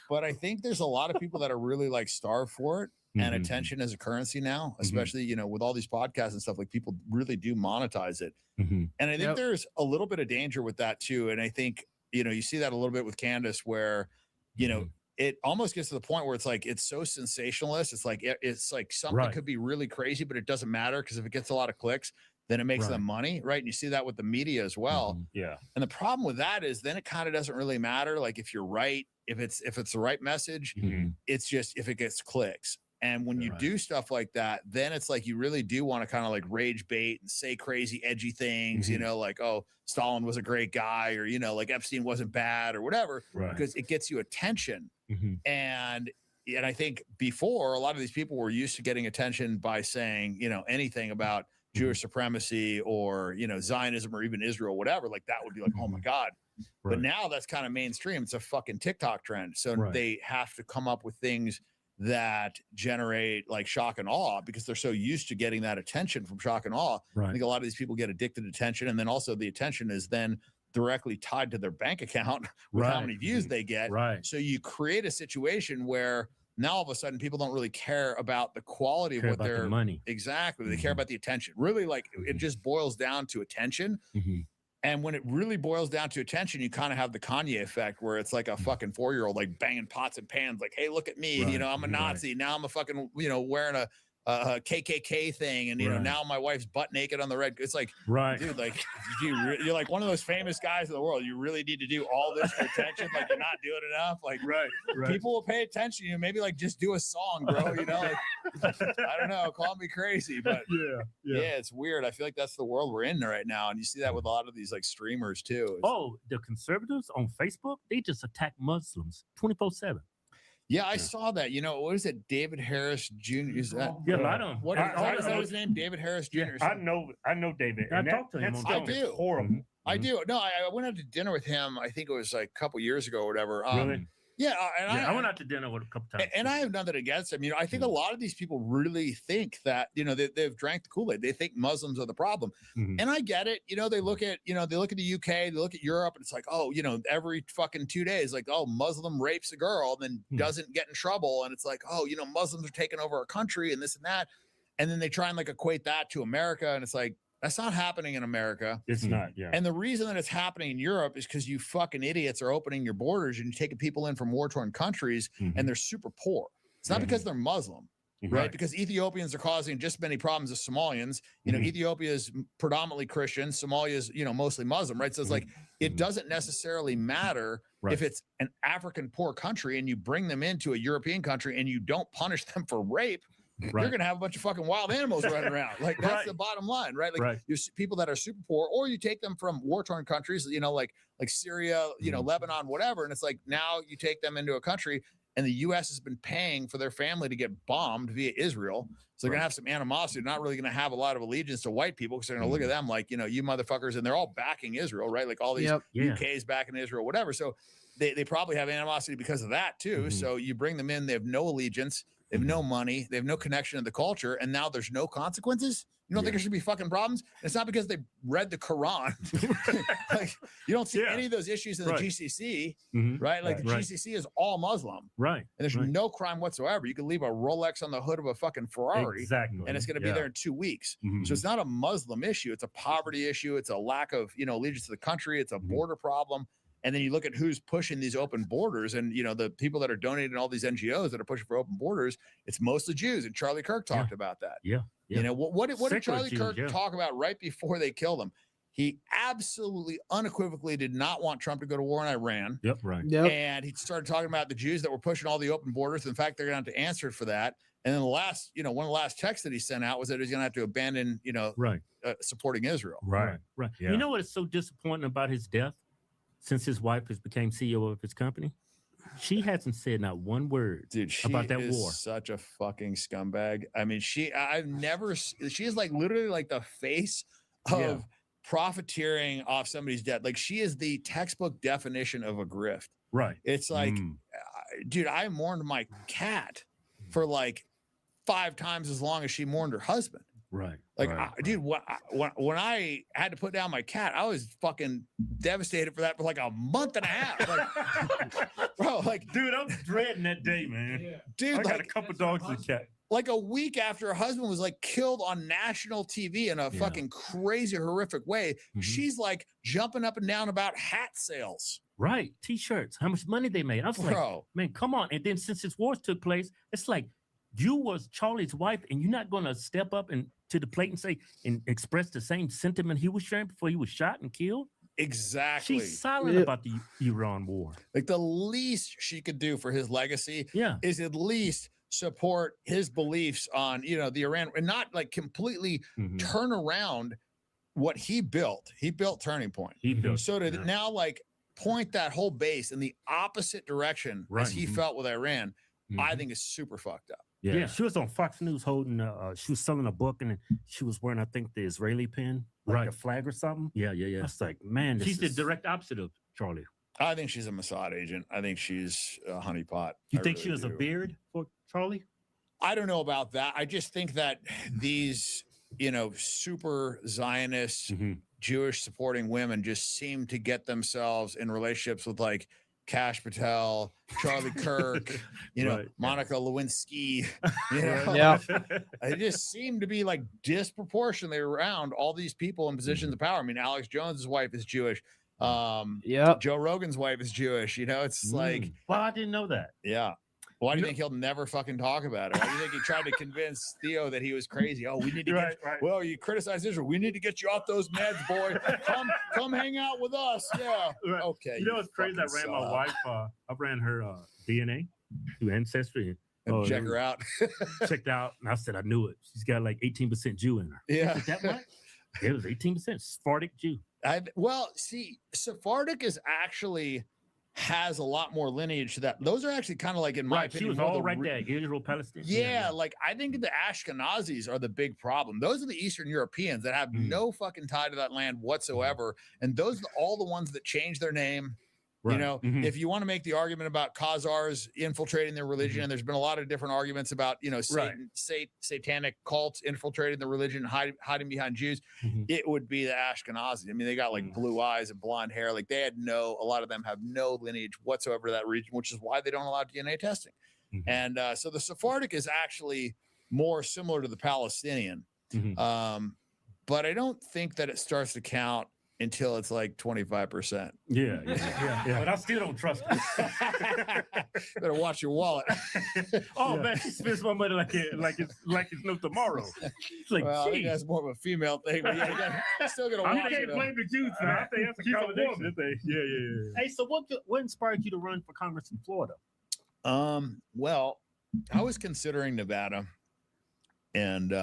But I think there's a lot of people that are really like starved for it. And attention as a currency now, especially, you know, with all these podcasts and stuff, like people really do monetize it. And I think there's a little bit of danger with that too. And I think, you know, you see that a little bit with Candace where, you know, it almost gets to the point where it's like, it's so sensationalist. It's like something could be really crazy, but it doesn't matter because if it gets a lot of clicks, then it makes them money, right? And you see that with the media as well. And the problem with that is then it kind of doesn't really matter. Like if you're right, if it's the right message, it's just if it gets clicks. And when you do stuff like that, then it's like you really do want to kind of like rage bait and say crazy, edgy things, you know, like, oh, Stalin was a great guy, or, you know, like Epstein wasn't bad or whatever, because it gets you attention. And I think before, a lot of these people were used to getting attention by saying, you know, anything about Jewish supremacy or, you know, Zionism or even Israel, whatever, like that would be like, oh my God. But now that's kind of mainstream. It's a fucking TikTok trend. So they have to come up with things that generate like shock and awe because they're so used to getting that attention from shock and awe. I think a lot of these people get addicted to attention, and then also the attention is then directly tied to their bank account with how many views they get. So you create a situation where now all of a sudden people don't really care about the quality of what their money. Exactly. They care about the attention. Really, like it just boils down to attention. And when it really boils down to attention, you kind of have the Kanye effect where it's like a fucking 4-year-old like banging pots and pans, like, hey, look at me, you know, I'm a Nazi. Now I'm a fucking, you know, wearing a KKK thing, and you know, now my wife's butt naked on the red. It's like, dude, like you're like one of those famous guys in the world. You really need to do all this for attention. Like you're not doing enough. Like people will pay attention to you. Maybe like just do a song, bro. You know, like, I don't know, call me crazy, but yeah, it's weird. I feel like that's the world we're in right now, and you see that with a lot of these like streamers too. The conservatives on Facebook, they just attack Muslims 24/7. Yeah, I saw that. You know, what is it? David Harris Jr. Is that? I don't. What is his name? David Harris Jr. I know David. I talked to him. I do. Horrible. I do. No, I went out to dinner with him. I think it was like a couple years ago or whatever. Really? Yeah, and I went out to dinner with a couple times. And I have nothing against him. You know, I think a lot of these people really think that, you know, they've drank the Kool-Aid. They think Muslims are the problem. And I get it. You know, they look at the UK, they look at Europe, and it's like, oh, you know, every fucking 2 days, like, oh, Muslim rapes a girl and then doesn't get in trouble. And it's like, oh, you know, Muslims are taking over our country and this and that. And then they try and like equate that to America. And it's like, that's not happening in America. It's not, yeah. And the reason that it's happening in Europe is because you fucking idiots are opening your borders and you're taking people in from war-torn countries and they're super poor. It's not because they're Muslim, right? Because Ethiopians are causing just as many problems as Somalians. You know, Ethiopia is predominantly Christian. Somalia is, you know, mostly Muslim, right? So it's like, it doesn't necessarily matter if it's an African poor country and you bring them into a European country and you don't punish them for rape. You're going to have a bunch of fucking wild animals running around. Like that's the bottom line, right? Like you see people that are super poor, or you take them from war-torn countries, you know, like Syria, you know, Lebanon, whatever. And it's like, now you take them into a country and the U.S. has been paying for their family to get bombed via Israel. So they're going to have some animosity. They're not really going to have a lot of allegiance to white people because they're going to look at them like, you know, you motherfuckers, and they're all backing Israel, right? Like all these UKs backing Israel, whatever. So they probably have animosity because of that too. So you bring them in, they have no allegiance. They have no money. They have no connection to the culture. And now there's no consequences. You don't think there should be fucking problems? It's not because they read the Quran. Like, you don't see any of those issues in the GCC, right? Like the GCC is all Muslim. Right. And there's no crime whatsoever. You can leave a Rolex on the hood of a fucking Ferrari. Exactly. And it's going to be there in 2 weeks. So it's not a Muslim issue. It's a poverty issue. It's a lack of, you know, allegiance to the country. It's a border problem. And then you look at who's pushing these open borders, and you know the people that are donating all these NGOs that are pushing for open borders. It's mostly Jews, and Charlie Kirk talked about that. You know what did Charlie Kirk talk about right before they killed him? He absolutely unequivocally did not want Trump to go to war in Iran. Yep. And he started talking about the Jews that were pushing all the open borders. In fact, they're going to have to answer for that. And then one of the last texts that he sent out was that he's going to have to abandon, supporting Israel. Right. Yeah. You know what is so disappointing about his death? Since his wife has became CEO of his company, she hasn't said not one word about that war. Such a fucking scumbag. I mean, she is like literally like the face of profiteering off somebody's debt. Like she is the textbook definition of a grift. Right. It's like, dude, I mourned my cat for like 5 times as long as she mourned her husband. Right. Like, dude, when I had to put down my cat, I was fucking devastated for that for like a month and a half. Like, bro, like, dude, I'm dreading that day, man. Yeah. Dude, I got a couple dogs and a cat. Like a week after her husband was like killed on national TV in a fucking crazy, horrific way, like she's jumping up and down about hat sales. Right. T-shirts. How much money they made. I was like, man, come on. And then since this war took place, it's like you was Charlie's wife and you're not going to step up and to the plate and say and express the same sentiment he was sharing before he was shot and killed. Exactly. She's silent about the Iran war. Like the least she could do for his legacy is at least support his beliefs on, the Iran and not like completely turn around what he built. He built Turning Point. So to now like point that whole base in the opposite direction as he felt with Iran, I think is super fucked up. Yeah, she was on Fox News holding. She was selling a book, and she was wearing, I think, the Israeli pin, like a flag or something. Yeah. I was like, man, she's the direct opposite of Charlie. I think she's a Mossad agent. I think she's a honeypot. You think she was a beard for Charlie? I don't know about that. I just think that these, super Zionist, Jewish supporting women just seem to get themselves in relationships with like Kash Patel, Charlie Kirk, Monica Lewinsky, They just seem to be like disproportionately around all these people in positions of power. I mean, Alex Jones's wife is Jewish. Joe Rogan's wife is Jewish. It's like, well, I didn't know that. Yeah. Why do you think he'll never fucking talk about it? Why do you think he tried to convince Theo that he was crazy? Oh, we need to well, you criticize Israel. We need to get you off those meds, boy. Come hang out with us. Yeah. Right. Okay. You know what's crazy? I ran my wife. I ran her DNA through Ancestry. Check her out. Checked out. And I said, I knew it. She's got like 18% Jew in her. Yeah. Is that much? It was 18% Sephardic Jew. See, Sephardic is actually has a lot more lineage to that. Those are actually kind of like, in my opinion, she was all right there, Israel, Palestine. Yeah, like I think the Ashkenazis are the big problem. Those are the Eastern Europeans that have no fucking tie to that land whatsoever, and those are all the ones that change their name. Right. If you want to make the argument about Khazars infiltrating their religion, and there's been a lot of different arguments about, satanic cults infiltrating the religion, hiding behind Jews, it would be the Ashkenazis. I mean, they got like blue eyes and blonde hair. Like they had a lot of them have no lineage whatsoever to that region, which is why they don't allow DNA testing. And so the Sephardic is actually more similar to the Palestinian. But I don't think that it starts to count until it's like 25%. Yeah. But I still don't trust her. Better watch your wallet. Man, she spends my money like it's no tomorrow. It's like, I think that's more of a female thing. But still gonna watch it. You can't blame the Jews. I think that's a combination thing. Yeah. Hey, so what inspired you to run for Congress in Florida? Well, I was considering Nevada, and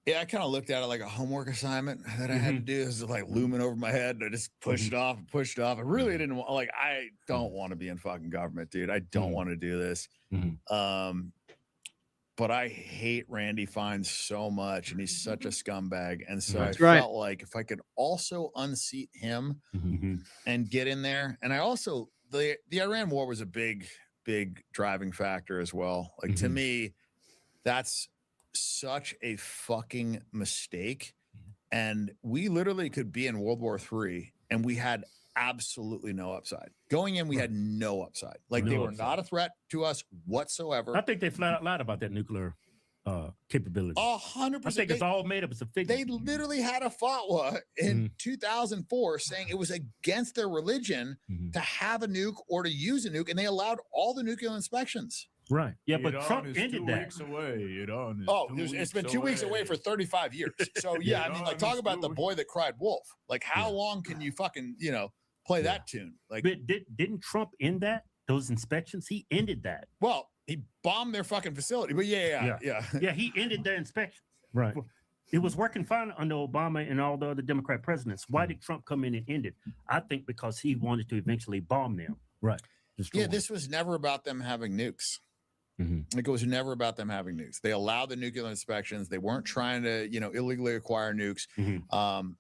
I kind of looked at it like a homework assignment that I had to do. It was like looming over my head. I just pushed it off. I really didn't want, I don't want to be in fucking government, dude. I don't want to do this. But I hate Randy Fines so much, and he's such a scumbag. And so I felt like if I could also unseat him and get in there. And I also, the Iran war was a big driving factor as well. Like to me, that's such a fucking mistake, and we literally could be in World War III and we had absolutely no upside going in. We had no upside. Like they were not a threat to us whatsoever. I think they flat out lied about that nuclear capability. 100%. I think it's all made up. It's a figure. They literally had a fatwa in 2004 saying it was against their religion to have a nuke or to use a nuke, and they allowed all the nuclear inspections. Right. Yeah, but Trump ended that. Weeks away, it's been 2 weeks away for 35 years. So yeah, I mean, like talk about the boy that cried wolf. Like how long can you fucking, play that tune? Like but didn't Trump end those inspections? He ended that. Well, He bombed their fucking facility. But yeah. He ended their inspections. Right. It was working fine under Obama and all the other Democrat presidents. Why did Trump come in and end it? I think because he wanted to eventually bomb them. Right. Yeah, this was never about them having nukes. It was never about them having nukes. They allowed the nuclear inspections. They weren't trying to, illegally acquire nukes.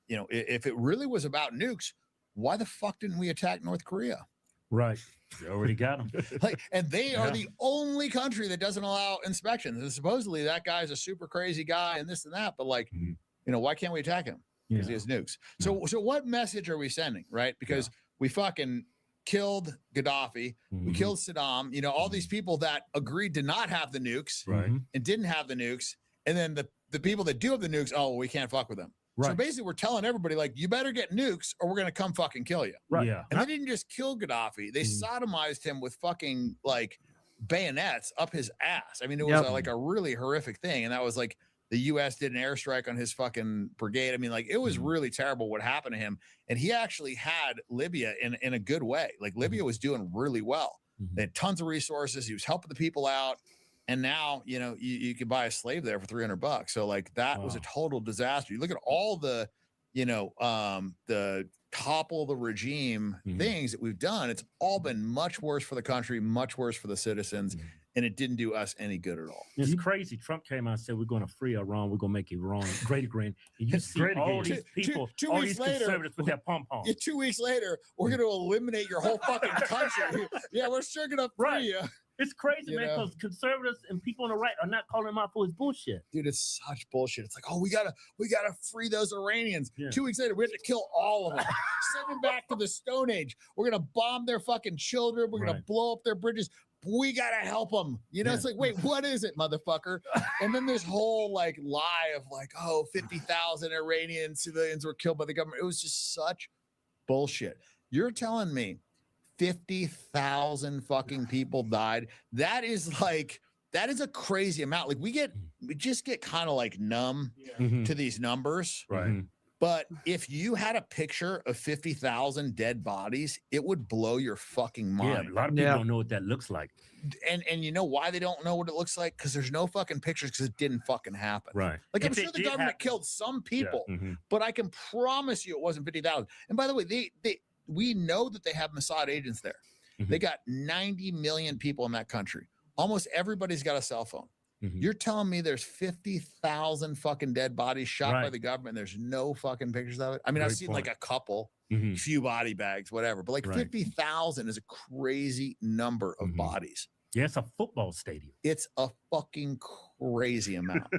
If it really was about nukes, why the fuck didn't we attack North Korea? Right. They already got them. And they are the only country that doesn't allow inspections. And supposedly that guy's a super crazy guy and this and that. But why can't we attack him? Because he has nukes. So what message are we sending? Right? Because we fucking killed Gaddafi, we killed Saddam, all these people that agreed to not have the nukes and didn't have the nukes. And then the people that do have the nukes, we can't fuck with them. Right. So basically we're telling everybody you better get nukes or we're going to come fucking kill you. Right. Yeah. And they didn't just kill Gaddafi. They sodomized him with fucking bayonets up his ass. I mean, it was a really horrific thing. And that was the U.S. did an airstrike on his fucking brigade. I mean, it was really terrible what happened to him. And he actually had Libya in a good way. Libya was doing really well. They had tons of resources. He was helping the people out. And now, you could buy a slave there for $300. So that was a total disaster. You look at all the, the topple the regime things that we've done. It's all been much worse for the country, much worse for the citizens. And it didn't do us any good at all. It's crazy. Trump came out and said, we're going to free Iran. We're going to make Iran great again. And you see all these people, all these conservatives with their pom-pom. 2 weeks later, we're going to eliminate your whole fucking country. We're sure going to free you. It's crazy, man, because conservatives and people on the right are not calling him out for his bullshit. Dude, it's such bullshit. It's we gotta free those Iranians. 2 weeks later, we have to kill all of them. Send them back to the Stone Age. We're gonna bomb their fucking children. We're gonna blow up their bridges. We gotta help them. It's wait, what is it, motherfucker? And then this whole lie of 50,000 Iranian civilians were killed by the government. It was just such bullshit. You're telling me 50,000 fucking people died. That is a crazy amount. We just get kind of numb to these numbers. Right. But if you had a picture of 50,000 dead bodies, it would blow your fucking mind. Yeah, a lot of people don't know what that looks like. And you know why they don't know what it looks like? Because there's no fucking pictures because it didn't fucking happen. Right. I'm sure the government killed some people, but I can promise you it wasn't 50,000. And by the way, we know that they have Mossad agents there. They got 90 million people in that country. Almost everybody's got a cell phone. You're telling me there's 50,000 fucking dead bodies shot by the government. There's no fucking pictures of it. I mean, I've seen a couple, few body bags, whatever, but 50,000 is a crazy number of bodies. Yeah, it's a football stadium. It's a fucking crazy amount.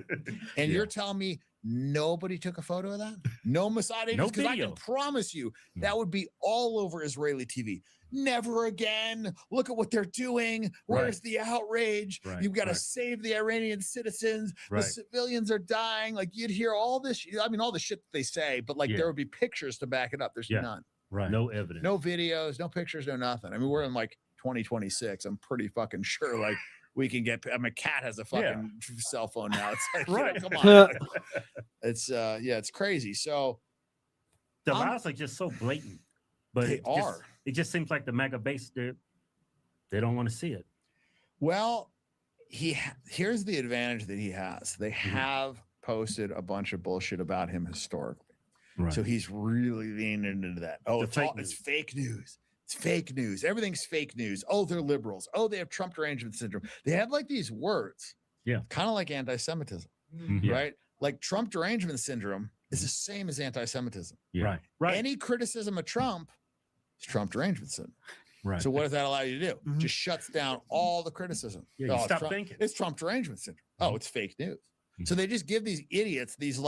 And you're telling me nobody took a photo of that? No Mossad agents? Because I can promise you that would be all over Israeli TV. Never again. Look at what they're doing. Where's the outrage? You've got to save the Iranian citizens. The civilians are dying. You'd hear all this. I mean, all the shit that they say, but there would be pictures to back it up. There's none. Right. No evidence. No videos, no pictures, no nothing. I mean, we're in 2026. I'm pretty fucking sure we can get. I mean, Cat has a fucking cell phone now. It's come on. It's it's crazy. So the lies are just so blatant. But they are. It just seems like the MAGA base, they don't want to see it. Well, here's the advantage that he has. They have posted a bunch of bullshit about him historically. Right. So he's really leaning into that. Oh, it's fake news. It's fake news. Everything's fake news. Oh, they're liberals. Oh, they have Trump derangement syndrome. They have these words. Yeah. Kind of like anti-Semitism, right? Trump derangement syndrome is the same as anti-Semitism. Yeah. Right. Any criticism of Trump is Trump derangement syndrome. Right. So what does that allow you to do? Just shuts down all the criticism. Yeah, stop thinking. It's Trump derangement syndrome. Oh, it's fake news. So they just give these idiots these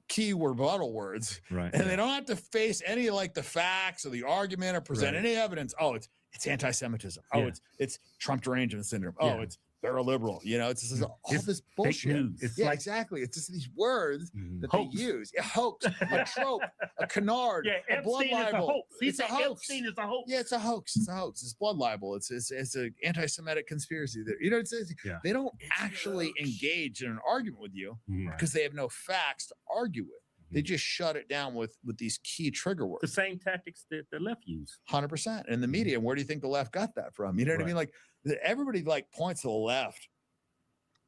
key rebuttal words, and they don't have to face any the facts or the argument or present any evidence. Oh, it's anti-Semitism. Oh, it's Trump derangement syndrome. Oh, they're a liberal. It's just all this bullshit. It's exactly. It's just these words that they use. A hoax, a trope, a canard, a blood libel. It's a hoax. Epstein is a hoax. Yeah, it's a hoax. It's a hoax. It's blood libel. It's an anti-Semitic conspiracy. They don't actually engage in an argument with you because they have no facts to argue with. They just shut it down with these key trigger words. The same tactics that the left use. 100%. And the media, and where do you think the left got that from? You know what I mean? Like everybody like points to the left.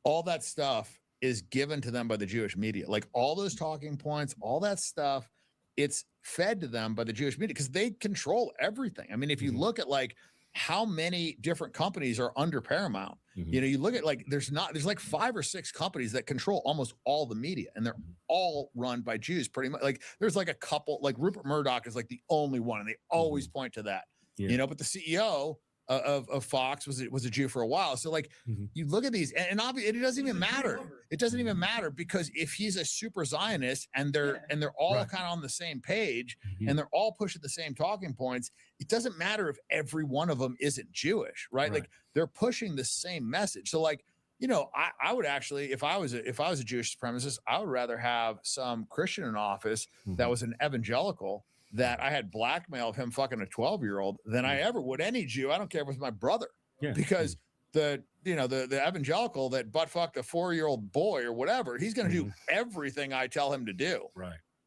All that stuff is given to them by the Jewish media. Like all those talking points, all that stuff, it's fed to them by the Jewish media because they control everything. I mean, if you look at like how many different companies are under Paramount, you know, you look at like there's like 5 or 6 companies that control almost all the media, and they're all run by Jews pretty much. Like there's like a couple, like Rupert Murdoch is like the only one, and they always point to that, you know, but the CEO of Fox was a Jew for a while. So like you look at these and obviously it doesn't even matter. It doesn't even matter because if he's a super Zionist and they're all kind of on the same page and they're all pushing the same talking points, it doesn't matter if every one of them isn't Jewish, right? Like they're pushing the same message. So like, you know, I would actually, if I was a Jewish supremacist, I would rather have some Christian in office that was an evangelical that I had blackmail of him fucking a 12-year-old than I ever would any Jew. I don't care if it was my brother, because the evangelical that butt fucked a 4-year-old boy or whatever, he's going to do everything I tell him to do.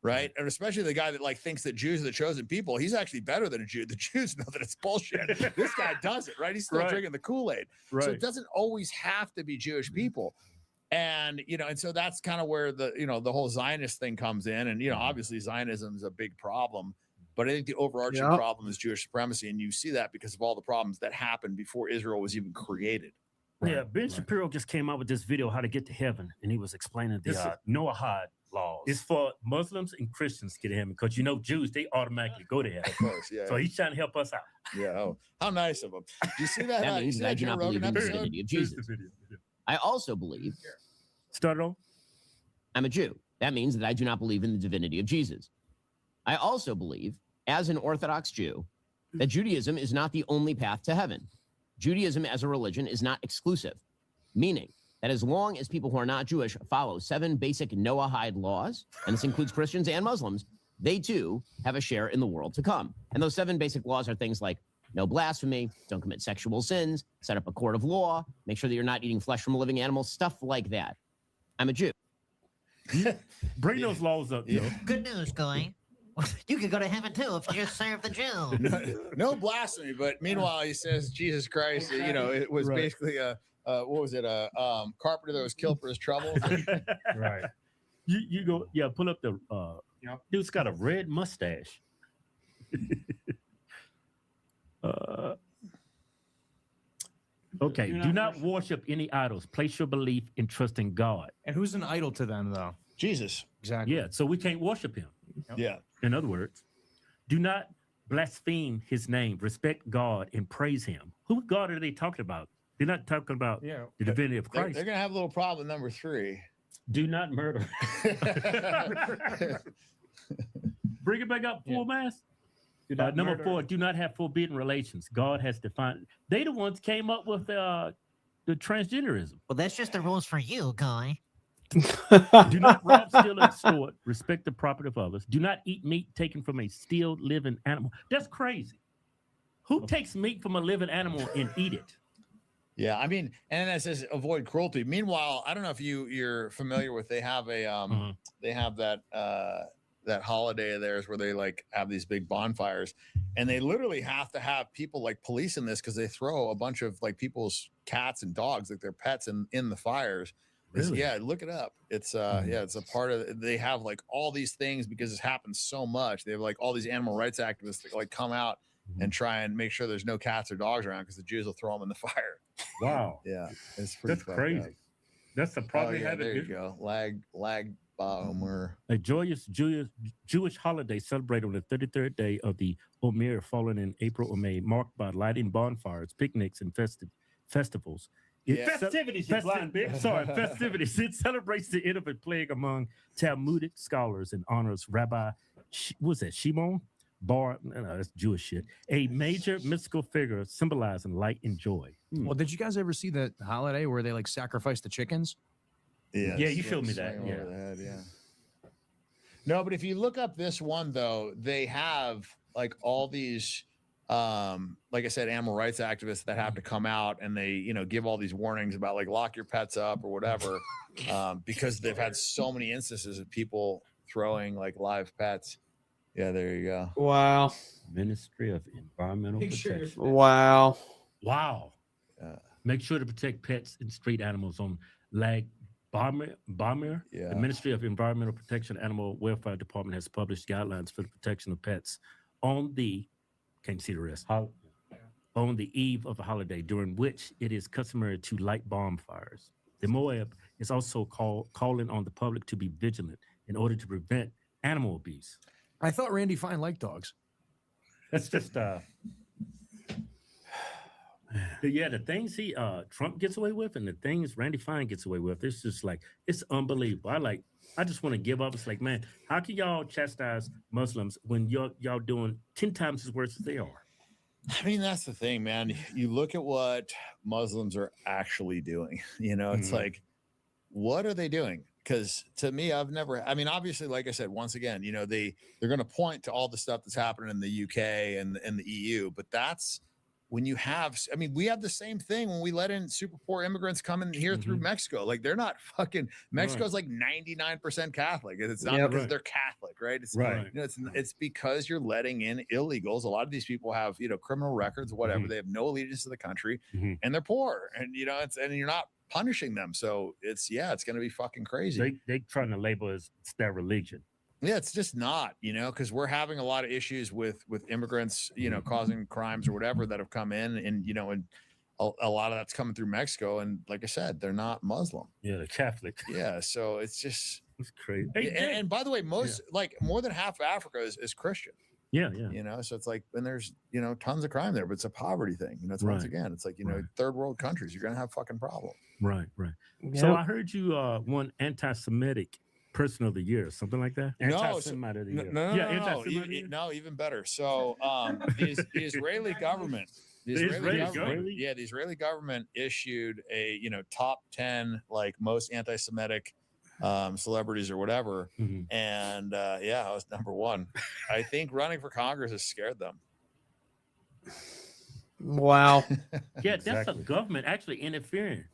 Right. And especially the guy that like thinks that Jews are the chosen people. He's actually better than a Jew. The Jews know that it's bullshit. This guy doesn't, right? He's still drinking the Kool-Aid. So it doesn't always have to be Jewish people. And, you know, and so that's kind of where the, you know, the whole Zionist thing comes in. And, you know, obviously Zionism is a big problem, but I think the overarching problem is Jewish supremacy. And you see that because of all the problems that happened before Israel was even created. Yeah, Ben Shapiro just came out with this video, How to Get to Heaven, and he was explaining the Noahide laws. It's for Muslims and Christians to get to heaven because, you know, Jews, they automatically go to heaven. Of course, So he's trying to help us out. Yeah, oh, how nice of him. Do you see that? That means that I do not believe in the divinity of Jesus. I also believe... Start on. I'm a Jew. That means that I do not believe in the divinity of Jesus. I also believe, as an Orthodox Jew, that Judaism is not the only path to heaven. Judaism as a religion is not exclusive, meaning that as long as people who are not Jewish follow 7 basic Noahide laws, and this includes Christians and Muslims, they too have a share in the world to come. And those 7 basic laws are things like no blasphemy, don't commit sexual sins, set up a court of law, make sure that you're not eating flesh from a living animal, stuff like that. I'm a Jew. Bring those laws up, Joe. Good news, guy. You could go to heaven too if you just serve the Jew. No blasphemy, but meanwhile he says Jesus Christ. You know, it was basically a what was it? A carpenter that was killed for his troubles. Right. You go. Yeah, pull up the. Dude's got a red mustache. Okay. Do not worship any idols. Place your belief and trust in God. And who's an idol to them, though? Jesus. Exactly. Yeah. So we can't worship him. Yeah. In other words, do not blaspheme his name. Respect God and praise him. Who God are they talking about? They're not talking about the divinity of Christ. They're going to have a little problem. Number 3. Do not murder. Bring it back up, full mass. Number 4, do not have forbidden relations. God has defined. They the ones came up with the transgenderism. Well, that's just the rules for you, guy. Do not rob, steal, or extort. Respect the property of others. Do not eat meat taken from a still living animal. That's crazy. Who takes meat from a living animal and eat it? Yeah, I mean, and it says avoid cruelty. Meanwhile, I don't know if you're familiar with. They have a they have that holiday of theirs where they like have these big bonfires, and they literally have to have people like policing this because they throw a bunch of like people's cats and dogs, like their pets, in the fires. Really? Yeah, look it up. It's it's a part of. They have like all these things because it's happened so much. They have like all these animal rights activists that like come out and try and make sure there's no cats or dogs around because the Jews will throw them in the fire. Wow. Yeah, it's pretty. That's crazy. Up. That's the problem. There you go. Lag Baumer. A joyous Jewish holiday celebrated on the 33rd day of the Omer, falling in April or May, marked by lighting bonfires, picnics, and festivals. Festivities, you blind bitch. Sorry, festivities. It celebrates the end of a plague among Talmudic scholars and honors Rabbi, Shimon Bar, no, that's Jewish shit, a major mystical figure symbolizing light and joy. Well, did you guys ever see that holiday where they like sacrifice the chickens? Yeah, you showed me that. Yeah. No, but if you look up this one though, they have like all these like I said, animal rights activists that have to come out and they, you know, give all these warnings about like lock your pets up or whatever, because they've had so many instances of people throwing like live pets. Yeah, there you go. Wow. Ministry of Environmental Protection. Wow. Wow. Make sure to protect pets and street animals on Lag Barmir. Yeah. The Ministry of Environmental Protection Animal Welfare Department has published guidelines for the protection of pets on the, can't see the rest, on the eve of a holiday during which it is customary to light bonfires. The MOAB is also calling on the public to be vigilant in order to prevent animal abuse. I thought Randy Fine liked dogs. That's just yeah, the things Trump gets away with and the things Randy Fine gets away with, it's just like, it's unbelievable. I just want to give up. It's like, man, how can y'all chastise Muslims when y'all doing 10 times as worse as they are? I mean, that's the thing, man. You look at what Muslims are actually doing. You know, it's like, what are they doing? Because to me, I mean, obviously, like I said, once again, you know, they're going to point to all the stuff that's happening in the UK and the EU, but that's when you have, I mean, we have the same thing when we let in super poor immigrants come in here through Mexico. Like, they're not fucking, Mexico's like 99% Catholic. It's not because they're Catholic, right? It's, you know, it's because you're letting in illegals. A lot of these people have, you know, criminal records, whatever. They have no allegiance to the country and they're poor. And, you know, and you're not punishing them. So it's going to be fucking crazy. They trying to label it as their religion. Yeah, it's just not, you know, because we're having a lot of issues with immigrants, you know, causing crimes or whatever that have come in, and you know, and a lot of that's coming through Mexico. And like I said, they're not Muslim. Yeah, they're Catholic. Yeah, so it's just crazy. And by the way, like more than half of Africa is Christian. Yeah. You know, so it's like, and there's, you know, tons of crime there, but it's a poverty thing. You know, it's once again, it's like, you know, third world countries, you're gonna have fucking problems. Right. So I heard you won anti-Semitic Person of the Year, something like that. Anti-Semite of the Year. No, even better. So the Israeli government, the Israeli government issued a, you know, top 10 like most anti-Semitic celebrities or whatever, and I was number one. I think running for Congress has scared them. Wow. Yeah, that's the government actually interfering.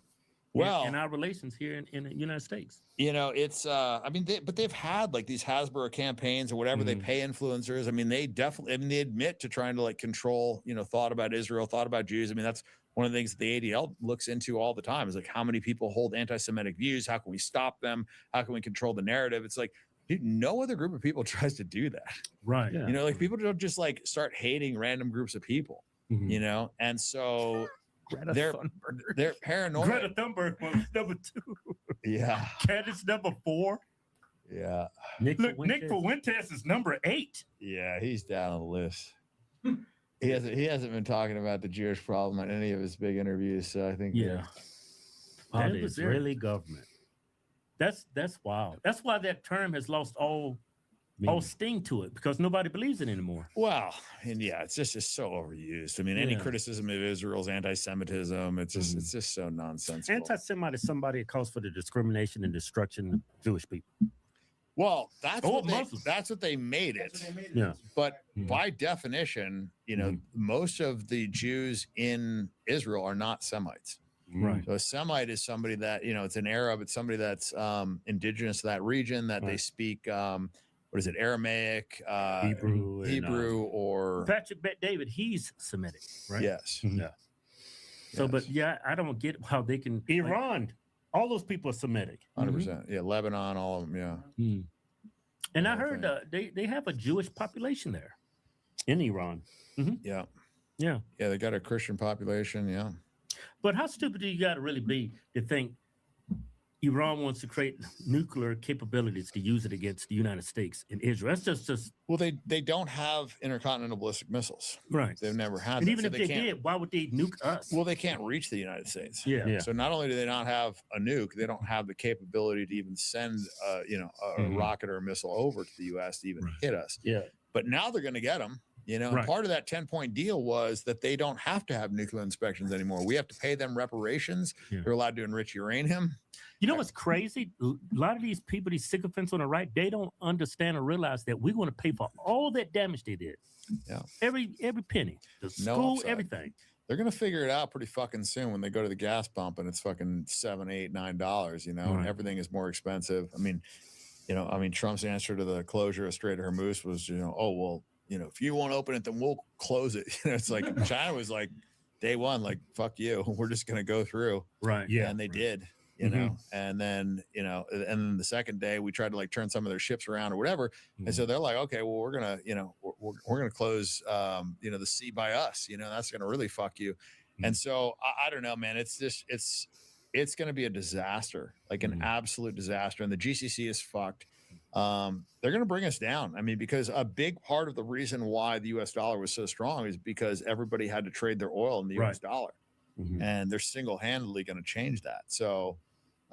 Well, in our relations here in the United States, you know, it's I mean, they've had like these Hasbro campaigns or whatever. They pay influencers. I mean, they definitely, I mean, they admit to trying to like control, you know, thought about Israel, thought about Jews. I mean, that's one of the things that the ADL looks into all the time, is like, how many people hold anti-Semitic views? How can we stop them? How can we control the narrative? It's like, dude, no other group of people tries to do that. Right. You know, like people don't just like start hating random groups of people, you know? And so they're paranoid. Greta Thunberg was number 2. Yeah. Candace number 4. Yeah. Nick Fuentes is number 8. Yeah, he's down on the list. He hasn't been talking about the Jewish problem in any of his big interviews. So I think the Israeli government. That's wild. That's why that term has lost all sting to it, because nobody believes it anymore. Well, and yeah, it's just so overused. I mean, any criticism of Israel's anti-Semitism, it's just so nonsensical. Anti-Semite is somebody that calls for the discrimination and destruction of Jewish people. Well, that's what they made it. Yeah. But by definition, you know, most of the Jews in Israel are not Semites. Right. So a Semite is somebody that, you know, it's an Arab, it's somebody that's indigenous to that region, that they speak what is it, Aramaic, Hebrew, or Patrick Bet David, he's Semitic, right? Yes. Yeah. So, but I don't get how they can. Iran, all those people are Semitic. 100%. Yeah, Lebanon, all of them. Yeah. And I heard they have a Jewish population there in Iran. Yeah. Yeah. Yeah, they got a Christian population. Yeah. But how stupid do you got to really be to think Iran wants to create nuclear capabilities to use it against the United States and Israel? That's just well, they don't have intercontinental ballistic missiles, right? They've never had. And even if they did, why would they nuke us? Well, they can't reach the United States. Yeah. So not only do they not have a nuke, they don't have the capability to even send, a rocket or a missile over to the U.S. to even hit us. Yeah. But now they're going to get them. You know, and part of that 10-point deal was that they don't have to have nuclear inspections anymore. We have to pay them reparations. They're allowed to enrich uranium. You know what's crazy? A lot of these people, these sycophants on the right, they don't understand or realize that we're going to pay for all that damage they did. Yeah. Every penny, the school, everything. They're going to figure it out pretty fucking soon when they go to the gas pump and it's fucking $7, $8, $9, you know, and everything is more expensive. I mean, You know, I mean, Trump's answer to the closure of Strait of Hormuz was, you know, oh, well, you know, if you won't open it, then we'll close it. You know, it's like China was like day one, like, fuck you. We're just going to go through. Right. Yeah. And they did, you know, and then, you know, and then the second day we tried to like turn some of their ships around or whatever. And so they're like, okay, well, we're going to, you know, we're going to close, you know, the sea by us, you know, that's going to really fuck you. And so I don't know, man, it's just, it's going to be a disaster, like an absolute disaster. And the GCC is fucked. They're going to bring us down. I mean, because a big part of the reason why the US dollar was so strong is because everybody had to trade their oil in the US dollar. And they're single-handedly going to change that. So,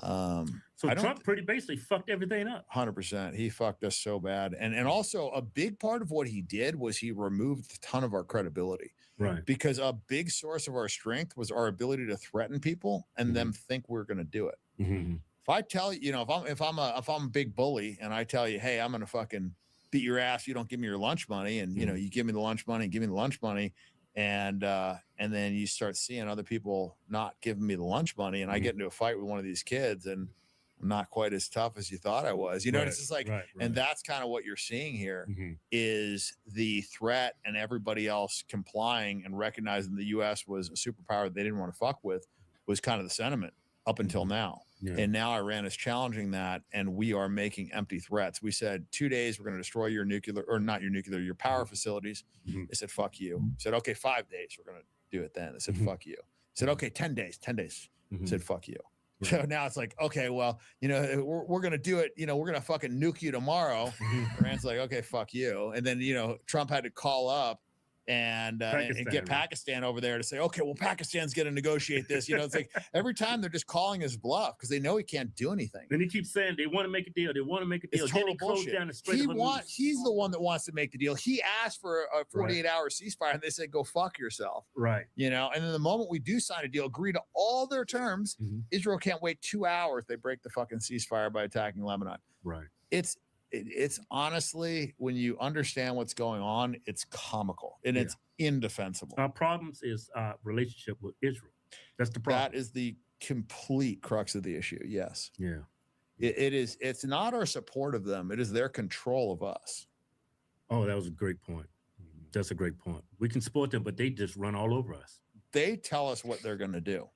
Trump pretty basically fucked everything up. 100%. He fucked us so bad. And also a big part of what he did was he removed a ton of our credibility. Right. Because a big source of our strength was our ability to threaten people and them think we're going to do it. If I tell you, you know, if I'm a big bully and I tell you, hey, I'm going to fucking beat your ass, you don't give me your lunch money, and you know, you give me the lunch money, and then you start seeing other people not giving me the lunch money, and I get into a fight with one of these kids, and I'm not quite as tough as you thought I was. You know, it's just like, and that's kind of what you're seeing here is the threat, and everybody else complying and recognizing the U.S. was a superpower they didn't want to fuck with, was kind of the sentiment up until now. And now Iran is challenging that, and we are making empty threats. We said 2 days we're going to destroy your nuclear, or not your nuclear, your power facilities. They said fuck you. Said okay, 5 days we're going to do it then. They said fuck you. Said okay, 10 days. Said fuck you. So now it's like, okay, well, you know, we're going to do it. You know, we're going to fucking nuke you tomorrow. Iran's like, okay, fuck you. And then, you know, Trump had to call up and get Pakistan over there to say, okay, well, Pakistan's going to negotiate this. You know, it's like every time they're just calling his bluff because they know he can't do anything. Then he keeps saying they want to make a deal. They want to make a deal. It's total bullshit. Down the he's the one that wants to make the deal. He asked for a 48-hour ceasefire, and they said, go fuck yourself. Right. You know, and then the moment we do sign a deal, agree to all their terms, Israel can't wait 2 hours. They break the fucking ceasefire by attacking Lebanon. Right. It's honestly, when you understand what's going on, it's comical and it's indefensible. Our problems is relationship with Israel. That's the problem. That is the complete crux of the issue. Yes. Yeah. It is. It's not our support of them. It is their control of us. Oh, that was a great point. That's a great point. We can support them, but they just run all over us. They tell us what they're going to do,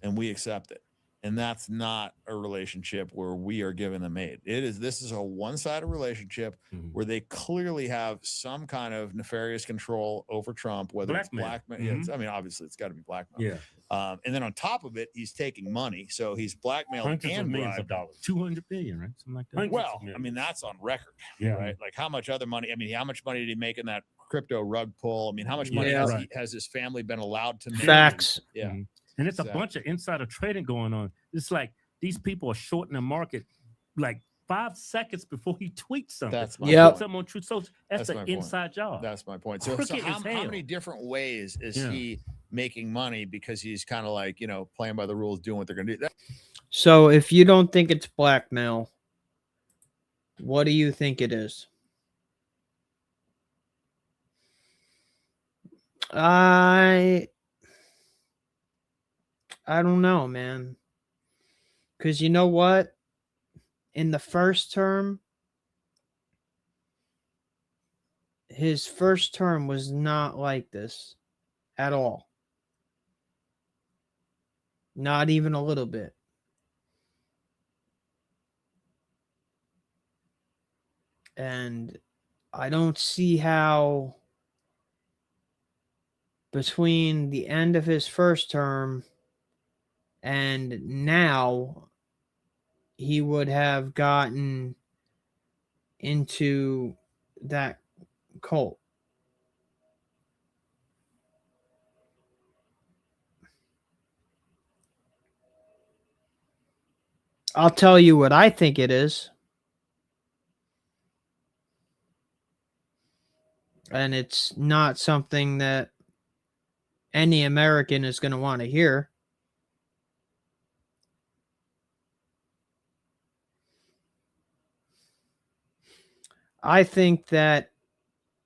and we accept it. And that's not a relationship where we are giving them aid. This is a one-sided relationship where they clearly have some kind of nefarious control over Trump, whether blackmail. It's blackmail. I mean, obviously it's got to be blackmail. Yeah. And then on top of it, he's taking money. So he's blackmailed hundreds and of millions bribed. of dollars. 200 billion, right? Something like that. Well, I mean, that's on record, right? Like how much other money? I mean, how much money did he make in that crypto rug pull? I mean, how much money has his family been allowed to make? Facts. Yeah. And it's a bunch of insider trading going on. It's like these people are shorting the market like 5 seconds before he tweets something. That's my point. Something on Truth Social. That's an inside job. That's my point. So how many different ways is he making money because he's kind of like, you know, playing by the rules, doing what they're going to do? So if you don't think it's blackmail, what do you think it is? I don't know, man. Because you know what? In the first term, his first term was not like this at all. Not even a little bit. And I don't see how between the end of his first term and now he would have gotten into that cult. I'll tell you what I think it is. And it's not something that any American is going to want to hear. I think that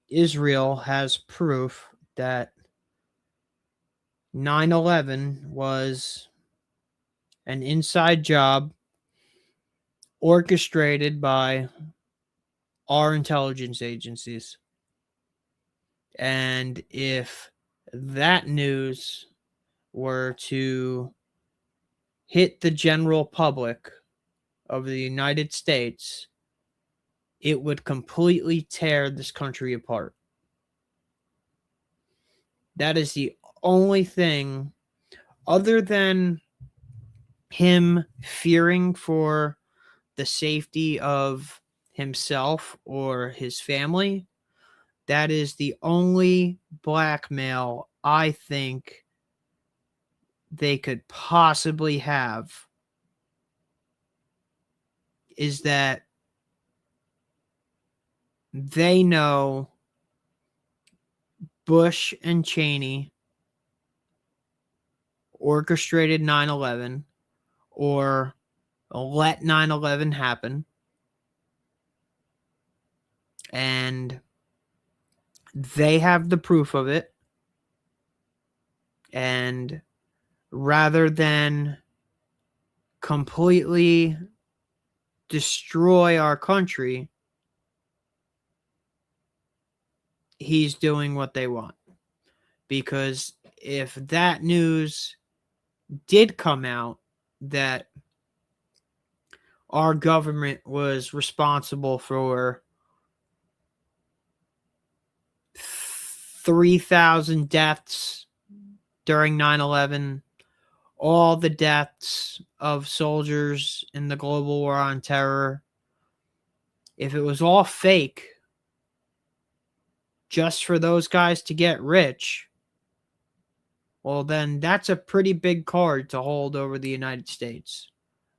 Israel has proof that 9/11 was an inside job orchestrated by our intelligence agencies. And if that news were to hit the general public of the United States, it would completely tear this country apart. That is the only thing, other than him fearing for the safety of himself or his family, that is the only blackmail I think they could possibly have, is that they know Bush and Cheney orchestrated 9/11 or let 9/11 happen, and they have the proof of it, and rather than completely destroy our country, he's doing what they want. Because if that news did come out that our government was responsible for 3,000 deaths during 9/11, all the deaths of soldiers in the global war on terror, if it was all fake just for those guys to get rich, well, then that's a pretty big card to hold over the United States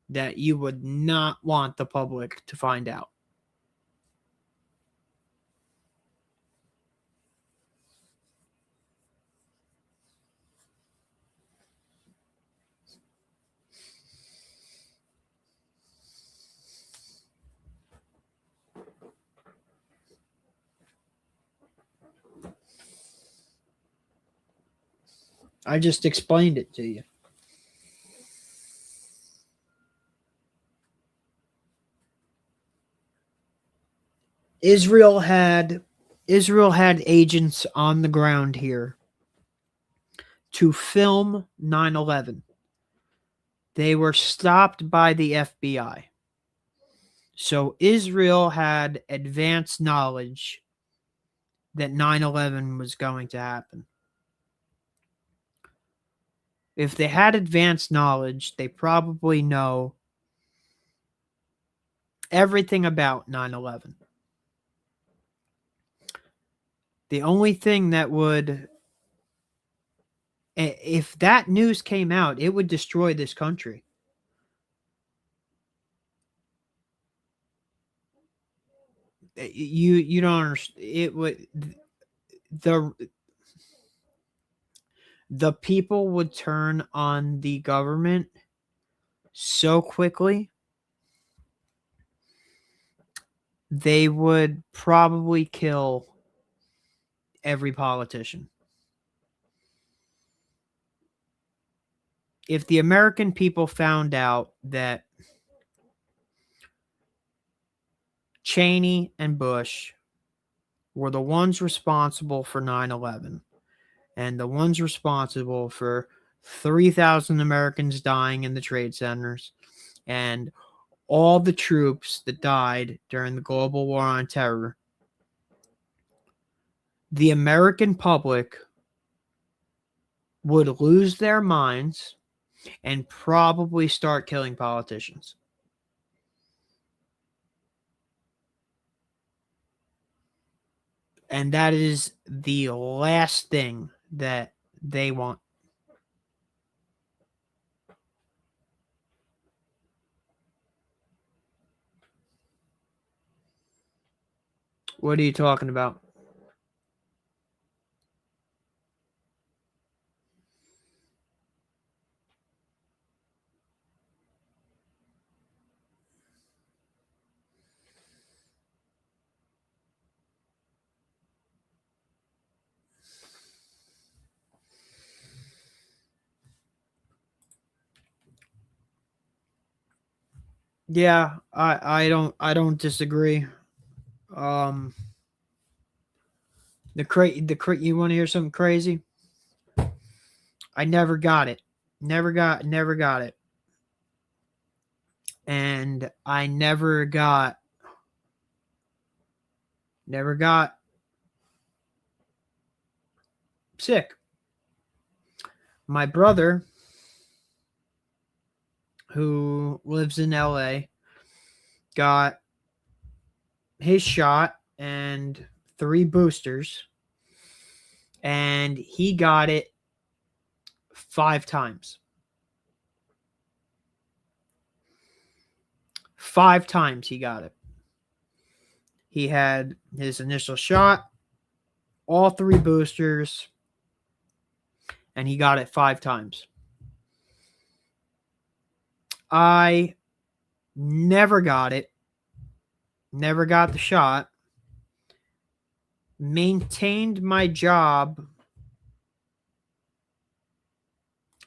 that you would not want the public to find out. I just explained it to you. Israel had agents on the ground here to film 9/11. They were stopped by the FBI. So Israel had advanced knowledge that 9/11 was going to happen. If they had advanced knowledge, they probably know everything about 9/11. The only thing that would, if that news came out, it would destroy this country. You don't understand. It would, the people would turn on the government so quickly, they would probably kill every politician. If the American people found out that Cheney and Bush were the ones responsible for 9/11 and the ones responsible for 3,000 Americans dying in the trade centers and all the troops that died during the global war on terror, the American public would lose their minds and probably start killing politicians. And that is the last thing that they want. What are you talking about? Yeah, I don't disagree. The you want to hear something crazy? I never got it. Never got it. And I never got sick. My brother, who lives in LA, got his shot and 3 boosters, and he got it 5 times. 5 times he got it. He had his initial shot, all 3 boosters, and he got it 5 times. I never got it. Never got the shot. Maintained my job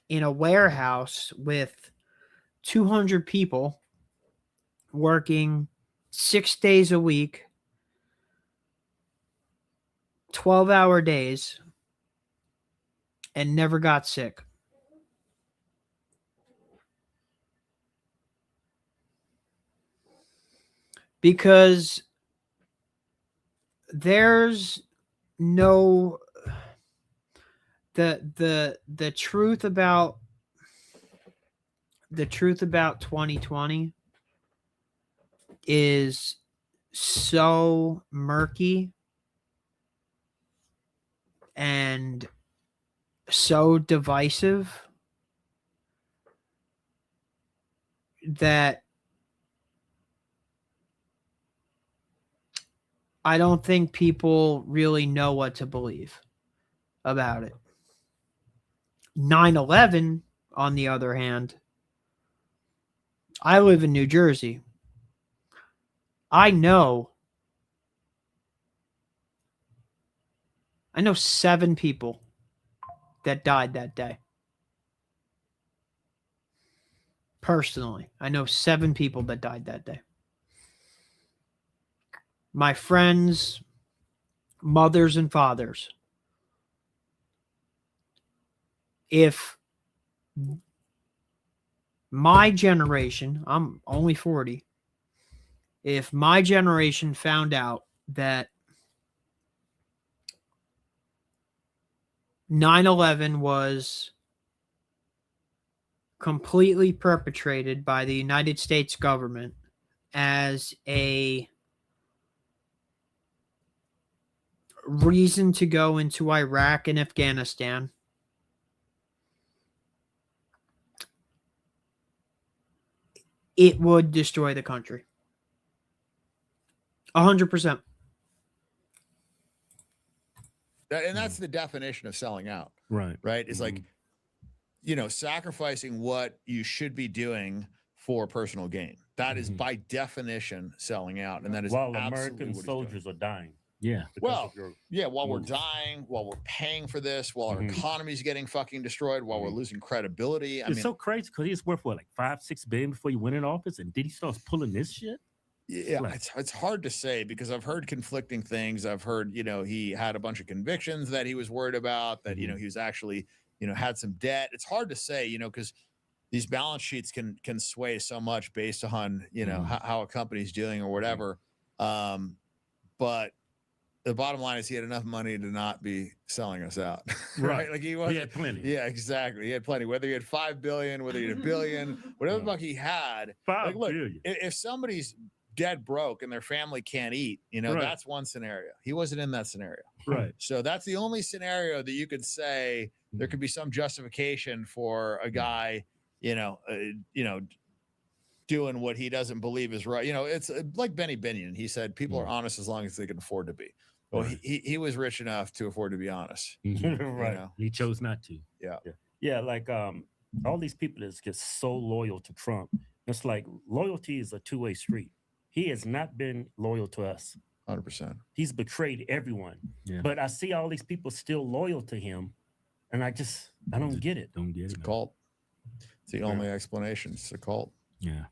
in a warehouse with 200 people working 6 days a week, 12-hour days, and never got sick. Because there's no the truth about 2020 is so murky and so divisive that I don't think people really know what to believe about it. 9/11, on the other hand, I live in New Jersey. I know 7 people that died that day. Personally, I know 7 people that died that day. My friends, mothers and fathers. If my generation, I'm only 40, if my generation found out that 9/11 was completely perpetrated by the United States government as a reason to go into Iraq and Afghanistan, it would destroy the country. 100%. And that's the definition of selling out. Right. Right. It's like, sacrificing what you should be doing for personal gain. That is by definition selling out. And that is while absolutely American what soldiers are dying. Yeah. Well, while we're dying, while we're paying for this, while our economy is getting fucking destroyed, while we're losing credibility. It's so crazy because he's worth what, like $5-6 billion before he went in office, and did he start pulling this shit? Yeah, it's hard to say because I've heard conflicting things. I've heard, he had a bunch of convictions that he was worried about, that, he was actually, had some debt. It's hard to say, because these balance sheets can sway so much based on, how a company's doing or whatever. But the bottom line is he had enough money to not be selling us out. Right. Like he had plenty. Yeah, exactly. He had plenty. Whether he had 5 billion, whether he had a billion, whatever the fuck he had. 5 billion. If somebody's dead broke and their family can't eat, that's one scenario. He wasn't in that scenario. Right. So that's the only scenario that you could say there could be some justification for a guy, doing what he doesn't believe is right. It's like Benny Binion. He said people are honest as long as they can afford to be. Well, he was rich enough to afford to be honest. Right. He chose not to. Yeah. Like all these people that get so loyal to Trump. It's like loyalty is a two-way street. He has not been loyal to us. 100%. He's betrayed everyone. Yeah. But I see all these people still loyal to him, and I don't get it. It's a cult. It's the only explanation. It's a cult. Yeah.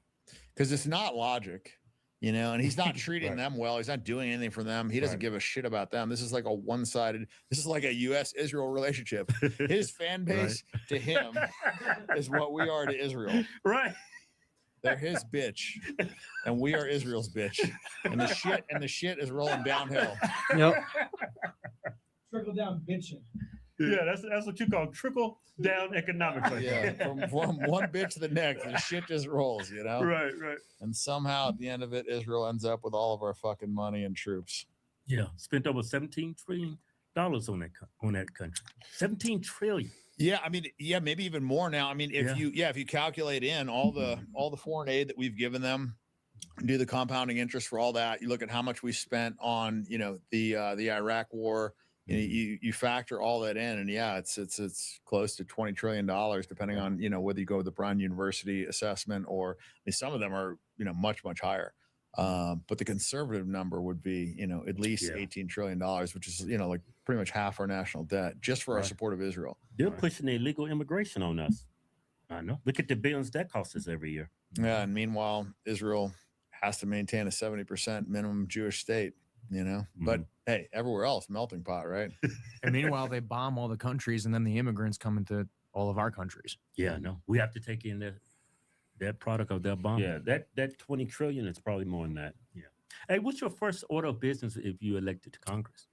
because it's not logic, you know, and he's not treating Right. them well. He's not doing anything for them. He doesn't Right. give a shit about them. This is like a one-sided, this is like a U.S.-Israel relationship. His fan base to him is what we are to Israel. Right. They're his bitch, and we are Israel's bitch. And the shit is rolling downhill. Yep. Trickle down bitching. Yeah, that's what you call trickle down economics. Right Yeah, there. from one bitch to the next, the shit just rolls, you know? Right. And somehow at the end of it, Israel ends up with all of our fucking money and troops. Yeah, spent over $17 trillion on that country. 17 trillion. Yeah, I mean, yeah, maybe even more now. I mean, if you calculate in all the foreign aid that we've given them, do the compounding interest for all that, you look at how much we spent on, you know, the Iraq war, you factor all that in, and yeah, it's close to $20 trillion, depending on, you know, whether you go with the Brown University assessment or, I mean, some of them are, you know, much higher. But the conservative number would be, you know, at least $18 trillion, which is, you know, like pretty much half our national debt just for our support of Israel. They're pushing illegal immigration on us. I know. Look at the billions that costs us every year. Yeah, and meanwhile, Israel has to maintain a 70% minimum Jewish state, you know. But hey, everywhere else, melting pot, right? And meanwhile, they bomb all the countries, and then the immigrants come into all of our countries. Yeah, no, we have to take in that product of that bomb. Yeah, that 20 trillion is probably more than that. Yeah. Hey, what's your first order of business if you elected to Congress?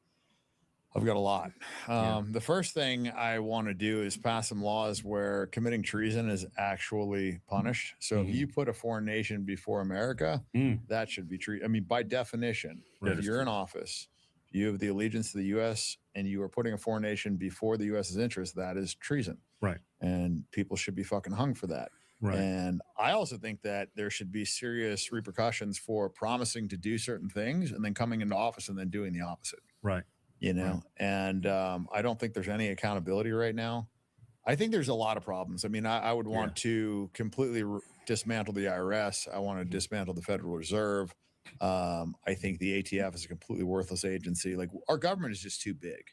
I've got a lot. The first thing I want to do is pass some laws where committing treason is actually punished. So if you put a foreign nation before America, that should be treated. I mean, by definition, if you're in office, you have the allegiance to the U.S. and you are putting a foreign nation before the U.S.'s interest, that is treason. Right. And people should be fucking hung for that. Right. And I also think that there should be serious repercussions for promising to do certain things and then coming into office and then doing the opposite. Right. You know, and I don't think there's any accountability right now. I think there's a lot of problems. I mean, I would want to completely dismantle the IRS. I want to dismantle the Federal Reserve. I think the ATF is a completely worthless agency. Like, our government is just too big,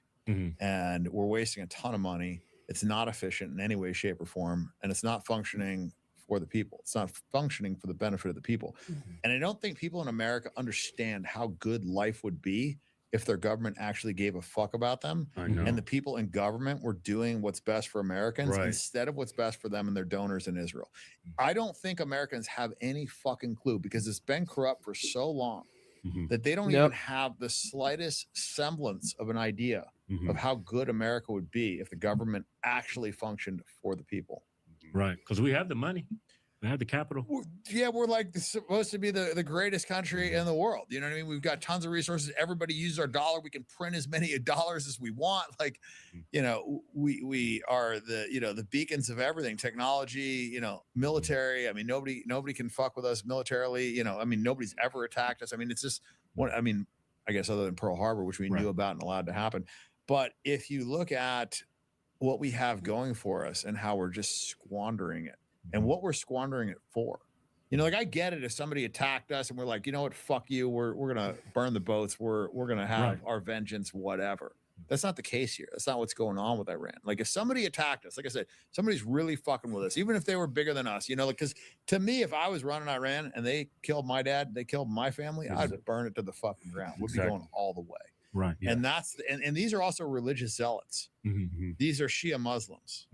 and we're wasting a ton of money. It's not efficient in any way, shape, or form, and it's not functioning for the people. It's not functioning for the benefit of the people. And I don't think people in America understand how good life would be if their government actually gave a fuck about them, and the people in government were doing what's best for Americans instead of what's best for them and their donors in Israel. I don't think Americans have any fucking clue, because it's been corrupt for so long that they don't even have the slightest semblance of an idea of how good America would be if the government actually functioned for the people. Right. Because we have the money. We have the capital. We're like supposed to be the greatest country in the world. You know what I mean? We've got tons of resources. Everybody uses our dollar. We can print as many dollars as we want. Like, you know, we are the beacons of everything. Technology, you know, military. I mean, nobody can fuck with us militarily. You know, I mean, nobody's ever attacked us. I mean, it's just what, I mean, I guess other than Pearl Harbor, which we knew about and allowed to happen. But if you look at what we have going for us and how we're just squandering it, and what we're squandering it for. You know, like, I get it if somebody attacked us and we're like, you know what, fuck you, we're gonna burn the boats, we're gonna have our vengeance, whatever. That's not the case here. That's not what's going on with Iran. Like, if somebody attacked us, like I said, somebody's really fucking with us, even if they were bigger than us, you know, like, because to me, if I was running Iran and they killed my dad, they killed my family, I'd burn it to the fucking ground. We'd be going all the way. Right. Yeah. And that's and these are also religious zealots. These are Shia Muslims.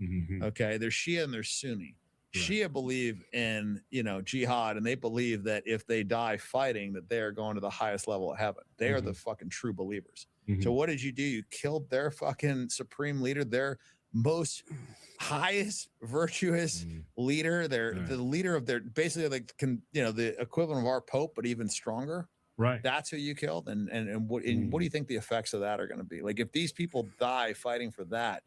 Okay. They're Shia and they're Sunni. Shia believe in, you know, jihad, and they believe that if they die fighting, that they are going to the highest level of heaven. They are the fucking true believers. So what did you do? You killed their fucking supreme leader, their most highest virtuous leader. They're the leader of their, basically, like, you know, the equivalent of our Pope, but even stronger. Right. That's who you killed. And what do you think the effects of that are going to be? Like, if these people die fighting for that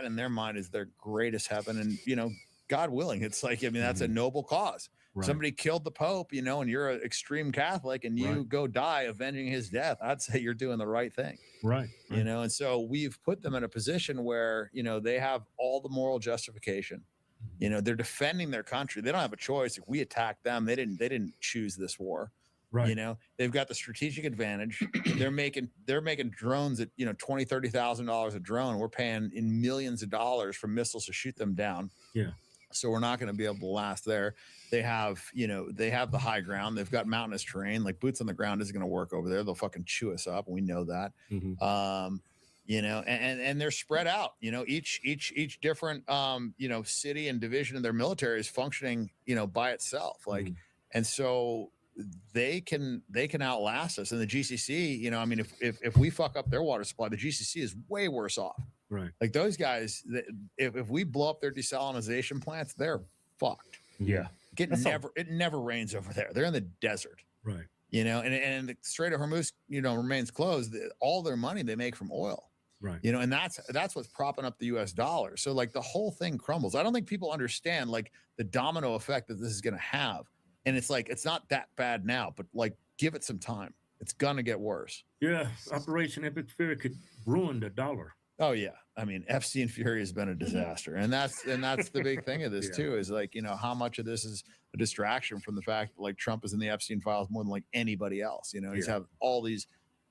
in their mind is their greatest heaven. And, you know, God willing, it's like, I mean, that's a noble cause. Right. Somebody killed the Pope, you know, and you're an extreme Catholic and you go die avenging his death. I'd say you're doing the right thing. Right. You know, and so we've put them in a position where, you know, they have all the moral justification. You know, they're defending their country. They don't have a choice. If we attack them, they didn't choose this war. Right. You know, they've got the strategic advantage. They're making drones at, you know, $20,000, $30,000 a drone. We're paying in millions of dollars for missiles to shoot them down. Yeah. So we're not going to be able to last there. They have, they have the high ground. They've got mountainous terrain. Like boots on the ground isn't going to work over there. They'll fucking chew us up. We know that. And they're spread out. Each different city and division of their military is functioning, by itself. Like, and so they can outlast us. And the GCC, I mean, if we fuck up their water supply, the GCC is way worse off. Right. Like those guys, if we blow up their desalinization plants, they're fucked. Yeah. It never rains over there. They're in the desert. Right. And the Strait of Hormuz, remains closed. All their money they make from oil. Right. And that's what's propping up the US dollar. So like the whole thing crumbles. I don't think people understand like the domino effect that this is going to have. And it's like, it's not that bad now, but like, give it some time. It's going to get worse. Yeah. Operation Epic Fury could ruin the dollar. Oh yeah. I mean, Epstein Fury has been a disaster. And that's the big thing of this too, is like, how much of this is a distraction from the fact that like Trump is in the Epstein files more than like anybody else. He's have all these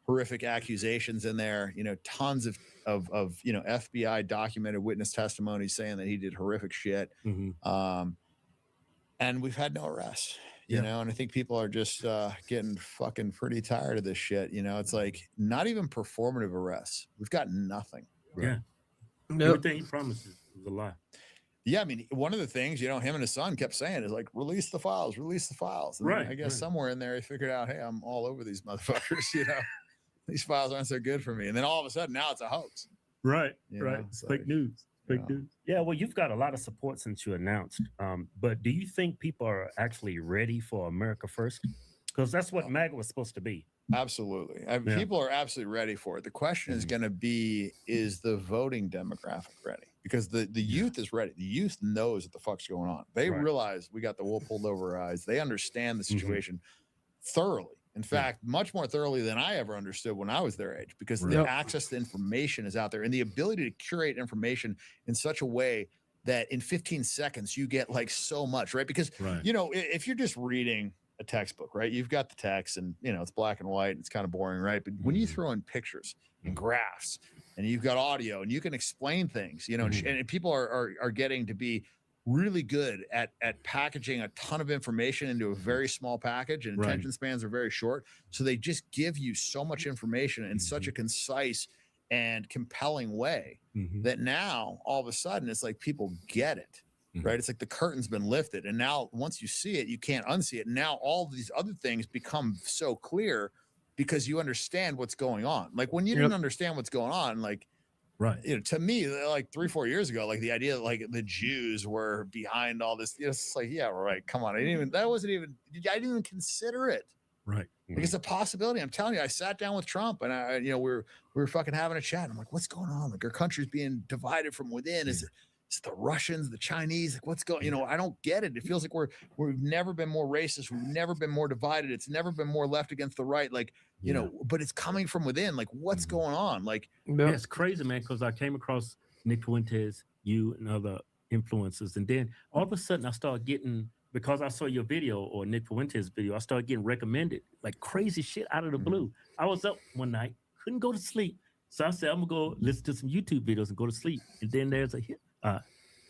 horrific accusations in there, tons of FBI documented witness testimony saying that he did horrific shit. And we've had no arrests. And I think people are just getting fucking pretty tired of this shit. It's like not even performative arrests. We've got nothing. Right? Yeah. Everything he promises is a lie. Yeah, I mean, one of the things, him and his son kept saying is like, release the files. And right. I guess somewhere in there he figured out, hey, I'm all over these motherfuckers, These files aren't so good for me. And then all of a sudden now it's a hoax. Right. Right. It's fake news. Fake news. Yeah, well, you've got a lot of support since you announced. But do you think people are actually ready for America First? Because that's what MAGA was supposed to be. Absolutely. People are absolutely ready for it. The question is going to be, is the voting demographic ready? Because the youth is ready. The youth knows what the fuck's going on. They realize we got the wool pulled over our eyes. They understand the situation thoroughly. In fact, much more thoroughly than I ever understood when I was their age, because the access to information is out there and the ability to curate information in such a way that in 15 seconds you get like so much, right? Because, if you're just reading a textbook, right, you've got the text and, it's black and white and it's kind of boring, right? But when you throw in pictures and graphs and you've got audio and you can explain things, and people are getting to be really good at packaging a ton of information into a very small package, and attention spans are very short. So they just give you so much information in such a concise and compelling way that now all of a sudden it's like people get it, right? It's like the curtain's been lifted. And now once you see it, you can't unsee it. And now all these other things become so clear because you understand what's going on. Like when you didn't understand what's going on, like, to me, like 3-4 years ago, like the idea that like the Jews were behind all this, it's like, yeah, right. Come on. I didn't even consider it. Right. Like it's a possibility. I'm telling you, I sat down with Trump and we were fucking having a chat. I'm like, what's going on? Like our country's being divided from within. Is it the Russians, the Chinese? Like what's going, I don't get it. It feels like we've never been more racist. We've never been more divided. It's never been more left against the right. Like, but it's coming from within. Like what's going on? Like, it's crazy, man. Cause I came across Nick Fuentes, you and other influencers. And then all of a sudden I started getting, because I saw your video or Nick Fuentes video, I started getting recommended like crazy shit out of the blue. I was up one night, couldn't go to sleep. So I said, I'm gonna go listen to some YouTube videos and go to sleep. And then there's a hit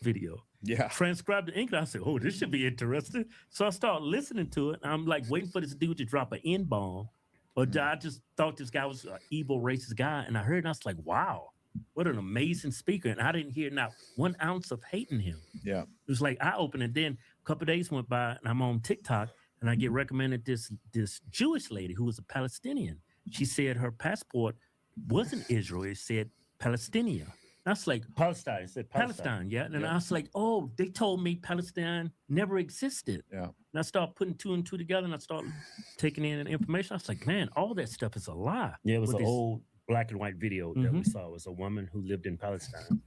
video. Transcribed to English. I said, oh, this should be interesting. So I started listening to it. And I'm like waiting for this dude to drop an N-bomb. Or I just thought this guy was an evil, racist guy. And I heard it and I was like, wow, what an amazing speaker. And I didn't hear not 1 ounce of hating him. Yeah. It was like eye-opening. Then a couple of days went by and I'm on TikTok and I get recommended this Jewish lady who was a Palestinian. She said her passport wasn't Israel. It said Palestinian. I was like, Palestine. It said Palestine, yeah. And I was like, oh, they told me Palestine never existed. Yeah. And I started putting 2 and 2 together and I started taking in the information. I was like, man, all that stuff is a lie. Yeah, it was an old black and white video that we saw. It was a woman who lived in Palestine.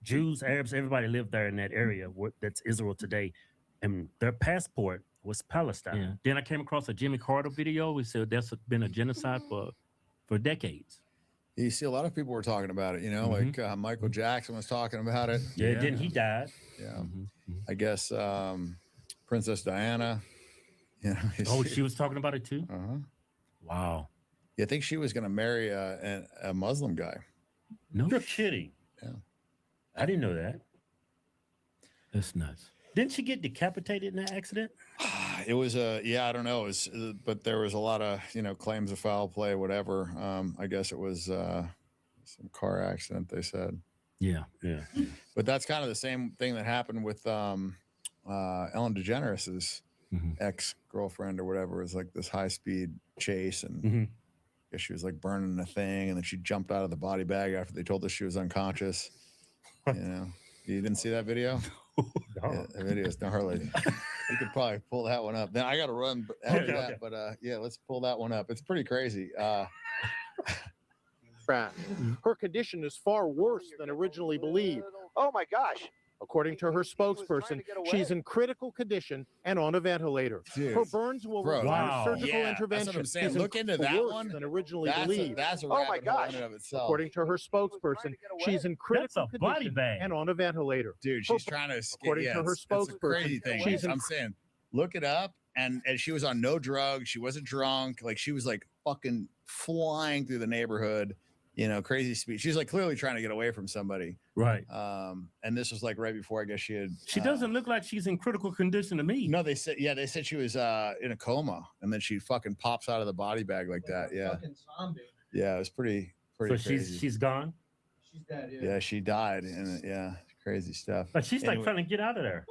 Jews, Arabs, everybody lived there in that area that's Israel today. And their passport was Palestine. Yeah. Then I came across a Jimmy Carter video. We said that's been a genocide for decades. You see, a lot of people were talking about it, like Michael Jackson was talking about it. Yeah, then he died. Yeah. I guess Princess Diana. She was talking about it too? Wow. You think she was going to marry a Muslim guy? No, you're kidding. Yeah. I didn't know that. That's nuts. Didn't she get decapitated in that accident? It was I don't know. It was, but there was a lot of, claims of foul play, whatever. I guess it was some car accident, they said. Yeah. But that's kind of the same thing that happened with Ellen DeGeneres's ex-girlfriend or whatever. It was like this high-speed chase, and I guess she was like burning a thing, and then she jumped out of the body bag after they told us she was unconscious. You didn't see that video? Yeah, the video is gnarly. You could probably pull that one up. Then I got to run after that, but let's pull that one up. It's pretty crazy. Her condition is far worse than originally believed. Oh my gosh. According to her spokesperson, she's in critical condition and on a ventilator. Dude, her burns will require surgical intervention. That's what I'm saying. Look into that one. Than originally believed. That's a oh my gosh. in and of itself. According to her spokesperson, she's in critical condition and on a ventilator. Dude, she's trying to escape. According to her spokesperson, crazy thing. I'm saying, look it up. And she was on no drugs. She wasn't drunk. Like, she was like fucking flying through the neighborhood. Crazy speed. She's like clearly trying to get away from somebody. Right. And this was like right before, I guess she doesn't look like she's in critical condition to me. No, they said she was in a coma, and then she fucking pops out of the body bag like that. Yeah. Fucking zombie. Yeah, it was pretty So crazy. she's gone? She's dead, Yeah, she died, and crazy stuff. But she's like trying to get out of there.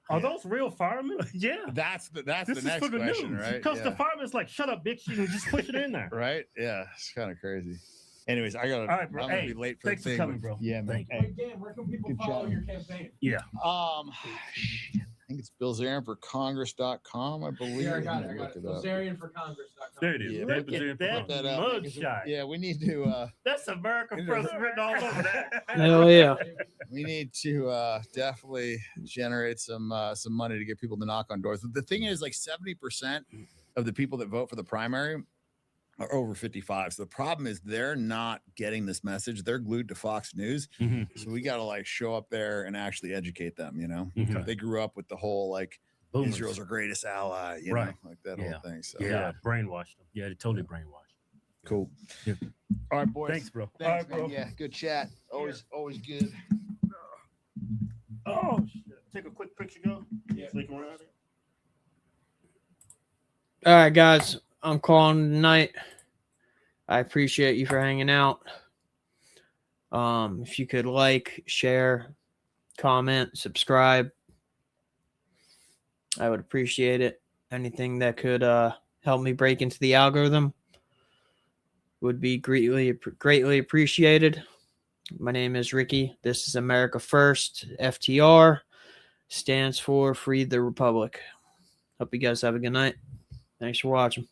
Are those real firemen? Yeah. That's the This next is for the question, news. right? Because the fireman's like, shut up, bitch. You can just push it in there. Right? Yeah, it's kind of crazy. Anyways, I gotta. All right, bro. I'm gonna be late for thanks the thing. for coming, bro. Yeah, man. Hey, Dan, where can people follow your campaign? Yeah. I think it's Bilzerianforcongress.com, I believe. Yeah, I got Let it. me look it up. Bilzerianforcongress.com. There it is. Yeah, That put that up. mugshot. Yeah, we need to. That's AmericaFirst written all over that. Hell yeah. We need to definitely generate some money to get people to knock on doors. The thing is, like 70% of the people that vote for the primary are over 55. So the problem is they're not getting this message. They're glued to Fox News. So we got to like show up there and actually educate them. They grew up with the whole like Boomers. Israel's our greatest ally, you Right. know, like that whole thing. So Brainwashed them. Yeah, they totally brainwashed. cool. Yeah. All right, boys. Thanks, bro. Thanks, All right, man. bro. Yeah, good chat. Always good. Oh, shit. Take a quick picture, go. Yeah. So you can run out of there. All right, guys. I'm calling tonight. I appreciate you for hanging out. If you could like, share, comment, subscribe, I would appreciate it. Anything that could help me break into the algorithm would be greatly appreciated. My name is Ricky. This is America First. FTR stands for Free the Republic. Hope you guys have a good night. Thanks for watching.